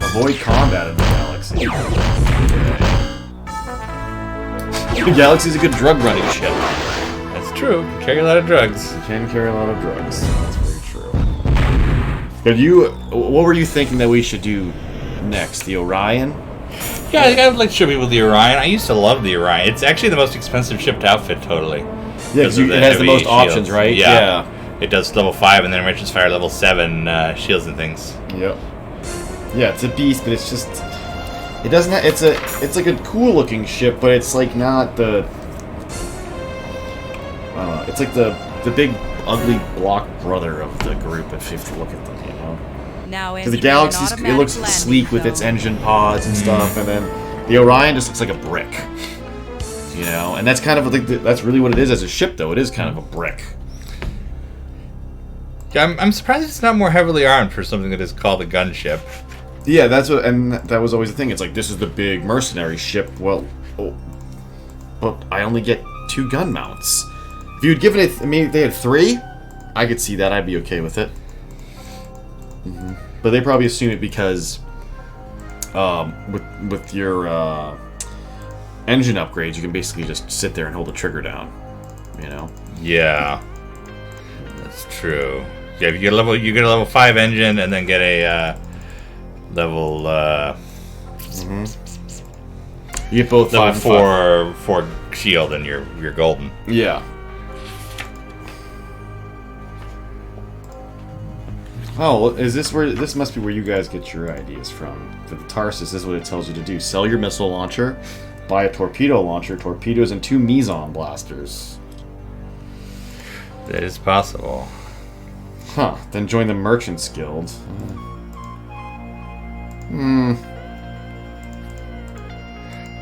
Avoid combat in the galaxy. The galaxy's a good drug running ship. That's true. Carry a lot of drugs. You can carry a lot of drugs. That's very true. But what were you thinking that we should do next? The Orion? Yeah, I think I would like to show people the Orion. I used to love the Orion. It's actually the most expensive ship to outfit, totally. Yeah, because it has the most shields. options, right? Yeah. It does level 5 and then enriches fire level 7 shields and things. Yep. Yeah, it's a beast, but it's just... It doesn't have... It's like a cool-looking ship, but it's like not the... it's like the big, ugly block brother of the group if you look at them, you know? Because the Galaxy, it looks sleek with its engine pods and stuff, and then the Orion just looks like a brick. You know? And that's kind of like that's really what it is as a ship, though. It is kind of a brick. Yeah, I'm surprised it's not more heavily armed for something that is called a gunship. Yeah, that's what, and that was always the thing. It's like, this is the big mercenary ship. Well, but I only get 2 gun mounts. If you'd given it, maybe they had 3, I could see that. I'd be okay with it. But they probably assume it because, with your engine upgrades, you can basically just sit there and hold the trigger down. You know? Yeah, that's true. Yeah, if you get a level 5 engine and then get a level you get both level 4 shield and you're golden. Yeah. Oh, is this where... This must be where you guys get your ideas from. For the Tarsus, this is what it tells you to do. Sell your missile launcher, buy a torpedo launcher, torpedoes, and 2 meson blasters. That is possible. Huh. Then join the Merchants Guild.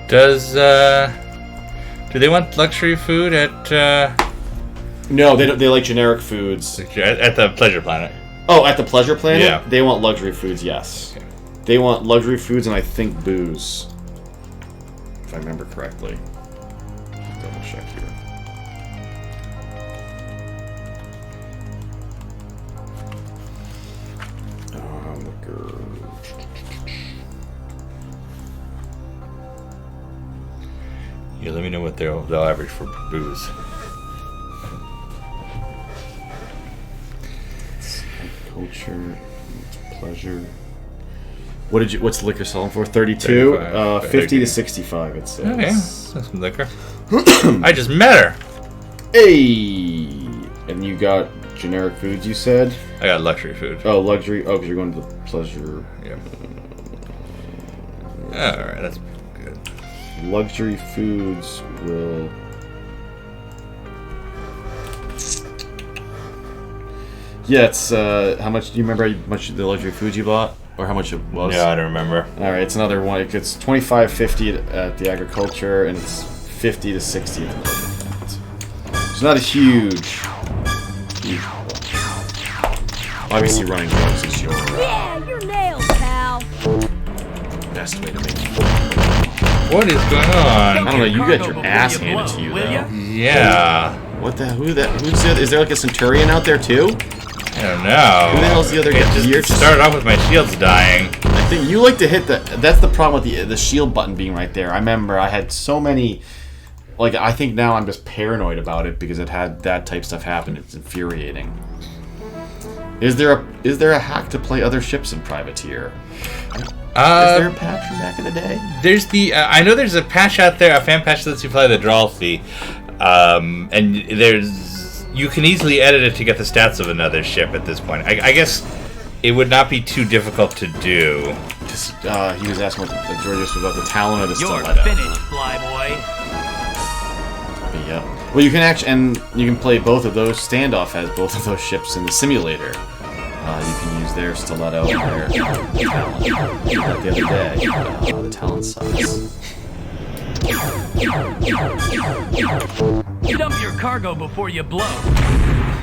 Does, do they want luxury food at, No, they don't. They like generic foods. At the Pleasure Planet. Oh, at the Pleasure Planet? Yeah. They want luxury foods, yes. Okay. They want luxury foods and I think booze. If I remember correctly. Double check here. Liquor. Yeah, let me know what they'll average for booze. Culture, Pleasure. What's the liquor selling for? 32? 50 to 65, it says. Okay, that's some liquor. I just met her. Hey! And you got generic foods, you said? I got luxury food. Oh, luxury. Oh, because you're going to the pleasure. Yeah. Alright, that's good. Luxury foods will... Yeah, it's, how much, do you remember how much the luxury foods you bought? Or how much it was? Yeah, I don't remember. Alright, it's another one. It's $25.50 at the agriculture, and it's $50 to $60 at the plant. It's not a huge... Obviously, running drugs is your Yeah, you're nailed, pal. best way to make it. What is going on? I don't know, you got your ass handed to you, though. Yeah. What the? Who's the? Is there like a Centurion out there, too? I don't know. Who the hell's the other guy? It just started off with my shields dying. I think you like to hit the... That's the problem with the shield button being right there. I remember I had so many... Like, I think now I'm just paranoid about it because it had that type stuff happen. It's infuriating. Is there a hack to play other ships in Privateer? Is there a patch from back in the day? There's the... I know there's a patch out there, a fan patch that lets you play the Drolfi. And there's... You can easily edit it to get the stats of another ship at this point. I guess it would not be too difficult to do. Just, he was asking what the George was about the Talon or the You're Stiletto. finished, flyboy. Yeah. Well, you can actually, and you can play both of those. Standoff has both of those ships in the simulator. You can use their Stiletto and their Talon. The other day, the Talon sucks. Dump your cargo before you blow.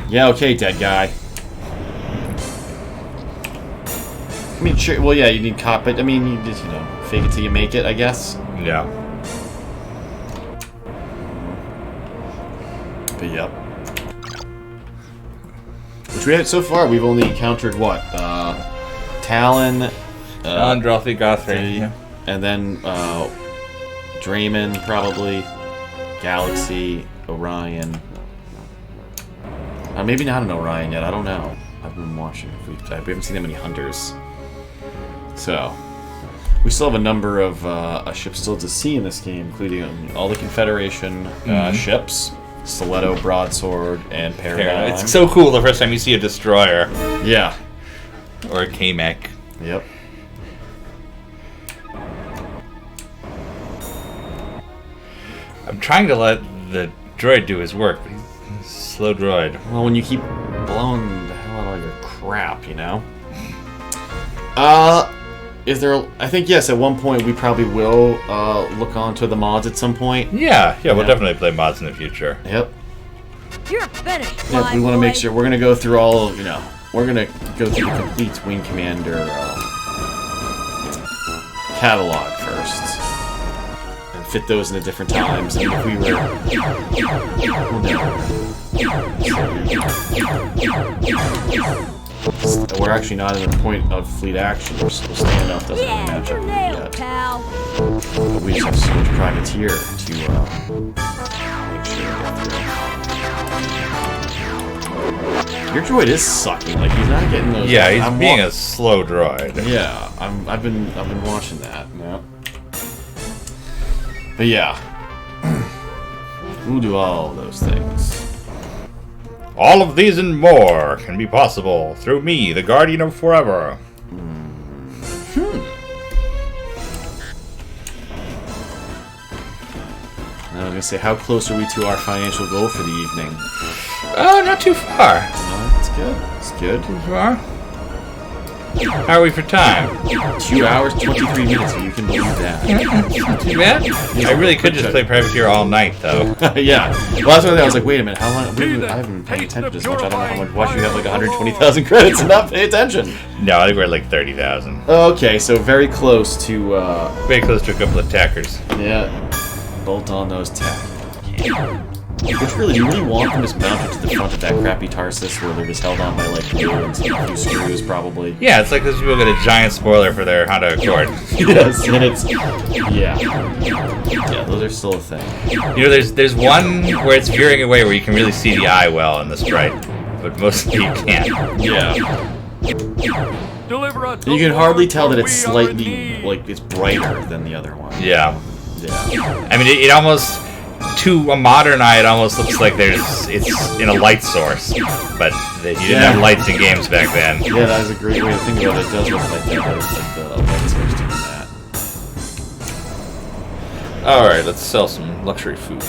Yeah, okay, dead guy. I mean, sure. Well, yeah, you need cop, but I mean, you just fake it till you make it, I guess. Yeah. But yep. Which we had so far. We've only encountered what? Talon, Talon, Drolfi, Gothray, yeah. And then Draymond, probably. Galaxy, Orion. Maybe not an Orion yet. I don't know. I've been watching. We haven't seen that many hunters. So, we still have a number of ships still to see in this game, including all the Confederation ships, Stiletto, Broadsword, and Paradigm. It's so cool the first time you see a destroyer. Yeah. Or a K-Mech. Yep. I'm trying to let the droid do his work, but he's a slow droid. Well, when you keep blowing the hell out of all your crap, Is there... I think, yes, at one point we probably will look onto the mods at some point. Yeah, we'll definitely play mods in the future. Yep. You're finished, Yep, we want to make sure... We're going to go through all of, We're going to go through the complete Wing Commander catalog first. And fit those into different times. And if we were... We're actually not in the point of fleet action. We're still standoff doesn't really match up yet. Pal. But we just have so much privateer to make sure to get through. Your droid is sucking. Like he's not getting those. Yeah, he's being a slow droid. Yeah, I've been watching that. Yeah. But yeah, we'll do all of those things. All of these and more can be possible through me, the Guardian of Forever. I was gonna say, how close are we to our financial goal for the evening? Oh, not too far. No, it's good. It's good. Too far? How are we for time? 2 hours, 23 minutes, you can believe that. Not too bad. I really could just play Privateer all night, though. Yeah. Well, that's one thing I was like, wait a minute, how long? I haven't paid attention this much. I don't know how much. Watch you have like 120,000 credits and not pay attention. No, I think we're at like 30,000. Okay, so very close to. Very close to a couple of tackers. Yeah. Bolt on those tack. Which really, do you really want them just mounted to the front of that crappy Tarsus where they're just held on by like glue and some few screws, probably? Yeah, it's like those people get a giant spoiler for their Honda Accord. Yes, and it's yeah, those are still a thing. There's one where it's veering away where you can really see the eye well in the sprite, but mostly you can't. Yeah. Deliver us. You can hardly tell that it's We are in slightly, need. like, it's brighter than the other one. Yeah. Yeah. I mean, it almost, to a modern eye, it almost looks like it's in a light source. But you didn't have lights in games back then. Yeah, that is a great way to think about it. It does look like that, but it's like the light source doing that. Alright, let's sell some luxury food.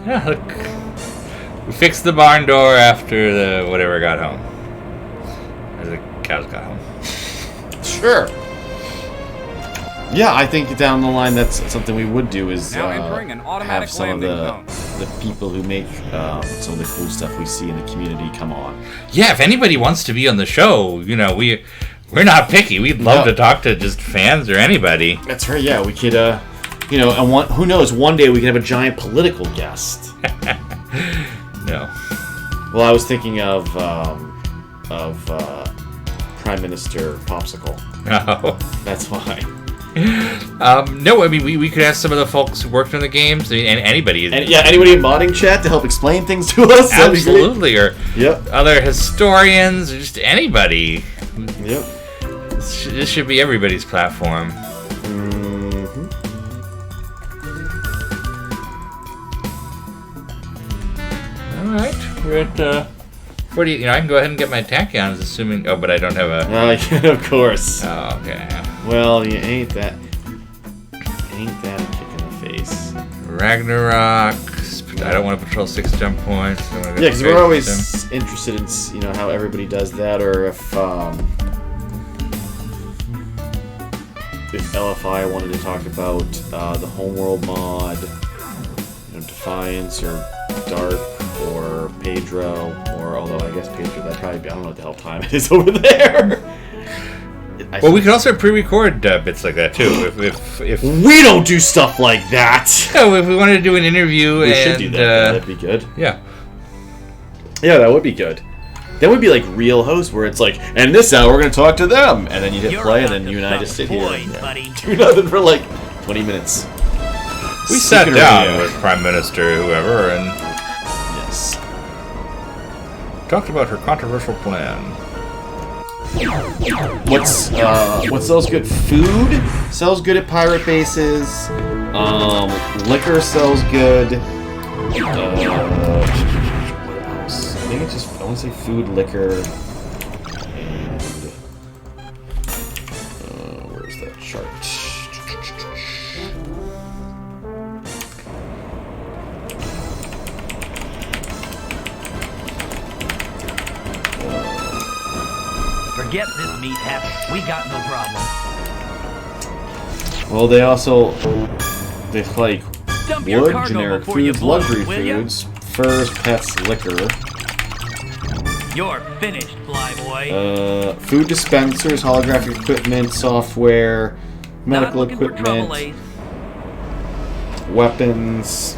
Yeah, look. We fixed the barn door after the whatever got home. Or the cows got home. Sure. Yeah, I think down the line that's something we would do is Now entering an automatic have some of landing the people who make some of the cool stuff we see in the community come on. Yeah, if anybody wants to be on the show, you know, we're not picky. We'd love to talk to just fans or anybody. That's right. Yeah, we could, you know, and who knows? One day we could have a giant political guest. No. Well, I was thinking of Prime Minister Popsicle. No. That's why. No, I mean, we could ask some of the folks who worked on the games, and anybody. And yeah, anybody in modding chat to help explain things to us. Absolutely, or yep. Other historians, or just anybody. Yep. This should be everybody's platform. All right, we're at. Where do you? I can go ahead and get my tachyons, assuming. Oh, but I don't have a. Of course. Oh, okay. Well, you ain't that a kick in the face. Ragnarok. I don't want to patrol 6 jump points. Yeah, because we're always interested in how everybody does that, or if LFI wanted to talk about the homeworld mod, Defiance or Dark or Pedro, or although I guess Pedro, that'd probably be, I don't know what the hell time it is over there. Well, we could also pre-record bits like that too. If we don't do stuff like that. No, if we wanted to do an interview, we should do that. That'd be good. Yeah. Yeah, that would be good. That would be like real host, where it's like, and this hour we're gonna talk to them, and then you hit play, and then you and I just sit here and do nothing for like 20 minutes. We sat down with Prime Minister whoever and yes, talked about her controversial plan. What sells good? Food sells good at pirate bases. Liquor sells good. What else? I think it's just, I want to say food, liquor, and where's that chart? Forget this meat habit. We got no problem. Well, they also like Dump your wood, cargo generic before you foods, blow, luxury will ya? foods, furs, pets, liquor. You're finished, flyboy. Food dispensers, holographic equipment, software, medical equipment, weapons.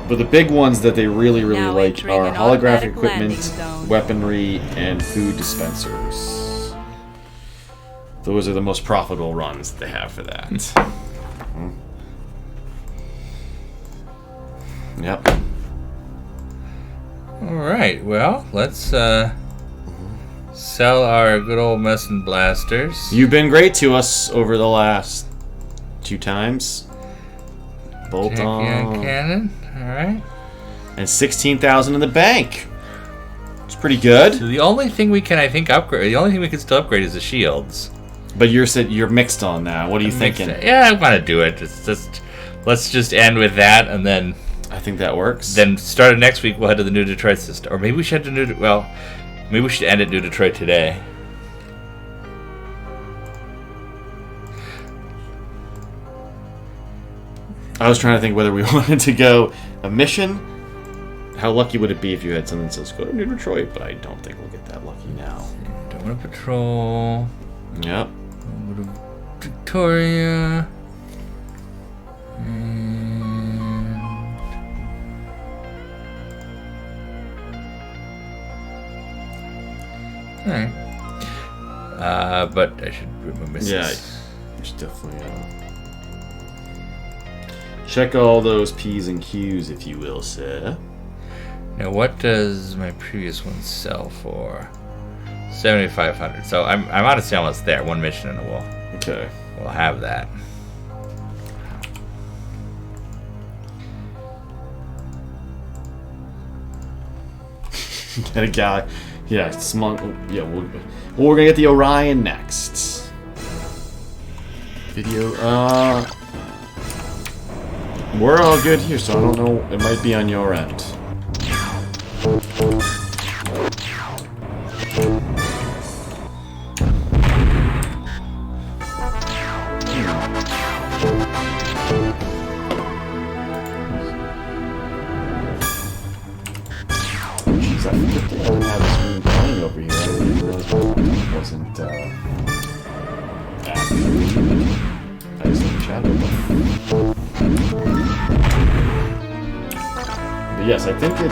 But the big ones that they really like are holographic equipment, weaponry, and food dispensers. Those are the most profitable runs that they have for that. Yep. Alright, well, let's sell our good old Messin blasters. You've been great to us over the last 2 times. Bolt on cannon, alright. And 16,000 in the bank. It's pretty good. So the only thing we can, I think, upgrade, the only thing we can still upgrade is the shields. But you're mixed on that. What are you thinking? Yeah, I want to do it. It's just, let's just end with that, and then I think that works. Then starting next week, we'll head to the New Detroit system, or maybe we should head to maybe we should end at New Detroit today. I was trying to think whether we wanted to go a mission. How lucky would it be if you had something that says go to New Detroit? But I don't think we'll get that lucky now. Don't want to patrol. Yep. Go to Victoria. Alright. But I should remove misses. Yeah, you should definitely check all those P's and Q's, if you will, sir. Now, what does my previous one sell for? 7,500. So I'm honestly almost there. One mission and we'll have that. Get a guy. Yeah, smug. Yeah, we're gonna get the Orion next. Video. We're all good here, so I don't know. It might be on your end. Jeez, I forget they don't have this room playing over here. I didn't realize it wasn't active. I just didn't chat with them. But yes, I think it.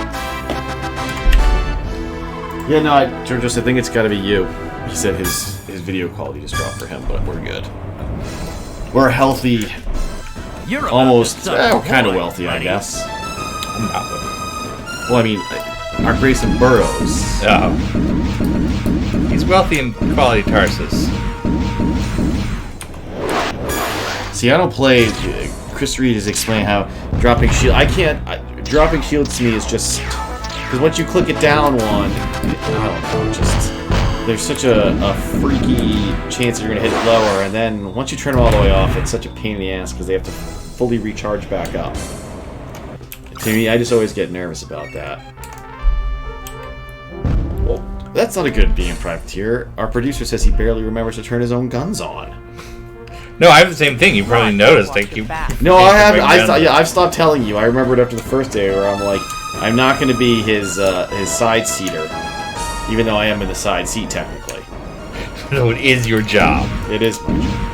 Yeah, no, Georgios, I think it's got to be you. He said his video quality just dropped for him, but we're good. We're healthy. You're Almost, kind of wealthy, I guess. I'm not wealthy. Well, I mean, our Grayson Burrows. Oh. He's wealthy in quality Tarsus. See, I don't play. Chris Reed is explaining how dropping shield. I can't. Dropping shields to me is just because once you click it down one, I don't know. Just there's such a freaky chance that you're gonna hit it lower, and then once you turn them all the way off, it's such a pain in the ass because they have to fully recharge back up. To me, I just always get nervous about that. Well, that's not a good being a privateer. Our producer says he barely remembers to turn his own guns on. No, I have the same thing. You probably noticed. Like you. No, I haven't. I've stopped telling you. I remembered after the first day where I'm like, I'm not going to be his side seater, even though I am in the side seat technically. No, it is your job. It is my job.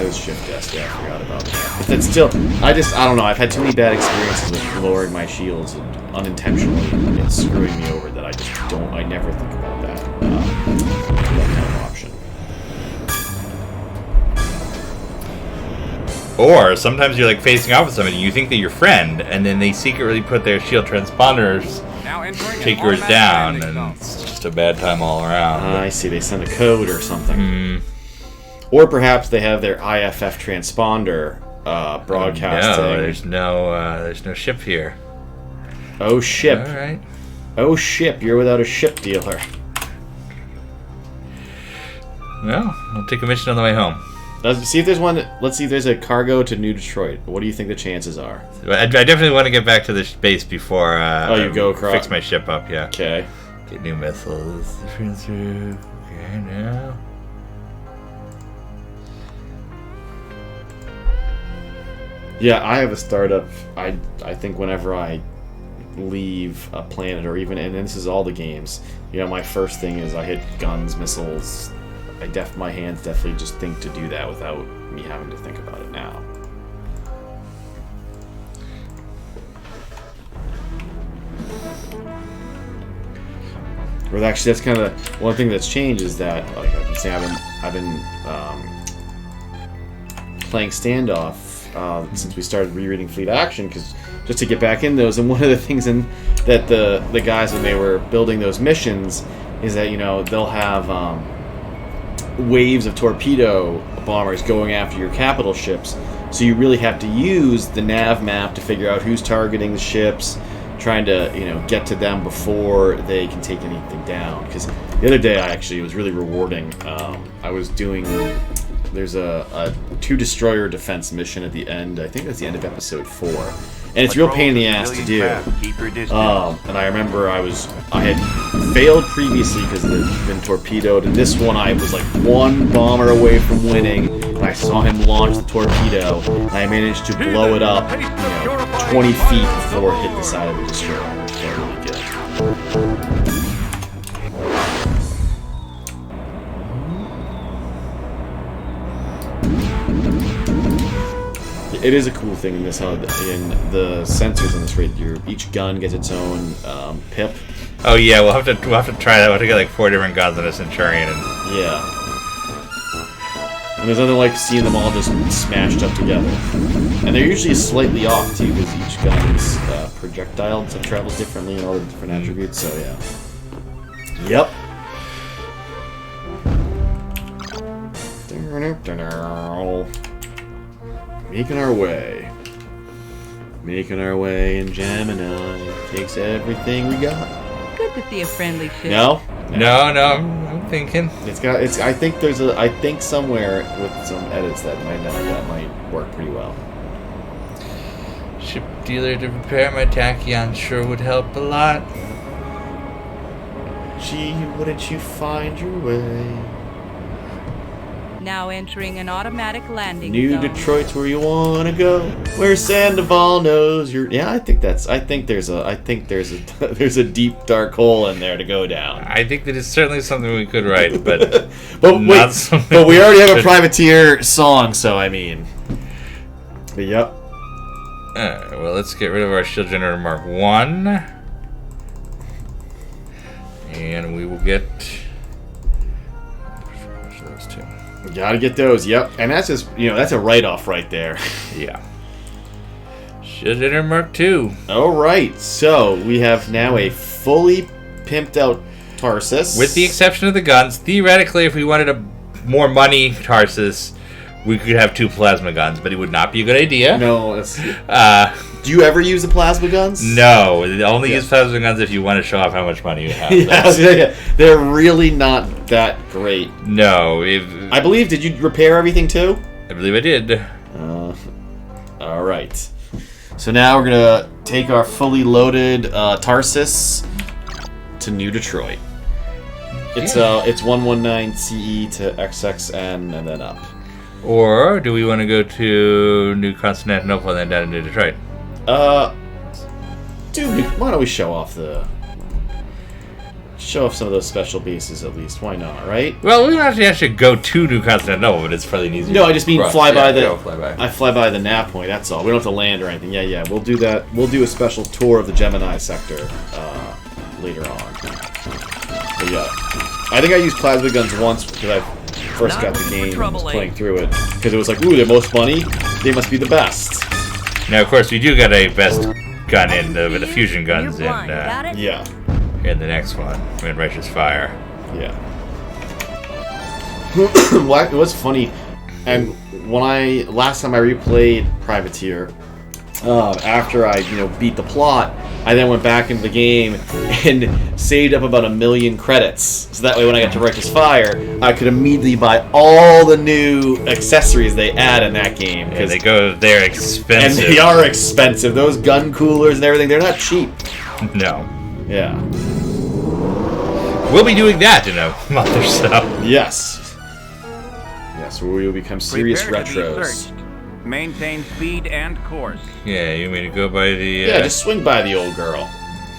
This shift desk, yeah, I forgot about that. But that's still, I don't know, I've had too many bad experiences with lowering my shields and unintentionally it's screwing me over that I just don't, I never think about that kind of option. Or sometimes you're like facing off with somebody, you think they're your friend, and then they secretly put their shield transponders, take yours down, and it's just a bad time all around. I see, they send a code or something. Or perhaps they have their IFF transponder broadcasting. No, there's no ship here. Oh, ship. All right. Oh, ship. You're without a ship dealer. Well, I'll take a mission on the way home. Let's see if there's one. Let's see if there's a cargo to New Detroit. What do you think the chances are? I definitely want to get back to the base before you go across. Fix my ship up. Yeah. Okay. Get new missiles. Okay, now. Yeah, I have a startup. I think whenever I leave a planet, or even, and this is all the games, you know, my first thing is I hit guns, missiles. My hands definitely just think to do that without me having to think about it now. Or actually, that's kind of one thing that's changed is that, like I've been saying, I've been playing Standoff since we started rereading Fleet Action, because just to get back in those. And one of the things that the guys, when they were building those missions, is that, you know, they'll have waves of torpedo bombers going after your capital ships. So you really have to use the nav map to figure out who's targeting the ships, trying to, you know, get to them before they can take anything down. Because the other day, it was really rewarding. I was doing. There's a 2-destroyer defense mission at the end. I think that's the end of episode 4, and it's a real pain in the ass to do. And I remember I had failed previously because it had been torpedoed, and this one I was like one bomber away from winning, and I saw him launch the torpedo, and I managed to blow it up, 20 feet before it hit the side of the destroyer, which felt really good. It is a cool thing in this, how in the sensors in this raid, each gun gets its own pip. Oh yeah, we'll have to try that. We'll have to get like 4 different guns and a Centurion. And... And there's nothing like seeing them all just smashed up together. And they're usually slightly off, too, because each gun's projectile travels differently and all the different attributes, so yeah. Yep. Making our way. Making our way, and Gemini takes everything we got. Good to see a friendly ship. No? No, I'm thinking. I think somewhere with some edits that might work pretty well. Ship dealer to repair my tachyon sure would help a lot. Gee, wouldn't you find your way? Now entering an automatic landing New zone. Detroit's where you wanna go, where Sandoval knows you're. Yeah, I think there's a deep dark hole in there to go down. I think that is certainly something we could write, but but we already have a should... privateer song, so I mean. But yep. Alright, well, let's get rid of our shield generator Mark 1. And we will get those two. Gotta get those, yep. And that's just, that's a write-off right there. Yeah. Shield generator Mark 2. Alright, so we have now a fully pimped out Tarsus. With the exception of the guns, theoretically, if we wanted a more money Tarsus, we could have 2 plasma guns, but it would not be a good idea. No, that's... do you ever use the plasma guns? No, only use plasma guns if you want to show off how much money you have. Yeah. They're really not that great. No. I believe, did you repair everything too? I believe I did. Alright. So now we're going to take our fully loaded Tarsus to New Detroit. It's 119 CE to XXN and then up. Or do we want to go to New Constantinople and then down to New Detroit? Dude, why don't we show off some of those special bases at least? Why not, right? Well, we don't actually go to New Constantinople, but it's fairly easy. No, I just mean fly by. I fly by the nav point. That's all. We don't have to land or anything. Yeah. We'll do that. We'll do a special tour of the Gemini sector later on. But yeah, I think I used plasma guns once because I first got the game and was playing through it because it was like, ooh, they're most money. They must be the best. Now, of course, we do get a best gun in the fusion guns in in the next one, in Righteous Fire. Yeah. Well, it was funny, and when last time I replayed Privateer, after I beat the plot, I then went back into the game and saved up about 1 million credits. So that way when I got to Righteous Fire, I could immediately buy all the new accessories they add in that game. Yeah, they're expensive. And they are expensive. Those gun coolers and everything, they're not cheap. No. Yeah. We'll be doing that in a month or so. Yes. Yes, where we will become serious Prepare to be retros. searched. Maintain speed and course. Yeah, you mean to go by the... Yeah, just swing by the old girl.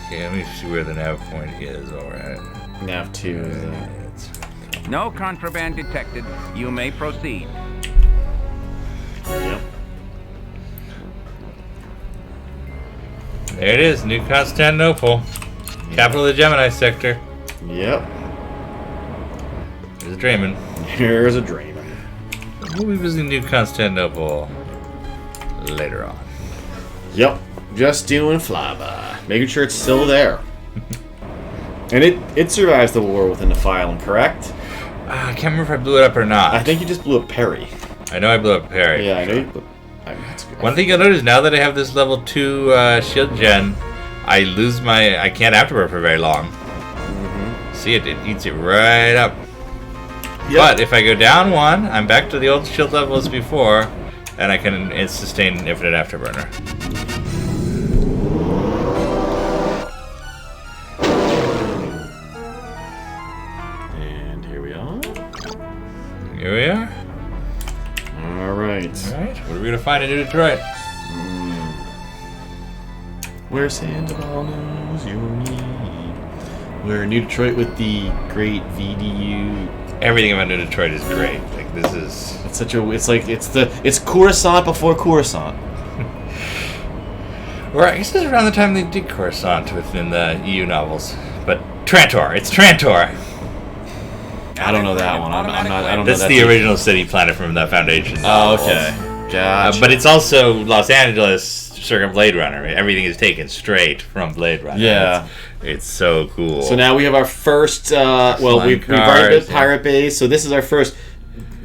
Okay, let me see where the nav point is, alright. Nav 2 is No contraband detected. You may proceed. Yep. There it is, New Constantinople. Capital of the Gemini sector. Yep. There's a Draymond. Here's a Draymond. We'll be visiting New Constantinople later on. Yep. Just doing flyby. Making sure it's still there. And it survives the war within the file, correct? I can't remember if I blew it up or not. I think you just blew up Perry. I know I blew up Perry. Yeah, I know you blew that's good. One thing you'll notice, now that I have this level 2 shield gen, I can't afterburn for very long. Mm-hmm. See, it eats it right up. Yep. But if I go down 1, I'm back to the old shield level as before, and I can sustain infinite afterburner. And here we are. Here we are. Alright. Alright, what are we going to find in New Detroit? Where Sandoval knows you need. We're in New Detroit with the great VDU. Everything about New Detroit is great. Like, this is... It's Coruscant before Coruscant. Or I guess it's around the time they did Coruscant within the EU novels. But Trantor. It's Trantor. I don't know that one. I don't know That's that. the original city planet from the Foundation. Oh, okay. Gotcha. But it's also Los Angeles circa Blade Runner. Everything is taken straight from Blade Runner. Yeah. It's so cool. So now we have our first. We've already been Pirate Base, so this is our first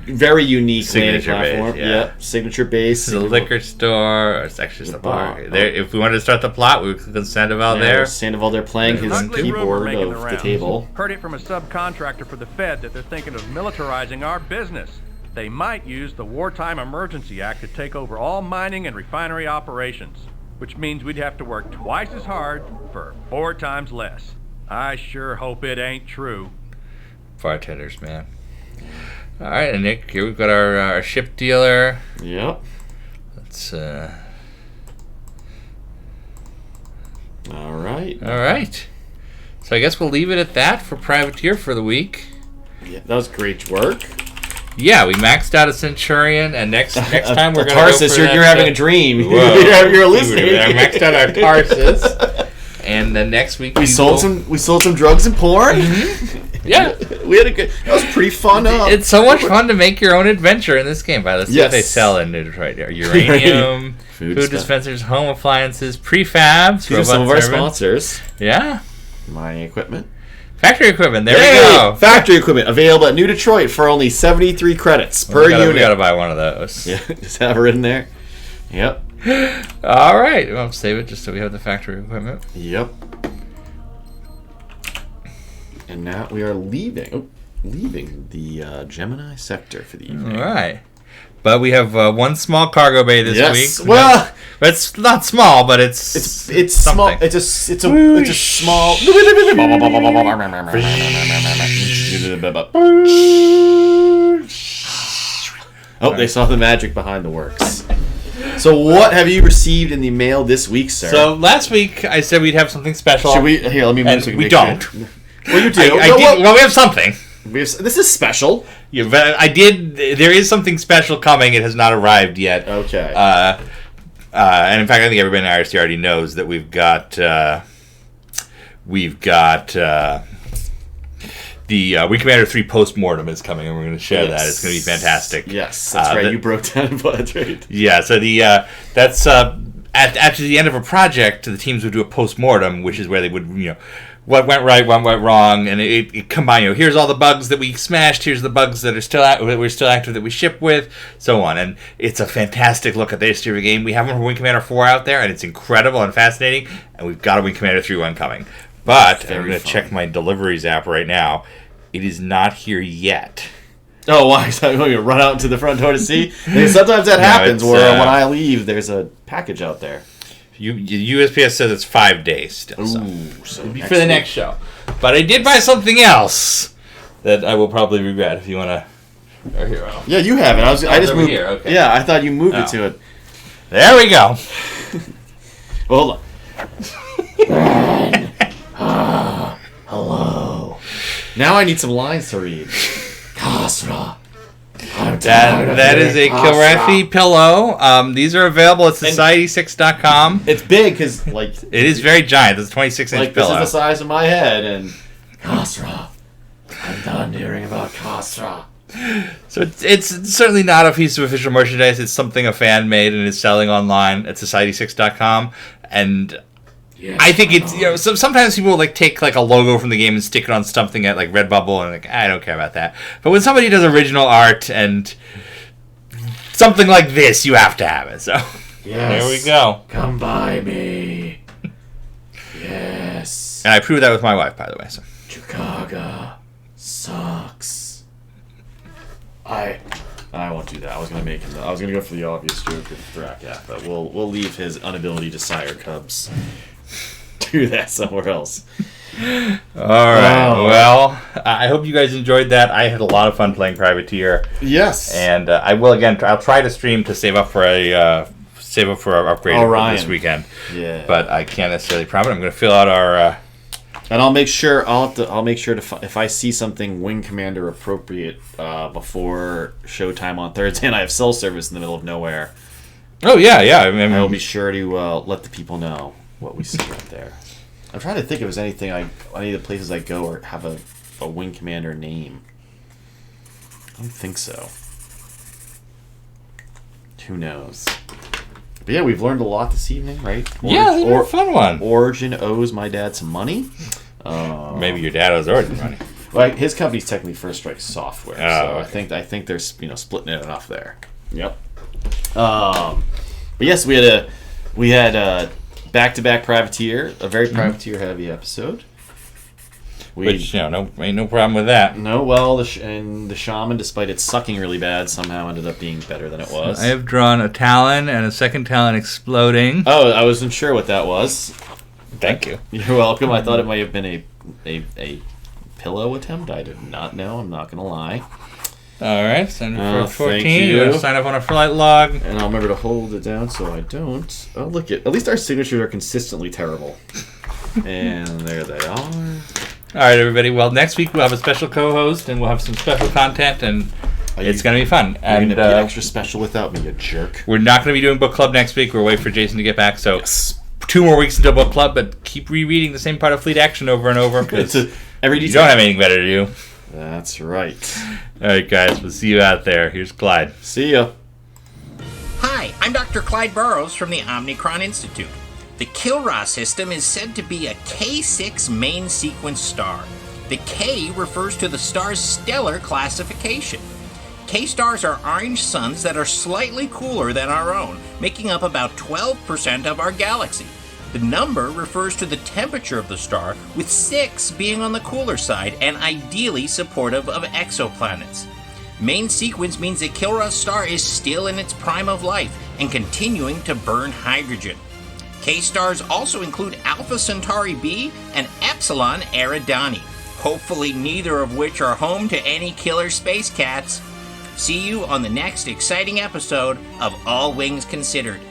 very unique signature platform. base. Yeah. Yep, signature base. It's a liquor store. It's actually just a bar. bar. There, if we wanted to start the plot, we would click on Sandoval there. Sandoval there playing his keyboard of the table. Heard it from a subcontractor for the Fed that they're thinking of militarizing our business. They might use the Wartime Emergency Act to take over all mining and refinery operations, which means we'd have to work twice as hard for 4 times less. I sure hope it ain't true. Bartenders, man. All right, and Nick, here we've got our ship dealer. Yep. Let's. All right. All right. So I guess we'll leave it at that for Privateer for the week. Yeah, that was great work. Yeah, we maxed out a Centurion, and next time we're going to Tarsus, go for you're having a dream. Whoa. you're hallucinating. I maxed out our Tarsus, and then next week we sold some drugs and porn. Mm-hmm. Yeah, we had a good. That was pretty fun. It's so much fun to make your own adventure in this game. Let's see what they sell in Detroit. Uranium, food dispensers, home appliances, prefabs. These are some of our sponsors. Yeah, mining equipment. Factory equipment. There we go. Factory equipment available at New Detroit for only 73 credits per unit. We gotta buy one of those. Yeah, just have it in there. Yep. All right. Well, save it just so we have the factory equipment. Yep. And now we are leaving the Gemini sector for the evening. All right. But we have one small cargo bay this week. Well, it's not small, but it's small. It's a small. Oh, they saw the magic behind the works. So what have you received in the mail this week, sir? So last week I said we'd have something special. Should we? Here, let me move so we don't. Sure. Well, you do. Well, we have something. This is special. Yeah, but I did. There is something special coming. It has not arrived yet. Okay. And in fact, I think everybody in IRC already knows that we've got the Wing Commander 3 post-mortem is coming, and we're going to share that. It's going to be fantastic. Yes, that's right. You broke down that's right. Yeah, so that's after the end of a project, the teams would do a post-mortem, which is where they would, what went right, what went wrong, and it combined, here's all the bugs that we smashed, here's the bugs that are still active that we ship with, so on. And it's a fantastic look at the history of the game. We have one for Wing Commander 4 out there, and it's incredible and fascinating, and we've got a Wing Commander 3 one coming. But I'm going to check my deliveries app right now. It is not here yet. Oh, why? So I'm going to run out to the front door to see? And sometimes that happens where when I leave, there's a package out there. USPS says it's 5 days still. So it'll be for the next show. But I did buy something else that I will probably regret if you want to. Or here, yeah, you have it. I just moved here. Okay. Yeah, I thought you moved it to it. There we go. Well, hold on. Hello. Now I need some lines to read. Kasra. That is a Kilrathi pillow. These are available at Society6.com. It's big because, it is very giant. It's a 26-inch pillow. This is the size of my head, and Kasra. I'm done hearing about Kasra. So it's certainly not a piece of official merchandise. It's something a fan made and is selling online at Society6.com. And I think it's sometimes people will take a logo from the game and stick it on something at Redbubble, and I don't care about that. But when somebody does original art and something like this, you have to have it. So there we go. Come by me. Yes. And I proved that with my wife, by the way. So Chicago sucks. I won't do that. I was gonna make him. I was gonna go for the obvious joke with Drac, but we'll leave his inability to sire cubs. Do that somewhere else. All right. Well, I hope you guys enjoyed that. I had a lot of fun playing Privateer. Yes. And I will again. I'll try to stream to save up for our upgrade this weekend. Yeah. But I can't necessarily promise. I'm going to fill out our. And I'll make sure. I'll make sure to if I see something Wing Commander appropriate before showtime on Thursday, and I have cell service in the middle of nowhere. Oh yeah. I will be sure to let the people know what we see right there. I'm trying to think if there's any of the places I go or have a Wing Commander name. don't think so. Who knows? But yeah, we've learned a lot this evening, right? Yeah, this was a fun one. Origin owes my dad some money. Maybe your dad owes Origin money. Well, his company's technically First Strike Software, so okay. I think they're splitting it enough there. Yep. But yes, we had back-to-back Privateer, a very Privateer-heavy episode. Which, ain't no problem with that. No, well, the Shaman, despite it sucking really bad, somehow ended up being better than it was. I have drawn a Talon and a second Talon exploding. Oh, I wasn't sure what that was. Thank you. You're welcome. I thought it might have been a pillow attempt. I did not know. I'm not going to lie. All right, sign up for 14. Thank you. You're going to sign up on a flight log. And I'll remember to hold it down so I don't. Oh, look at least our signatures are consistently terrible. And there they are. All right, everybody. Well, next week we'll have a special co-host, and we'll have some special content, and it's going to be fun. You're going to be extra special without me, you jerk. We're not going to be doing book club next week. We're waiting for Jason to get back, so yes. 2 more weeks until book club, but keep rereading the same part of Fleet Action over and over, because you don't have anything better to do. That's right. All right, guys. We'll see you out there. Here's Clyde. See ya. Hi, I'm Dr. Clyde Burrows from the Omnicron Institute. The Kilra system is said to be a K6 main sequence star. The K refers to the star's stellar classification. K-stars are orange suns that are slightly cooler than our own, making up about 12% of our galaxy. The number refers to the temperature of the star, with 6 being on the cooler side and ideally supportive of exoplanets. Main sequence means that Kilra's star is still in its prime of life and continuing to burn hydrogen. K-stars also include Alpha Centauri B and Epsilon Eridani, hopefully neither of which are home to any killer space cats. See you on the next exciting episode of All Wings Considered.